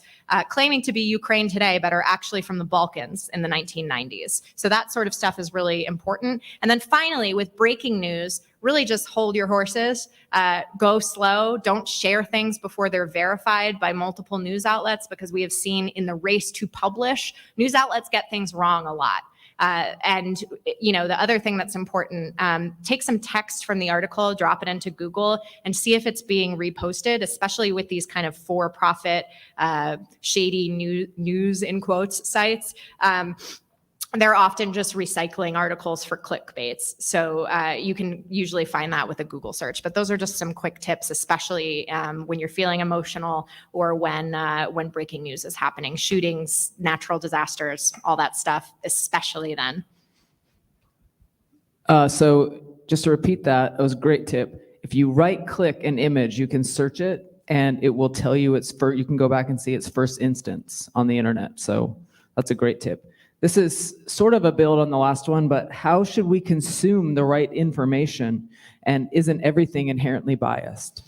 claiming to be Ukraine today, but are actually from the Balkans in the 1990s. So that sort of stuff is really important. And then finally, with breaking news, really just hold your horses, go slow, don't share things before they're verified by multiple news outlets, because we have seen in the race to publish, news outlets get things wrong a lot. And the other thing that's important, take some text from the article, drop it into Google, and see if it's being reposted, especially with these kind of for-profit, shady news in quotes sites. They're often just recycling articles for clickbaits. So you can usually find that with a Google search. But those are just some quick tips, especially when you're feeling emotional or when breaking news is happening, shootings, natural disasters, all that stuff, especially then. So just to repeat that, it was a great tip. If you right-click an image, you can search it, and it will tell you you can go back and see its first instance on the internet. So that's a great tip. This is sort of a build on the last one, but how should we consume the right information, and isn't everything inherently biased?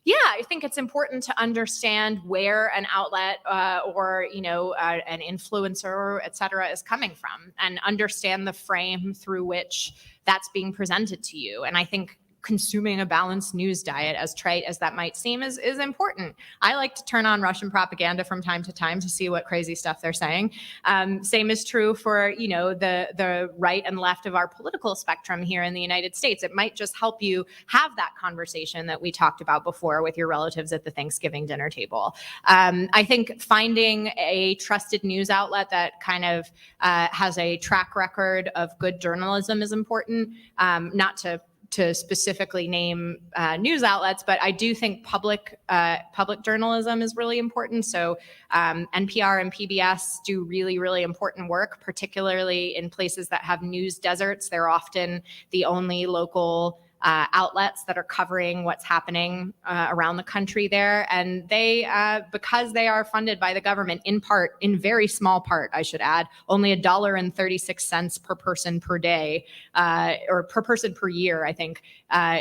Yeah, I think it's important to understand where an outlet or an influencer, et cetera, is coming from, and understand the frame through which that's being presented to you. And I think consuming a balanced news diet, as trite as that might seem, is important. I like to turn on Russian propaganda from time to time to see what crazy stuff they're saying. Same is true for, the right and left of our political spectrum here in the United States. It might just help you have that conversation that we talked about before with your relatives at the Thanksgiving dinner table. I think finding a trusted news outlet that kind of has a track record of good journalism is important, not to specifically name news outlets, but I do think public journalism is really important. So NPR and PBS do really, really important work, particularly in places that have news deserts. They're often the only local outlets that are covering what's happening around the country there. And they, because they are funded by the government in very small part, I should add, only $1.36 per person per day, or per person per year, I think,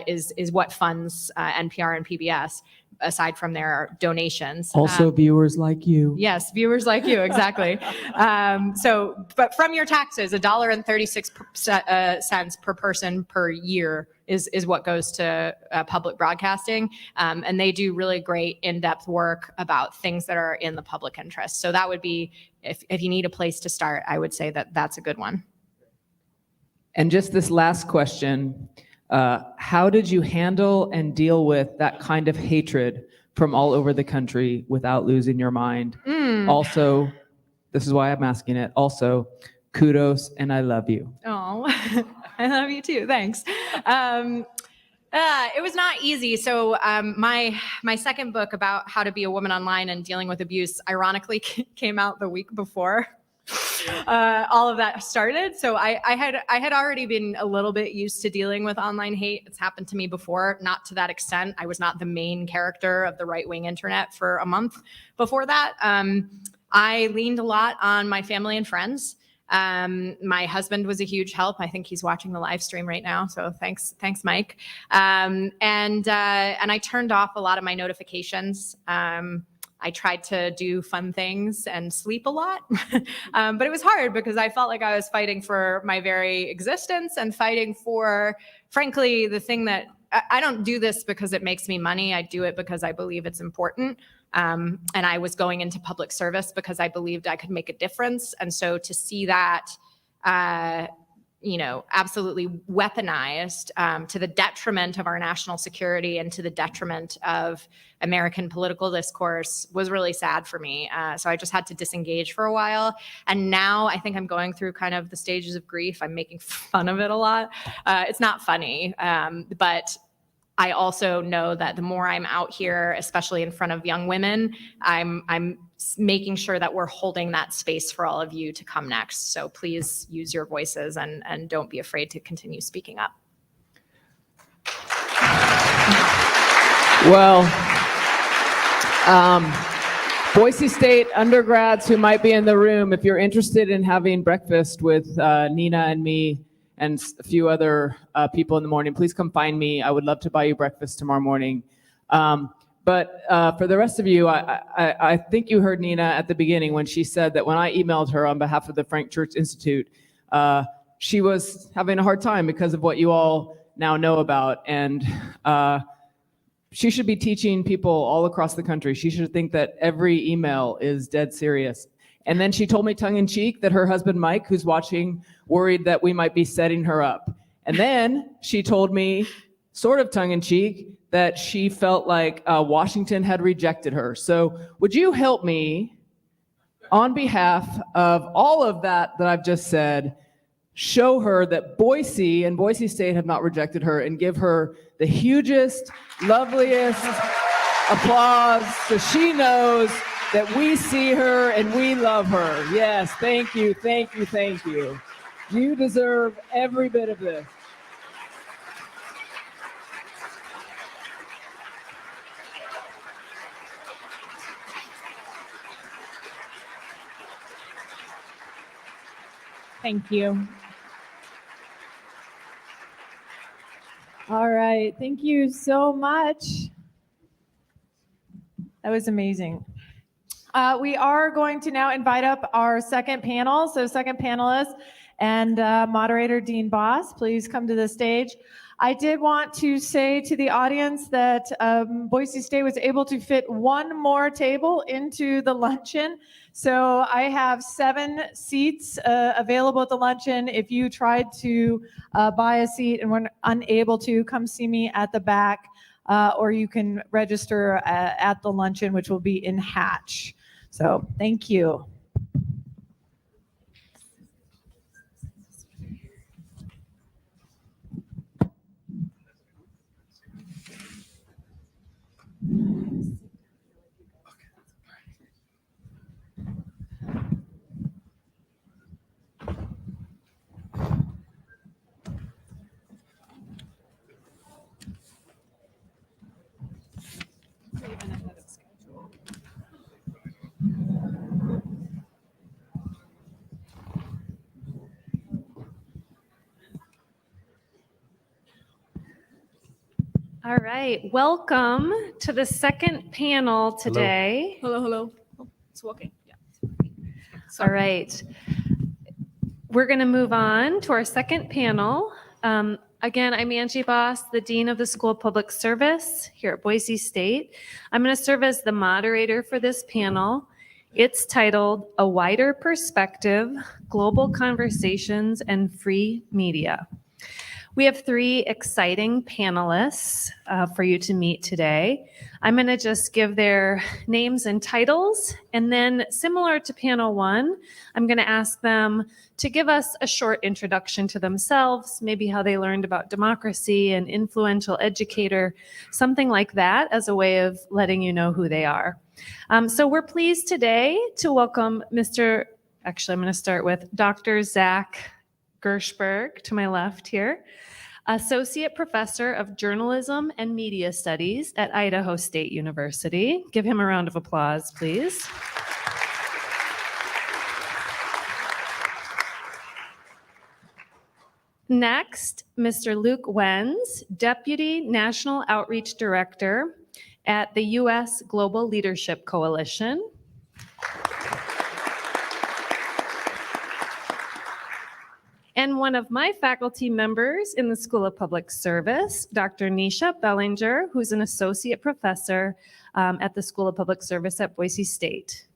is what funds NPR and PBS, aside from their donations. Also viewers like you. Yes, viewers like you, exactly. But from your taxes, $1.36 per person per year is what goes to public broadcasting. And they do really great in-depth work about things that are in the public interest. So that would be, if you need a place to start, I would say that's a good one. And just this last question, how did you handle and deal with that kind of hatred from all over the country without losing your mind? Also, this is why I'm asking it. Also, kudos and I love you. Oh, I love you too. Thanks. It was not easy. So my second book about how to be a woman online and dealing with abuse, ironically, came out the week before all of that started. So I had already been a little bit used to dealing with online hate. It's happened to me before, not to that extent. I was not the main character of the right-wing internet for a month before that. I leaned a lot on my family and friends. My husband was a huge help. I think he's watching the live stream right now. So thanks, Mike. And I turned off a lot of my notifications. I tried to do fun things and sleep a lot, but it was hard because I felt like I was fighting for my very existence and fighting for, frankly, the thing that I don't do this because it makes me money. I do it because I believe it's important. And I was going into public service because I believed I could make a difference. And so to see that, absolutely weaponized to the detriment of our national security and to the detriment of American political discourse was really sad for me. So I just had to disengage for a while. And now I think I'm going through kind of the stages of grief. I'm making fun of it a lot. It's not funny, but I also know that the more I'm out here, especially in front of young women, I'm making sure that we're holding that space for all of you to come next. So please use your voices and don't be afraid to continue speaking up. Well, Boise State undergrads who might be in the room, if you're interested in having breakfast with Nina and me and a few other people in the morning, please come find me. I would love to buy you breakfast tomorrow morning. But for the rest of you, I think you heard Nina at the beginning when she said that when I emailed her on behalf of the Frank Church Institute, she was having a hard time because of what you all now know about. And she should be teaching people all across the country. She should think that every email is dead serious. And then she told me tongue-in-cheek that her husband, Mike, who's watching, worried that we might be setting her up. And then she told me, sort of tongue-in-cheek, that she felt like Washington had rejected her. So would you help me, on behalf of all of that I've just said, show her that Boise and Boise State have not rejected her, and give her the hugest, loveliest applause so she knows that we see her and we love her. Yes, thank you, thank you, thank you. You deserve every bit of this. Thank you. All right, thank you so much. That was amazing. We are going to now invite up our second panel. So second panelist and moderator Dean Boss, please come to the stage. I did want to say to the audience that Boise State was able to fit one more table into the luncheon. So I have 7 seats available at the luncheon. If you tried to buy a seat and were unable to, come see me at the back, or you can register at the luncheon, which will be in Hatch. So thank you. All right, welcome to the second panel today. Hello. Oh, it's working. Yeah. All right, we're going to move on to our second panel. Again, I'm Angie Boss, the Dean of the School of Public Service here at Boise State. I'm going to serve as the moderator for this panel. It's titled A Wider Perspective, Global Conversations and Free Media. We have 3 exciting panelists for you to meet today. I'm going to just give their names and titles, and then similar to panel 1, I'm going to ask them to give us a short introduction to themselves, maybe how they learned about democracy, an influential educator, something like that, as a way of letting you know who they are. So we're pleased today to welcome I'm going to start with Dr. Zach Gershberg to my left here, Associate Professor of Journalism and Media Studies at Idaho State University. Give him a round of applause, please. Next, Mr. Luke Wenz, Deputy National Outreach Director at the U.S. Global Leadership Coalition. and one of my faculty members in the School of Public Service, Dr. Nisha Bellinger, who's an associate professor at the School of Public Service at Boise State.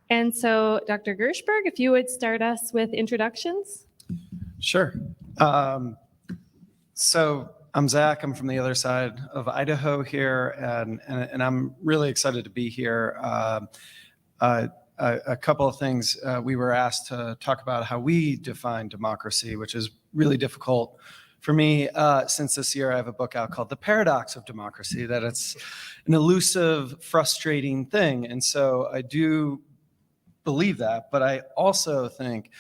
And so, Dr. Gershberg, if you would start us with introductions. Sure. So I'm Zach. I'm from the other side of Idaho here, and I'm really excited to be here. A couple of things. We were asked to talk about how we define democracy, which is really difficult for me. Since this year, I have a book out called The Paradox of Democracy, that it's an elusive, frustrating thing. And so I do believe that, but I also think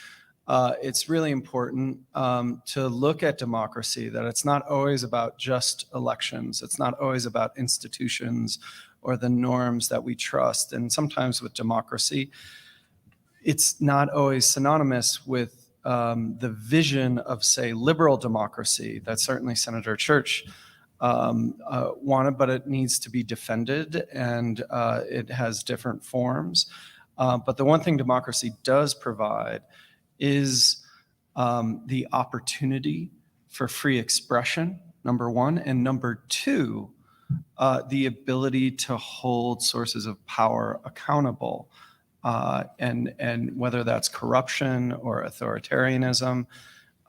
it's really important to look at democracy, that it's not always about just elections. It's not always about institutions or the norms that we trust. And sometimes with democracy, it's not always synonymous with the vision of, say, liberal democracy that certainly Senator Church wanted, but it needs to be defended, and it has different forms. But the one thing democracy does provide is the opportunity for free expression, number one, and number two, the ability to hold sources of power accountable, and whether that's corruption or authoritarianism.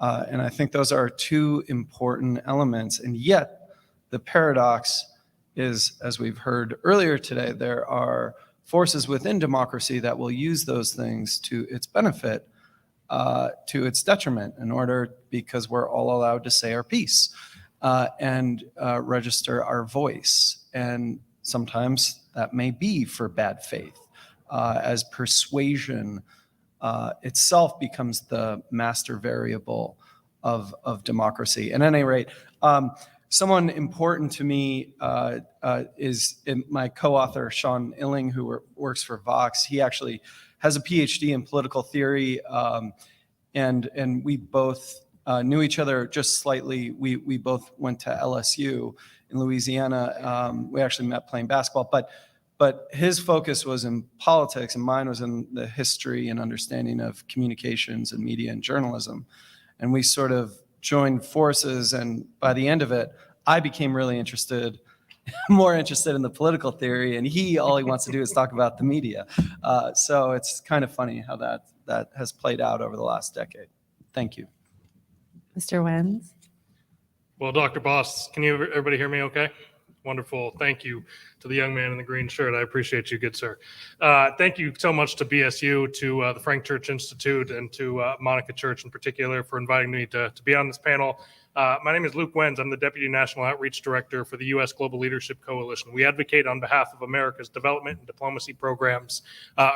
And I think those are two important elements. And yet the paradox is, as we've heard earlier today, there are forces within democracy that will use those things to its benefit, to its detriment, in order, because we're all allowed to say our piece and register our voice. And sometimes that may be for bad faith, as persuasion itself becomes the master variable of democracy. At any rate, someone important to me is my co-author, Sean Illing, who works for Vox. He actually has a PhD in political theory, and we both knew each other just slightly. We both went to LSU in Louisiana. We actually met playing basketball, but his focus was in politics, and mine was in the history and understanding of communications and media and journalism. And we sort of joined forces, and by the end of it, I became really interested, more interested in the political theory, and all he wants to do is talk about the media. So it's kind of funny how that has played out over the last decade. Thank you. Mr. Wenz. Well, Dr. Boss, can everybody hear me okay? Wonderful. Thank you to the young man in the green shirt. I appreciate you, good sir. Thank you so much to BSU, to the Frank Church Institute, and to Monica Church in particular for inviting me to be on this panel. My name is Luke Wenz. I'm the Deputy National Outreach Director for the U.S. Global Leadership Coalition. We advocate on behalf of America's development and diplomacy programs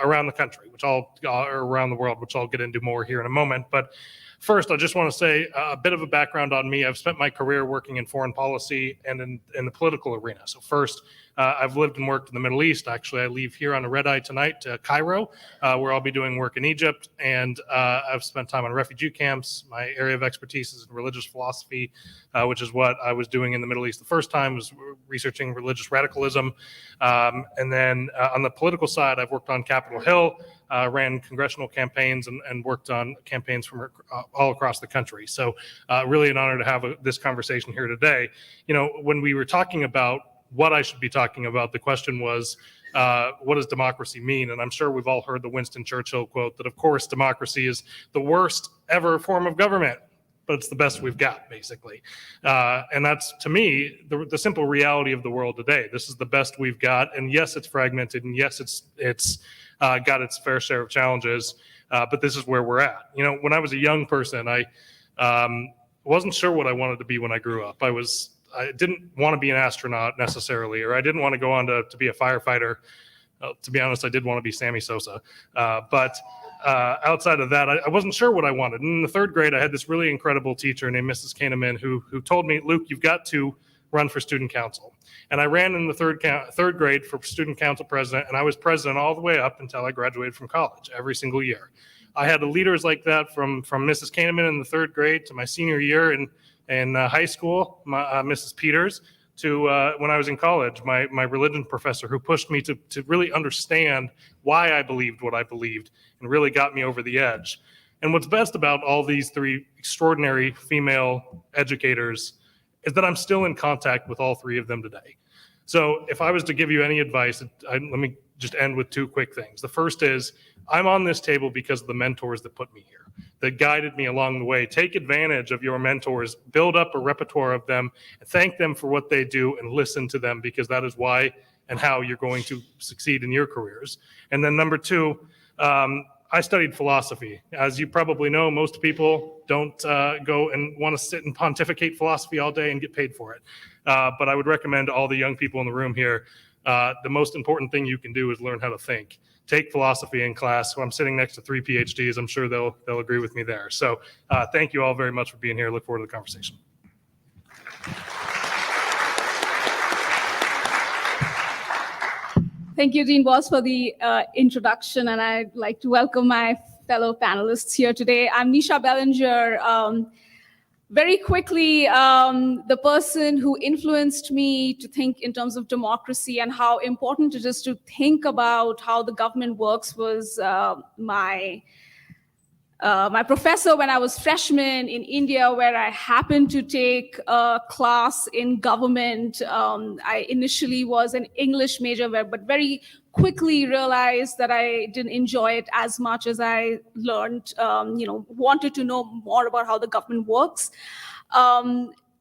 around the country, or around the world, which I'll get into more here in a moment. But first, I just want to say a bit of a background on me. I've spent my career working in foreign policy and in the political arena. So first, I've lived and worked in the Middle East. Actually, I leave here on a red eye tonight to Cairo, where I'll be doing work in Egypt. And I've spent time on refugee camps. My area of expertise is in religious philosophy, which is what I was doing in the Middle East the first time, was researching religious radicalism. And then on the political side, I've worked on Capitol Hill, ran congressional campaigns, and worked on campaigns from all across the country. So really an honor to have this conversation here today. You know, when we were talking about what I should be talking about, the question was, what does democracy mean? And I'm sure we've all heard the Winston Churchill quote that, of course, democracy is the worst ever form of government, but it's the best we've got, basically. And that's, to me, the simple reality of the world today. This is the best we've got. And yes, it's fragmented. And yes, it's got its fair share of challenges. But this is where we're at. You know, when I was a young person, I wasn't sure what I wanted to be when I grew up. I didn't want to be an astronaut necessarily, or I didn't want to go on to be a firefighter. To be honest, I did want to be Sammy Sosa. But outside of that, I wasn't sure what I wanted. And in the third grade, I had this really incredible teacher named Mrs. Kahneman who told me, Luke, you've got to run for student council. And I ran in the third grade for student council president, and I was president all the way up until I graduated from college every single year. I had leaders like that from Mrs. Kahneman in the third grade to my senior year in high school, Mrs. Peters, to when I was in college, my religion professor who pushed me to really understand why I believed what I believed and really got me over the edge. And what's best about all these three extraordinary female educators is that I'm still in contact with all three of them today. So if I was to give you any advice, let me just end with two quick things. The first is I'm on this table because of the mentors that put me here, that guided me along the way. Take advantage of your mentors, build up a repertoire of them, and thank them for what they do and listen to them, because that is why and how you're going to succeed in your careers. And then number two, I studied philosophy. As you probably know, most people don't go and want to sit and pontificate philosophy all day and get paid for it. But I would recommend to all the young people in the room here, the most important thing you can do is learn how to think. Take philosophy in class. So I'm sitting next to 3 PhDs. I'm sure they'll agree with me there. So thank you all very much for being here. Look forward to the conversation. Thank you, Dean Boss, for the introduction, and I'd like to welcome my fellow panelists here today. I'm Nisha Bellinger. Very quickly, the person who influenced me to think in terms of democracy and how important it is to think about how the government works was my professor when I was freshman in India, where I happened to take a class in government. I initially was an English major, but very quickly realized that I didn't enjoy it as much as I learned, wanted to know more about how the government works.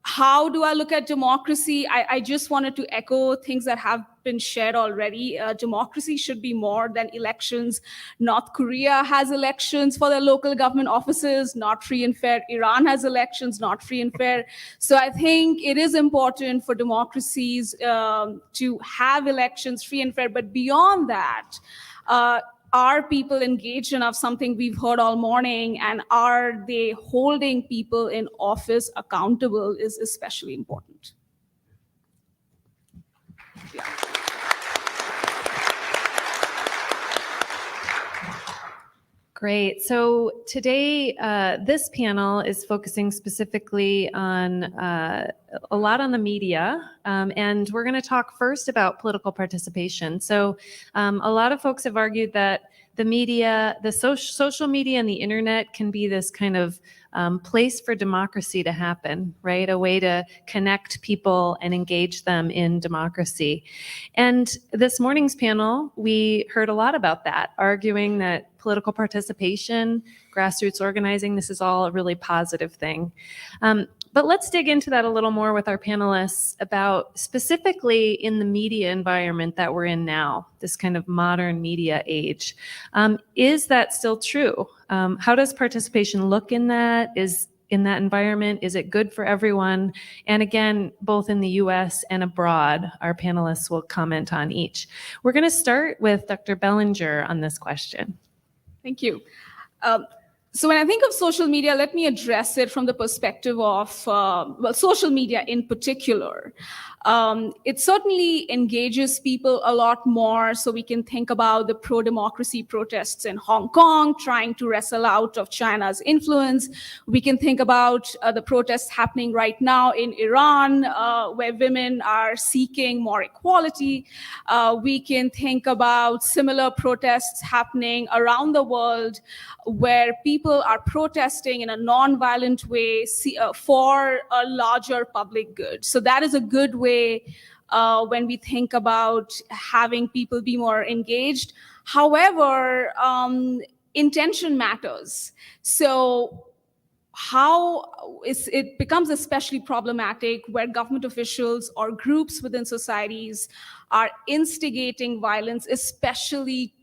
How do I look at democracy? I just wanted to echo things that have been shared already. Democracy should be more than elections. North Korea has elections for their local government offices, not free and fair. Iran has elections, not free and fair. So I think it is important for democracies to have elections free and fair. But beyond that, are people engaged enough, something we've heard all morning, and are they holding people in office accountable is especially important. Yeah. Great. So today, this panel is focusing specifically on a lot on the media, and we're going to talk first about political participation. So a lot of folks have argued that the media, the social media and the internet can be this kind of place for democracy to happen, right? A way to connect people and engage them in democracy. And this morning's panel, we heard a lot about that, arguing that political participation, grassroots organizing, this is all a really positive thing. But let's dig into that a little more with our panelists about specifically in the media environment that we're in now, this kind of modern media age. Is that still true? How does participation look in that? In that environment? Is it good for everyone? And again, both in the US and abroad, our panelists will comment on each. We're going to start with Dr. Bellinger on this question. Thank you. So when I think of social media, let me address it from the perspective of, social media in particular. It certainly engages people a lot more, so we can think about the pro-democracy protests in Hong Kong, trying to wrestle out of China's influence. We can think about the protests happening right now in Iran, where women are seeking more equality. We can think about similar protests happening around the world, where people are protesting in a non-violent way for a larger public good. So that is a good way when we think about having people be more engaged. However, intention matters. So it becomes especially problematic where government officials or groups within societies are instigating violence, especially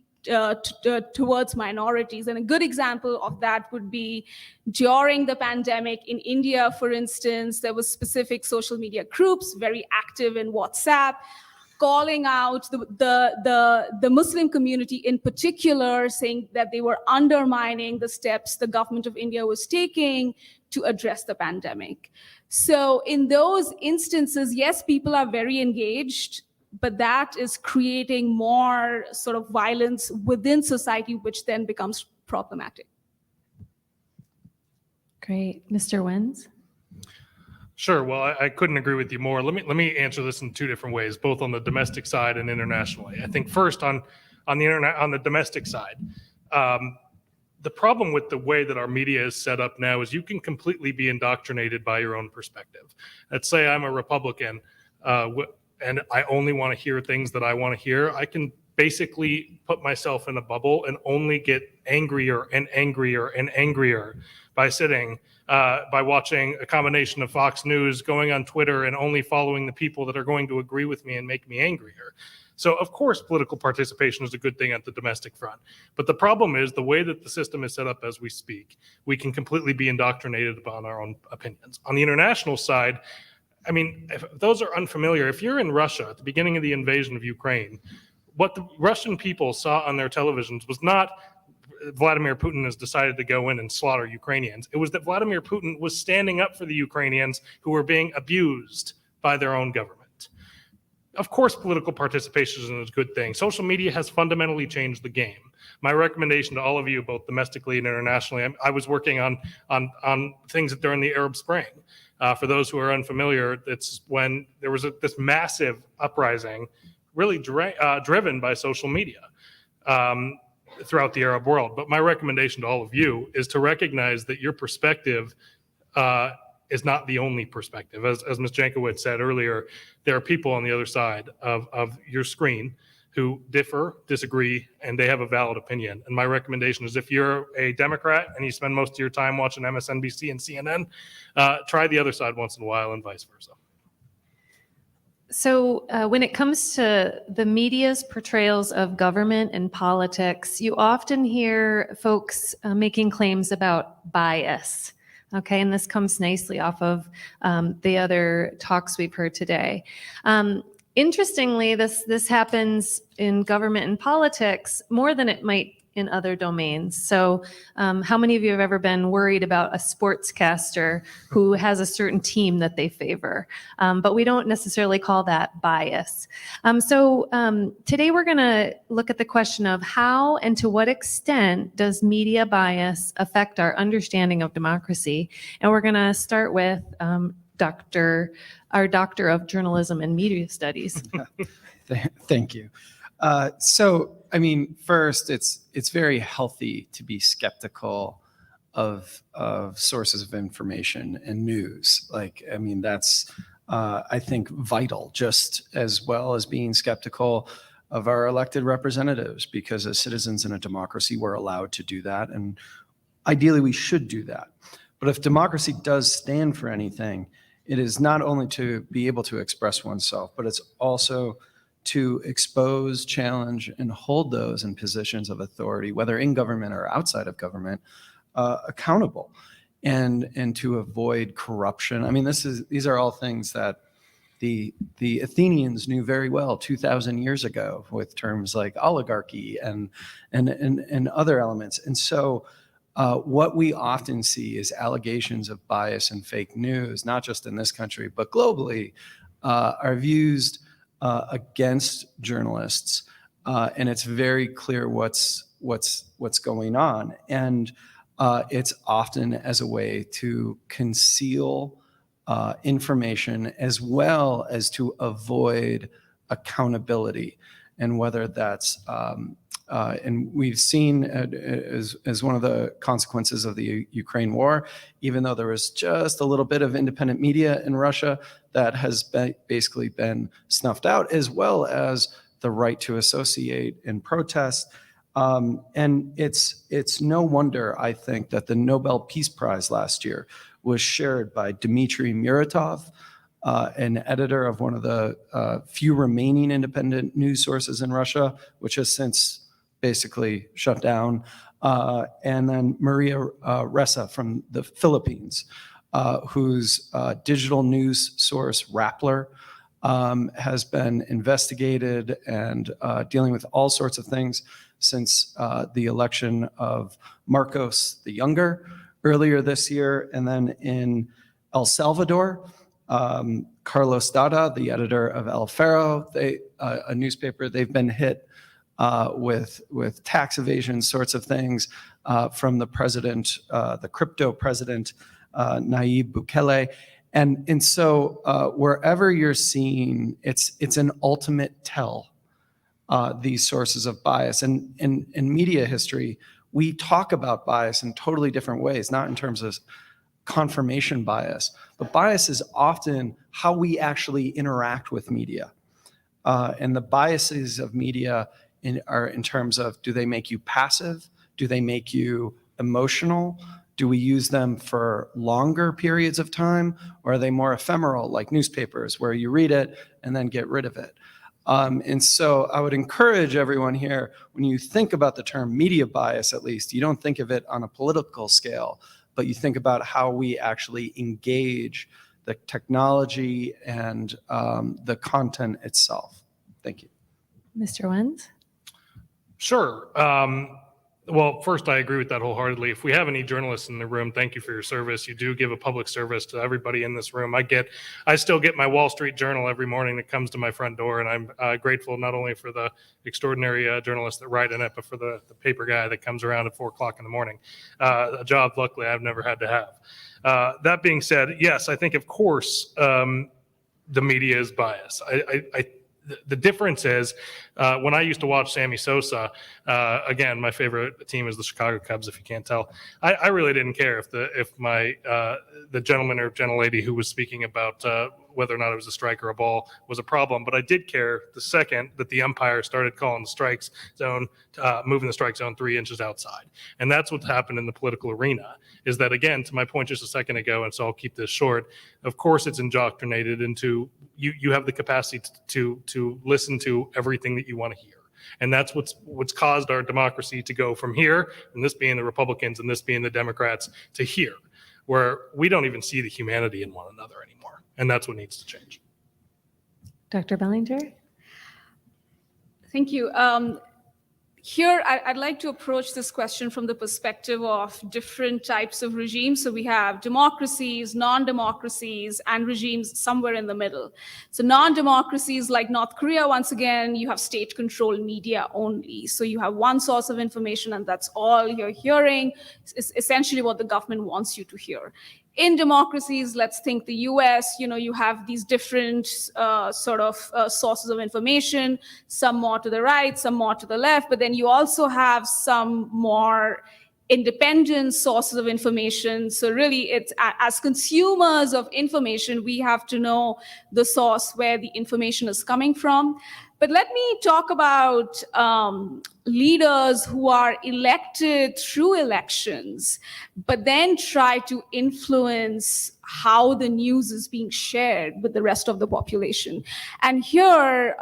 towards minorities. And a good example of that would be during the pandemic in India, for instance, there was specific social media groups very active in WhatsApp, calling out the Muslim community in particular, saying that they were undermining the steps the government of India was taking to address the pandemic. So in those instances, yes, people are very engaged, but that is creating more sort of violence within society, which then becomes problematic. Great. Mr. Wenz? Sure. Well, I couldn't agree with you more. Let me answer this in two different ways, both on the domestic side and internationally. I think first on the internet, on the domestic side, the problem with the way that our media is set up now is you can completely be indoctrinated by your own perspective. Let's say I'm a Republican and I only want to hear things that I want to hear. I can basically put myself in a bubble and only get angrier and angrier and angrier by by watching a combination of Fox News, going on Twitter, and only following the people that are going to agree with me and make me angrier. So, of course, political participation is a good thing at the domestic front. But the problem is the way that the system is set up as we speak, we can completely be indoctrinated upon our own opinions. On the international side, I mean, if those are unfamiliar, if you're in Russia at the beginning of the invasion of Ukraine, what the Russian people saw on their televisions was not Vladimir Putin has decided to go in and slaughter Ukrainians. It was that Vladimir Putin was standing up for the Ukrainians who were being abused by their own government. Of course, political participation is a good thing. Social media has fundamentally changed the game. My recommendation to all of you, both domestically and internationally, I was working on things during the Arab Spring. For those who are unfamiliar, it's when there was this massive uprising, really driven by social media throughout the Arab world. But my recommendation to all of you is to recognize that your perspective is not the only perspective. As Ms. Jankowicz said earlier, there are people on the other side of your screen who differ, disagree, and they have a valid opinion. And my recommendation is if you're a Democrat and you spend most of your time watching MSNBC and CNN, try the other side once in a while and vice versa. So when it comes to the media's portrayals of government and politics, you often hear folks making claims about bias. Okay, and this comes nicely off of the other talks we've heard today. Interestingly, this happens in government and politics more than it might in other domains. So how many of you have ever been worried about a sportscaster who has a certain team that they favor? But we don't necessarily call that bias. So today we're going to look at the question of how and to what extent does media bias affect our understanding of democracy? And we're going to start with our Doctor of Journalism and Media Studies. Thank you. So, I mean, first, it's very healthy to be skeptical of sources of information and news. Like, I mean, that's, I think, vital, just as well as being skeptical of our elected representatives, because as citizens in a democracy, we're allowed to do that. And ideally, we should do that. But if democracy does stand for anything, it is not only to be able to express oneself, but it's also to expose, challenge, and hold those in positions of authority, whether in government or outside of government, accountable, and to avoid corruption. I mean, these are all things that the Athenians knew very well 2,000 years ago with terms like oligarchy and other elements. And so what we often see is allegations of bias and fake news, not just in this country, but globally, are used against journalists, and it's very clear what's going on, and it's often as a way to conceal information as well as to avoid accountability, and whether that's and we've seen as one of the consequences of the Ukraine war, even though there was just a little bit of independent media in Russia, that has basically been snuffed out, as well as the right to associate and protest. And it's no wonder, I think, that the Nobel Peace Prize last year was shared by Dmitry Muratov, an editor of one of the few remaining independent news sources in Russia, which has since basically shut down, and then Maria Ressa from the Philippines, whose digital news source, Rappler, has been investigated and dealing with all sorts of things since the election of Marcos the Younger earlier this year. And then in El Salvador, Carlos Dada, the editor of El Faro, a newspaper, they've been hit with tax evasion sorts of things from the president, the crypto president, Nayib Bukele. And so wherever you're seeing, it's an ultimate tell, these sources of bias. And in media history, we talk about bias in totally different ways, not in terms of confirmation bias, but bias is often how we actually interact with media. And the biases of media are in terms of, do they make you passive? Do they make you emotional? Do we use them for longer periods of time? Or are they more ephemeral, like newspapers, where you read it and then get rid of it? And so I would encourage everyone here, when you think about the term media bias, at least, you don't think of it on a political scale, but you think about how we actually engage the technology and the content itself. Thank you. Mr. Wenz? Sure. Well, first, I agree with that wholeheartedly. If we have any journalists in the room, thank you for your service. You do give a public service to everybody in this room. I still get my Wall Street Journal every morning that comes to my front door, and I'm grateful not only for the extraordinary journalists that write in it, but for the paper guy that comes around at 4 o'clock in the morning. A job, luckily, I've never had to have. That being said, yes, I think, of course, the media is biased. The difference is when I used to watch Sammy Sosa, again, my favorite team is the Chicago Cubs, if you can't tell. I really didn't care if the gentleman or gentlelady who was speaking about whether or not it was a strike or a ball was a problem. But I did care the second that the umpire started calling the strike zone, moving the strike zone 3 inches outside. And that's what's happened in the political arena, is that, again, to my point just a second ago, and so I'll keep this short, of course it's indoctrinated into, you have the capacity to listen to everything that you want to hear. And that's what's caused our democracy to go from here, and this being the Republicans and this being the Democrats, to here, where we don't even see the humanity in one another anymore. And that's what needs to change. Dr. Bellinger? Thank you. Here, I'd like to approach this question from the perspective of different types of regimes. So we have democracies, non-democracies, and regimes somewhere in the middle. So non-democracies like North Korea, once again, you have state-controlled media only. So you have one source of information, and that's all you're hearing. It's essentially what the government wants you to hear. In democracies, let's think the US, you have these different sources of information, some more to the right, some more to the left, but then you also have some more independent sources of information. So really, it's as consumers of information, we have to know the source where the information is coming from. But let me talk about leaders who are elected through elections, but then try to influence how the news is being shared with the rest of the population. And here,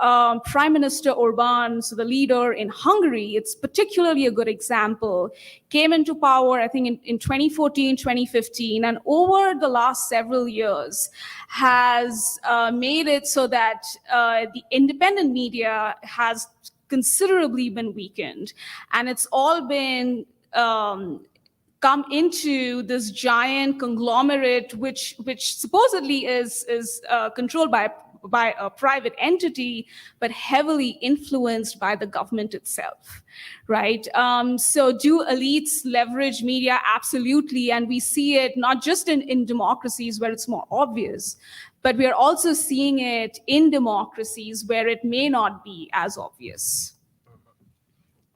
Prime Minister Orban, so the leader in Hungary, it's particularly a good example, came into power, I think, in 2014, 2015, and over the last several years has made it so that the independent media has considerably been weakened. And it's all been come into this giant conglomerate, which supposedly is controlled by a private entity, but heavily influenced by the government itself, right? So do elites leverage media? Absolutely. And we see it not just in democracies where it's more obvious, but we are also seeing it in democracies where it may not be as obvious.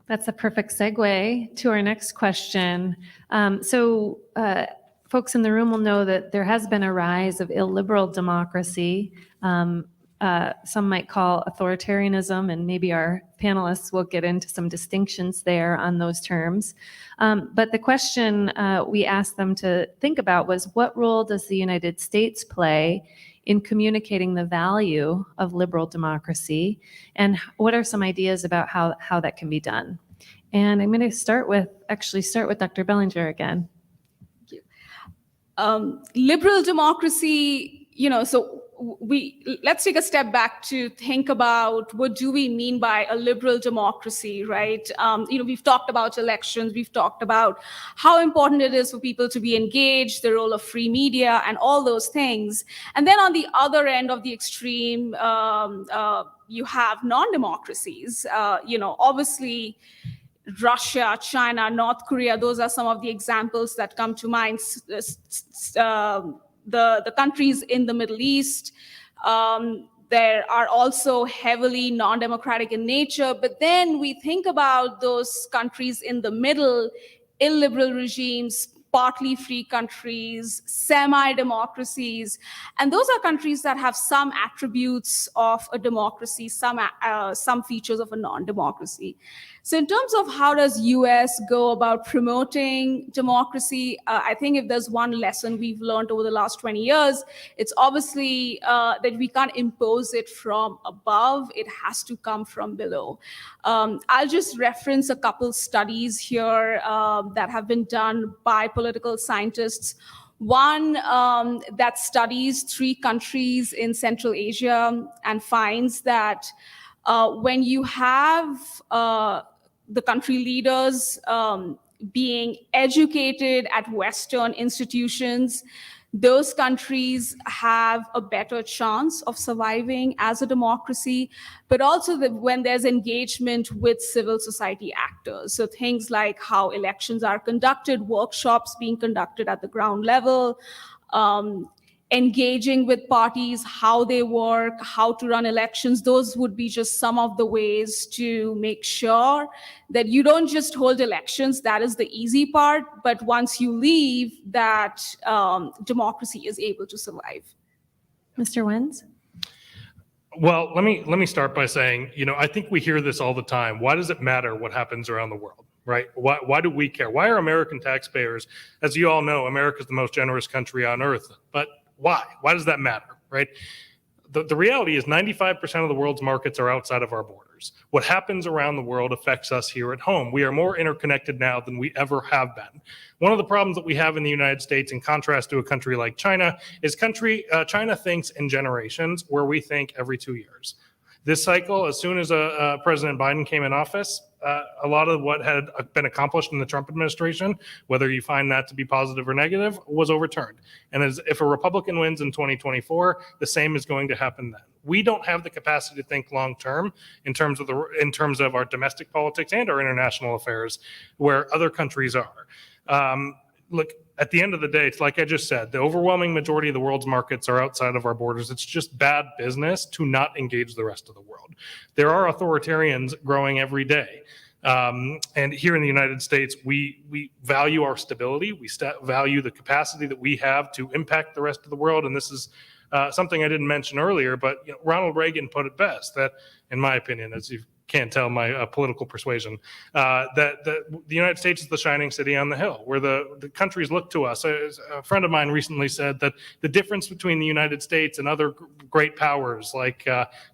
That's a perfect segue to our next question. Folks in the room will know that there has been a rise of illiberal democracy. Some might call authoritarianism, and maybe our panelists will get into some distinctions there on those terms. But the question we asked them to think about was, what role does the United States play in communicating the value of liberal democracy, and what are some ideas about how that can be done? And I'm going to start with Dr. Bellinger again. Thank you. Liberal democracy, so let's take a step back to think about what do we mean by a liberal democracy, right? We've talked about elections, we've talked about how important it is for people to be engaged, the role of free media, and all those things. And then on the other end of the extreme, you have non-democracies. Obviously, Russia, China, North Korea, those are some of the examples that come to mind. the countries in the Middle East. There are also heavily non-democratic in nature, but then we think about those countries in the middle, illiberal regimes, partly free countries, semi-democracies, and those are countries that have some attributes of a democracy, some features of a non-democracy. So in terms of how does US go about promoting democracy, I think if there's one lesson we've learned over the last 20 years, it's obviously that we can't impose it from above. It has to come from below. I'll just reference a couple studies here that have been done by political scientists. One that studies 3 countries in Central Asia and finds that when you have the country leaders being educated at Western institutions, those countries have a better chance of surviving as a democracy, but also when there's engagement with civil society actors. So things like how elections are conducted, workshops being conducted at the ground level, engaging with parties, how they work, how to run elections. Those would be just some of the ways to make sure that you don't just hold elections. That is the easy part. But once you leave, that democracy is able to survive. Mr. Wenz? Well, let me start by saying, I think we hear this all the time. Why does it matter what happens around the world, right? Why do we care? Why are American taxpayers, as you all know, America is the most generous country on earth, but why? Why does that matter, right? The reality is 95% of the world's markets are outside of our borders. What happens around the world affects us here at home. We are more interconnected now than we ever have been. One of the problems that we have in the United States, in contrast to a country like China, is China thinks in generations where we think every 2 years. This cycle, as soon as President Biden came in office, a lot of what had been accomplished in the Trump administration, whether you find that to be positive or negative, was overturned. And if a Republican wins in 2024, the same is going to happen then. We don't have the capacity to think long term in terms of our domestic politics and our international affairs, where other countries are. Look, at the end of the day, it's like I just said, the overwhelming majority of the world's markets are outside of our borders. It's just bad business to not engage the rest of the world. There are authoritarians growing every day. And here in the United States, we value our stability. We value the capacity that we have to impact the rest of the world. And this is something I didn't mention earlier, but Ronald Reagan put it best, that, in my opinion, as you can't tell my political persuasion, that the United States is the shining city on the hill, where the countries look to us. A friend of mine recently said that the difference between the United States and other great powers like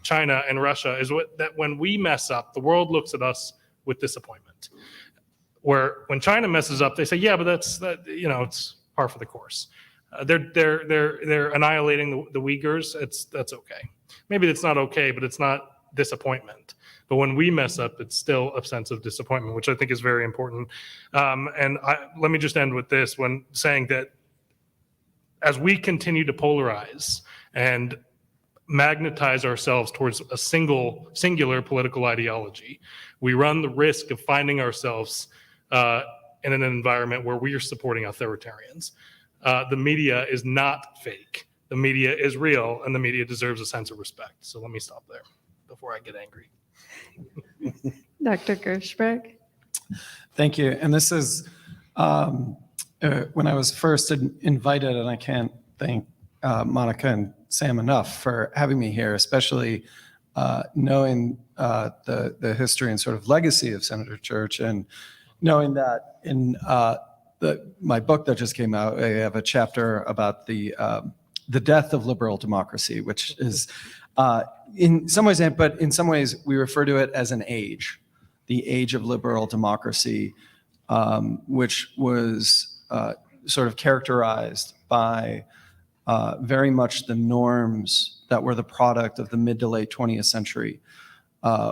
China and Russia is that when we mess up, the world looks at us with disappointment. Where when China messes up, they say, yeah, but it's par for the course. They're annihilating the Uyghurs. That's okay. Maybe it's not okay, but it's not disappointment. But when we mess up, it's still a sense of disappointment, which I think is very important. Let me just end with this, when saying that as we continue to polarize and magnetize ourselves towards a singular political ideology, we run the risk of finding ourselves in an environment where we are supporting authoritarians. The media is not fake. The media is real, and the media deserves a sense of respect. So let me stop there before I get angry. Dr. Gershberg? Thank you. And this is when I was first invited, and I can't thank Monica and Sam enough for having me here, especially knowing the history and sort of legacy of Senator Church, and knowing that in my book that just came out, I have a chapter about the death of liberal democracy, which is in some ways, but in some ways we refer to it as an age, the age of liberal democracy, which was sort of characterized by very much the norms that were the product of the mid to late 20th century,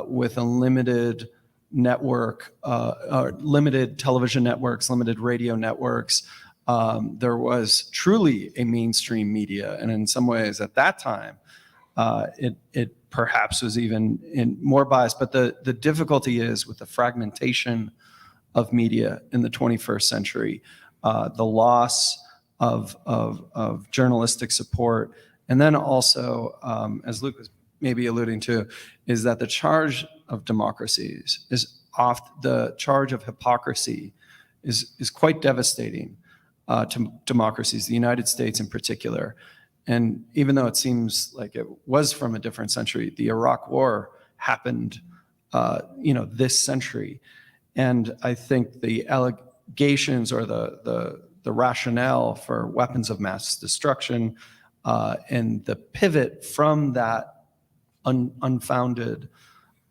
with a limited network, limited television networks, limited radio networks. There was truly a mainstream media, and in some ways at that time, it perhaps was even more biased. But the difficulty is with the fragmentation of media in the 21st century, the loss of journalistic support. And then also, as Luke was maybe alluding to, is that the charge of democracies is the charge of hypocrisy is quite devastating to democracies, the United States in particular. And even though it seems like it was from a different century, the Iraq War happened, this century. And I think the allegations or the rationale for weapons of mass destruction and the pivot from that unfounded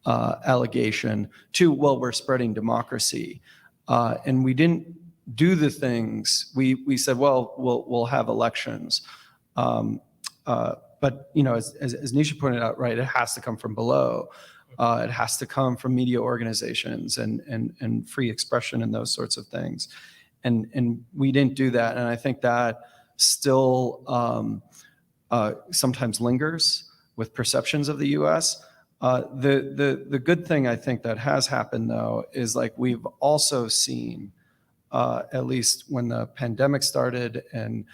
allegation to, well, we're spreading democracy. And we didn't do the things, we said, well, we'll have elections. But, as Nisha pointed out, right, it has to come from below. It has to come from media organizations and free expression and those sorts of things. And we didn't do that. And I think that still sometimes lingers with perceptions of the U.S. The good thing I think that has happened, though, is like we've also seen, at least when the pandemic started and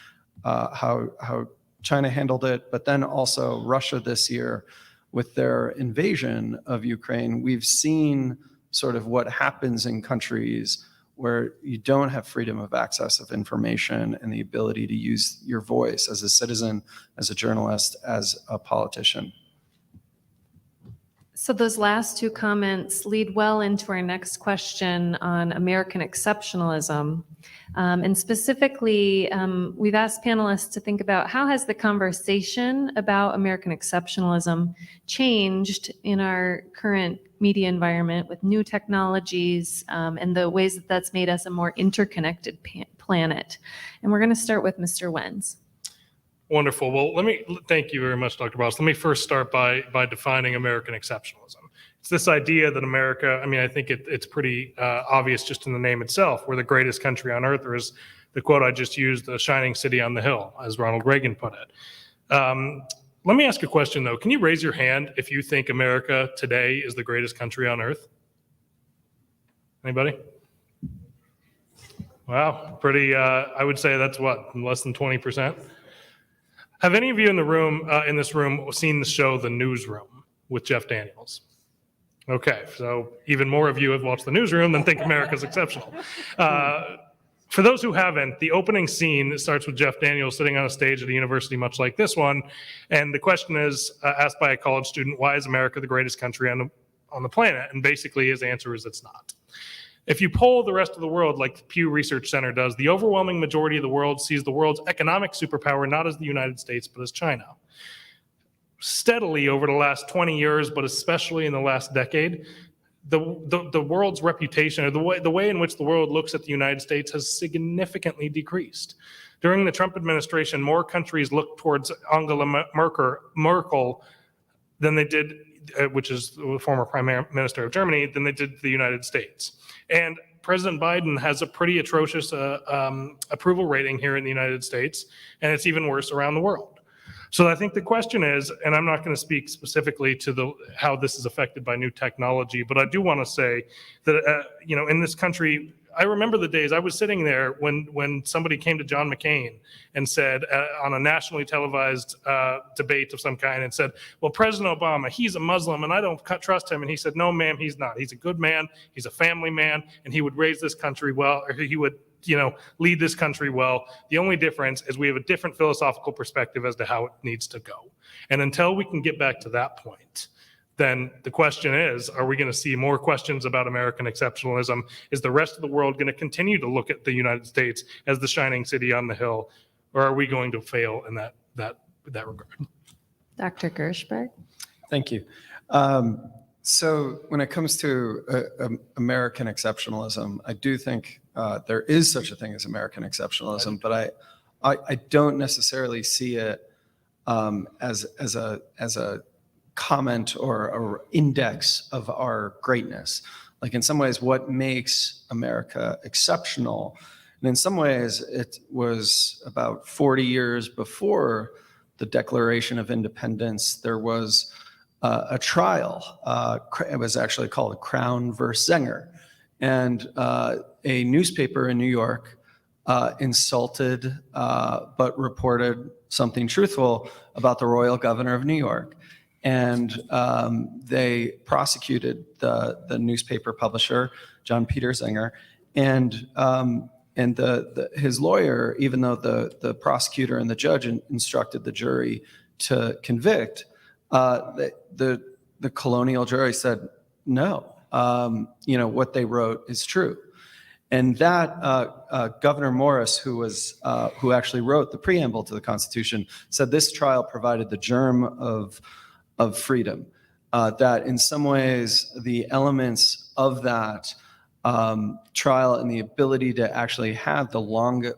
how China handled it, but then also Russia this year with their invasion of Ukraine, we've seen sort of what happens in countries where you don't have freedom of access of information and the ability to use your voice as a citizen, as a journalist, as a politician. So those last two comments lead well into our next question on American exceptionalism. And specifically, we've asked panelists to think about how has the conversation about American exceptionalism changed in our current media environment with new technologies and the ways that that's made us a more interconnected planet. And we're going to start with Mr. Wenz. Wonderful. Well, thank you very much, Dr. Boss. Let me first start by defining American exceptionalism. It's this idea that America, I think it's pretty obvious just in the name itself. We're the greatest country on earth, or as the quote I just used, the shining city on the hill, as Ronald Reagan put it. Let me ask a question, though. Can you raise your hand if you think America today is the greatest country on earth? Anybody? Wow, pretty, I would say that's what, less than 20%? Have any of you in this room seen the show The Newsroom with Jeff Daniels? Okay, so even more of you have watched The Newsroom than think America's exceptional. For those who haven't, the opening scene starts with Jeff Daniels sitting on a stage at a university much like this one, and the question is asked by a college student, why is America the greatest country on the planet? And basically his answer is it's not. If you poll the rest of the world like the Pew Research Center does, the overwhelming majority of the world sees the world's economic superpower not as the United States, but as China. Steadily over the last 20 years, but especially in the last decade, the world's reputation, or the way in which the world looks at the United States, has significantly decreased. During the Trump administration, more countries looked towards Angela Merkel than they did, which is the former Prime Minister of Germany, than they did the United States. And President Biden has a pretty atrocious approval rating here in the United States, and it's even worse around the world. So I think the question is, and I'm not going to speak specifically to how this is affected by new technology, but I do want to say that, in this country, I remember the days I was sitting there when somebody came to John McCain and said on a nationally televised debate of some kind and said, well, President Obama, he's a Muslim and I don't trust him. And he said, no, ma'am, he's not. He's a good man. He's a family man, and he would raise this country well, or he would lead this country well. The only difference is we have a different philosophical perspective as to how it needs to go. And until we can get back to that point, then the question is, are we going to see more questions about American exceptionalism? Is the rest of the world going to continue to look at the United States as the shining city on the hill? Or are we going to fail in that regard? Dr. Gershberg? Thank you. So when it comes to American exceptionalism, I do think there is such a thing as American exceptionalism, but I don't necessarily see it as a comment or index of our greatness. Like in some ways, what makes America exceptional, and in some ways it was about 40 years before the Declaration of Independence, there was a trial. It was actually called Crown versus Zenger. And a newspaper in New York insulted but reported something truthful about the royal governor of New York. And they prosecuted the newspaper publisher, John Petersinger, and his lawyer, even though the prosecutor and the judge instructed the jury to convict, the colonial jury said, no, what they wrote is true. And that Governor Morris, who actually wrote the preamble to the Constitution, said this trial provided the germ of freedom. That in some ways the elements of that trial and the ability to actually have the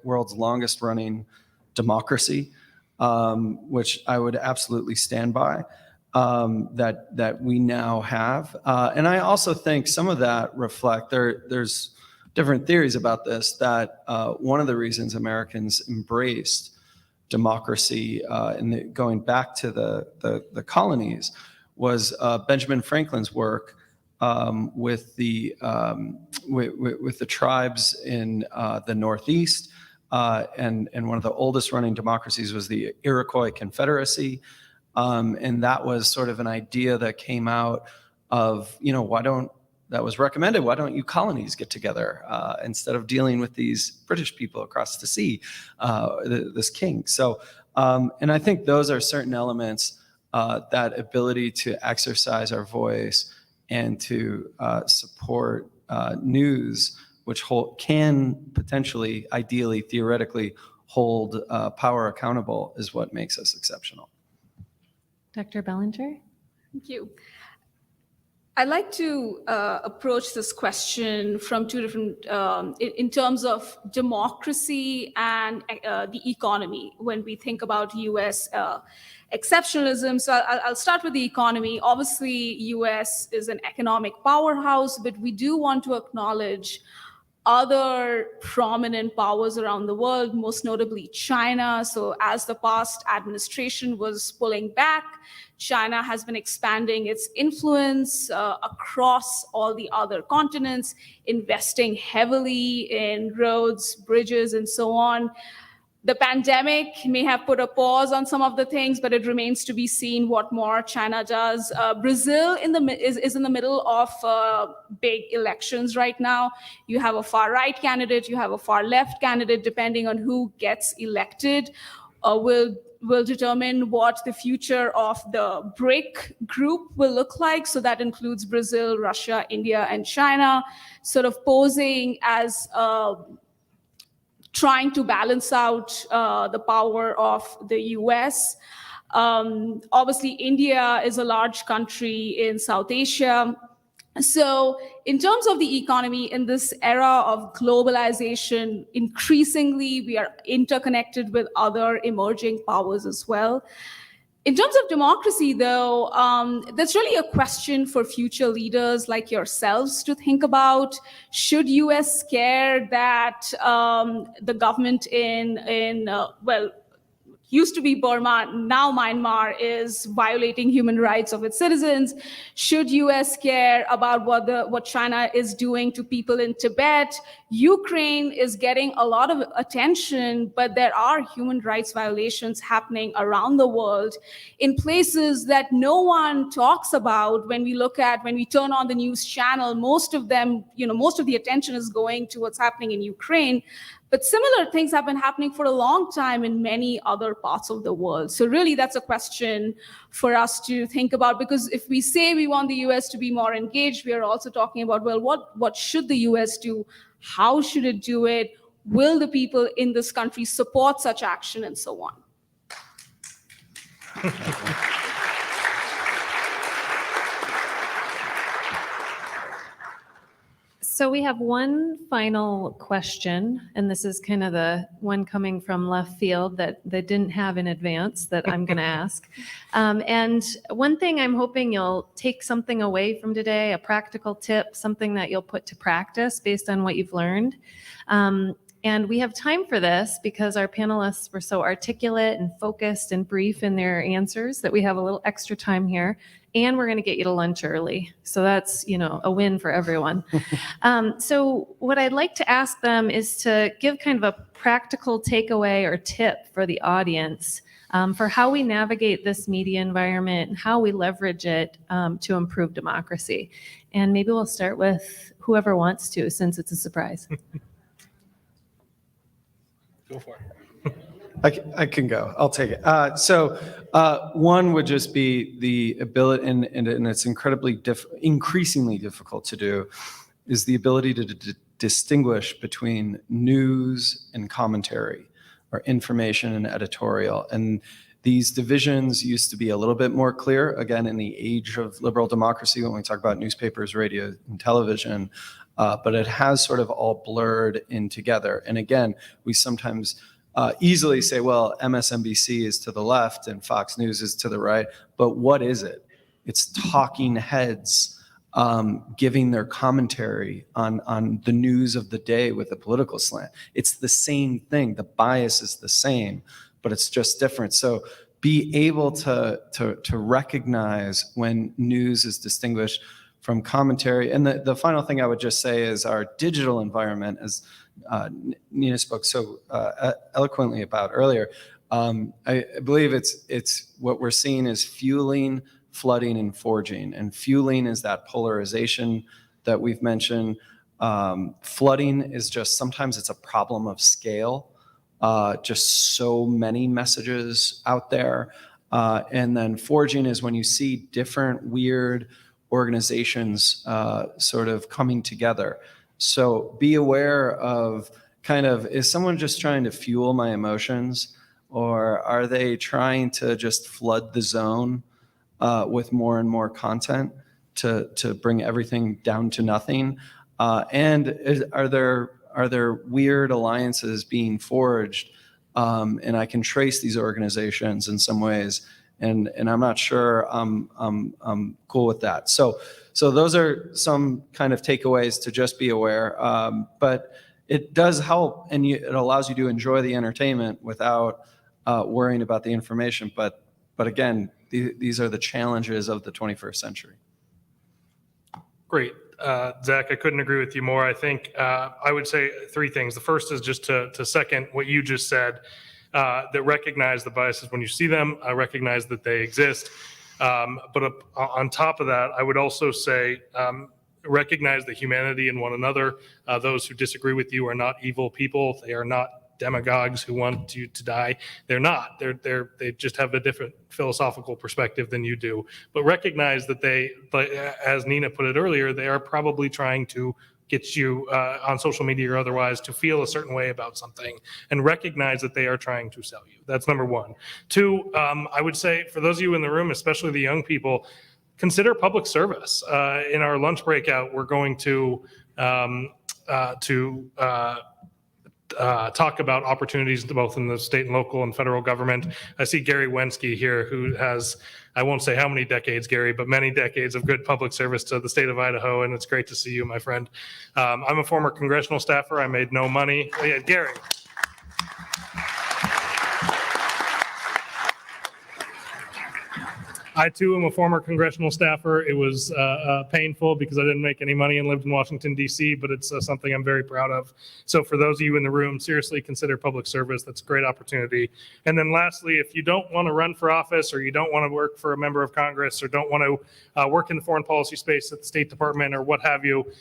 world's longest running democracy, which I would absolutely stand by, that we now have. And I also think some of that reflect, there's different theories about this, that one of the reasons Americans embraced democracy going back to the colonies was Benjamin Franklin's work with the tribes in the Northeast, and one of the oldest running democracies was the Iroquois Confederacy, and that was sort of an idea that came out of that was recommended. Why don't you colonies get together instead of dealing with these British people across the sea, this king? So, and I think those are certain elements, that ability to exercise our voice and to support news, which can potentially, ideally, theoretically, hold power accountable, is what makes us exceptional. Dr. Bellinger? Thank you. I'd like to approach this question from two different, in terms of democracy and the economy when we think about U.S. Exceptionalism. So I'll start with the economy. Obviously, U.S. is an economic powerhouse, but we do want to acknowledge other prominent powers around the world, most notably China. So as the past administration was pulling back, China has been expanding its influence across all the other continents, investing heavily in roads, bridges, and so on. The pandemic may have put a pause on some of the things, but it remains to be seen what more China does. Brazil is in the middle of big elections right now. You have a far-right candidate, you have a far-left candidate, depending on who gets elected. Will determine what the future of the BRIC group will look like. So that includes Brazil, Russia, India, and China, sort of posing as trying to balance out the power of the US. Obviously, India is a large country in South Asia. So in terms of the economy, in this era of globalization, increasingly we are interconnected with other emerging powers as well. In terms of democracy, though, that's really a question for future leaders like yourselves to think about. Should US care that the government used to be Burma, now Myanmar, is violating human rights of its citizens? Should US care about what China is doing to people in Tibet? Ukraine is getting a lot of attention, but there are human rights violations happening around the world in places that no one talks about. When we turn on the news channel, most of the attention is going to what's happening in Ukraine. But similar things have been happening for a long time in many other parts of the world. So really, that's a question for us to think about, because if we say we want the US to be more engaged, we are also talking about, well, what should the US do? How should it do it? Will the people in this country support such action, and so on? So we have one final question, and this is kind of the one coming from left field that they didn't have in advance that I'm going to ask. And one thing I'm hoping you'll take something away from today, a practical tip, something that you'll put to practice based on what you've learned. And we have time for this because our panelists were so articulate and focused and brief in their answers that we have a little extra time here. And we're going to get you to lunch early. So that's, a win for everyone. So what I'd like to ask them is to give kind of a practical takeaway or tip for the audience for how we navigate this media environment and how we leverage it to improve democracy. And maybe we'll start with whoever wants to, since it's a surprise. Go for it. I can go. I'll take it. One would just be the ability, and it's increasingly difficult to do, is the ability to distinguish between news and commentary, or information and editorial. And these divisions used to be a little bit more clear, again, in the age of liberal democracy when we talk about newspapers, radio, and television. But it has sort of all blurred in together. And again, we sometimes easily say, well, MSNBC is to the left and Fox News is to the right. But what is it? It's talking heads giving their commentary on the news of the day with a political slant. It's the same thing. The bias is the same, but it's just different. So be able to recognize when news is distinguished from commentary. And the final thing I would just say is our digital environment, as Nina spoke so eloquently about earlier. I believe it's what we're seeing is fueling, flooding, and forging. And fueling is that polarization that we've mentioned. Flooding is just sometimes it's a problem of scale. Just so many messages out there. And then forging is when you see different weird organizations sort of coming together. So be aware of is someone just trying to fuel my emotions, or are they trying to just flood the zone with more and more content to bring everything down to nothing? And are there weird alliances being forged? And I can trace these organizations in some ways. And I'm not sure I'm cool with that. So those are some kind of takeaways to just be aware. But it does help, and it allows you to enjoy the entertainment without worrying about the information. But again, these are the challenges of the 21st century. Great. Zach, I couldn't agree with you more. I think I would say three things. The first is just to second what you just said. That recognize the biases when you see them, recognize that they exist. But on top of that, I would also say recognize the humanity in one another. Those who disagree with you are not evil people. They are not demagogues who want you to die. They're not. They just have a different philosophical perspective than you do. But recognize that but as Nina put it earlier, they are probably trying to get you on social media or otherwise to feel a certain way about something, and recognize that they are trying to sell you. That's number one. Two, I would say for those of you in the room, especially the young people, consider public service. In our lunch breakout, we're going to talk about opportunities both in the state and local and federal government. I see Gary Wensky here, who has, I won't say how many decades, Gary, but many decades of good public service to the state of Idaho, and it's great to see you, my friend. I'm a former congressional staffer. I made no money. Oh, yeah, Gary. I, too, am a former congressional staffer. It was painful because I didn't make any money and lived in Washington, D.C., but it's something I'm very proud of. So for those of you in the room, seriously consider public service. That's a great opportunity. And then lastly, if you don't want to run for office, or you don't want to work for a member of Congress, or don't want to work in the foreign policy space at the State Department or what have you,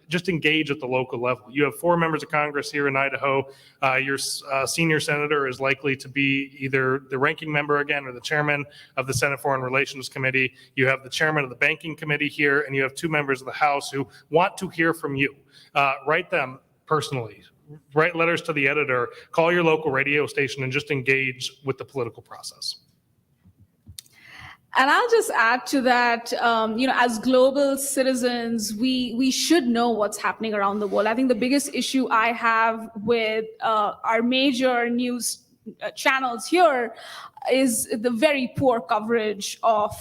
just engage at the local level. You have 4 members of Congress here in Idaho. Your senior senator is likely to be either the ranking member again or the chairman of the Senate Foreign Relations Committee. You have the chairman of the Banking Committee here, and you have 2 members of the House who want to hear from you. Write them personally. Write letters to the editor. Call your local radio station and just engage with the political process. And I'll just add to that, as global citizens, we should know what's happening around the world. I think the biggest issue I have with our major news channels here is the very poor coverage of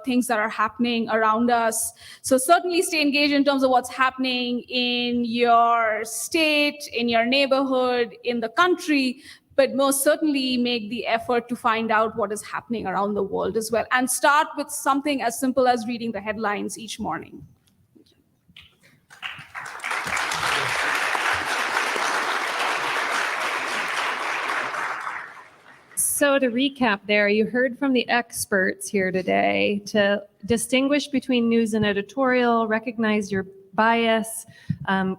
things that are happening around us. So certainly stay engaged in terms of what's happening in your state, in your neighborhood, in the country, but most certainly make the effort to find out what is happening around the world as well. And start with something as simple as reading the headlines each morning. So to recap there, you heard from the experts here today to distinguish between news and editorial, recognize your bias,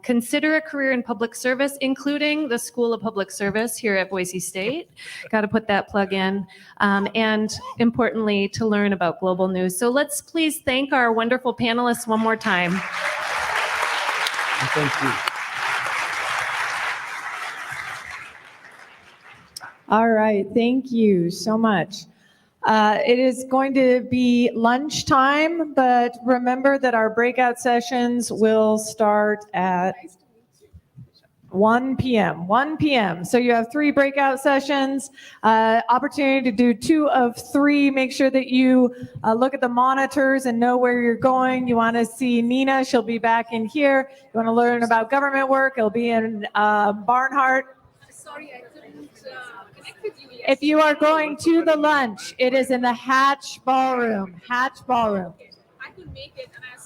consider a career in public service, including the School of Public Service here at Boise State. Got to put that plug in. And importantly, to learn about global news. So let's please thank our wonderful panelists one more time. Thank you. All right, thank you so much. It is going to be lunchtime, but remember that our breakout sessions will start at 1 p.m. 1 p.m. So you have 3 breakout sessions, opportunity to do 2 of 3. Make sure that you look at the monitors and know where you're going. You want to see Nina, she'll be back in here. You want to learn about government work, it'll be in Barnhart. Sorry, I couldn't connect with you. If you are going to the lunch, it is in the Hatch Ballroom. Hatch Ballroom. I could make it, and I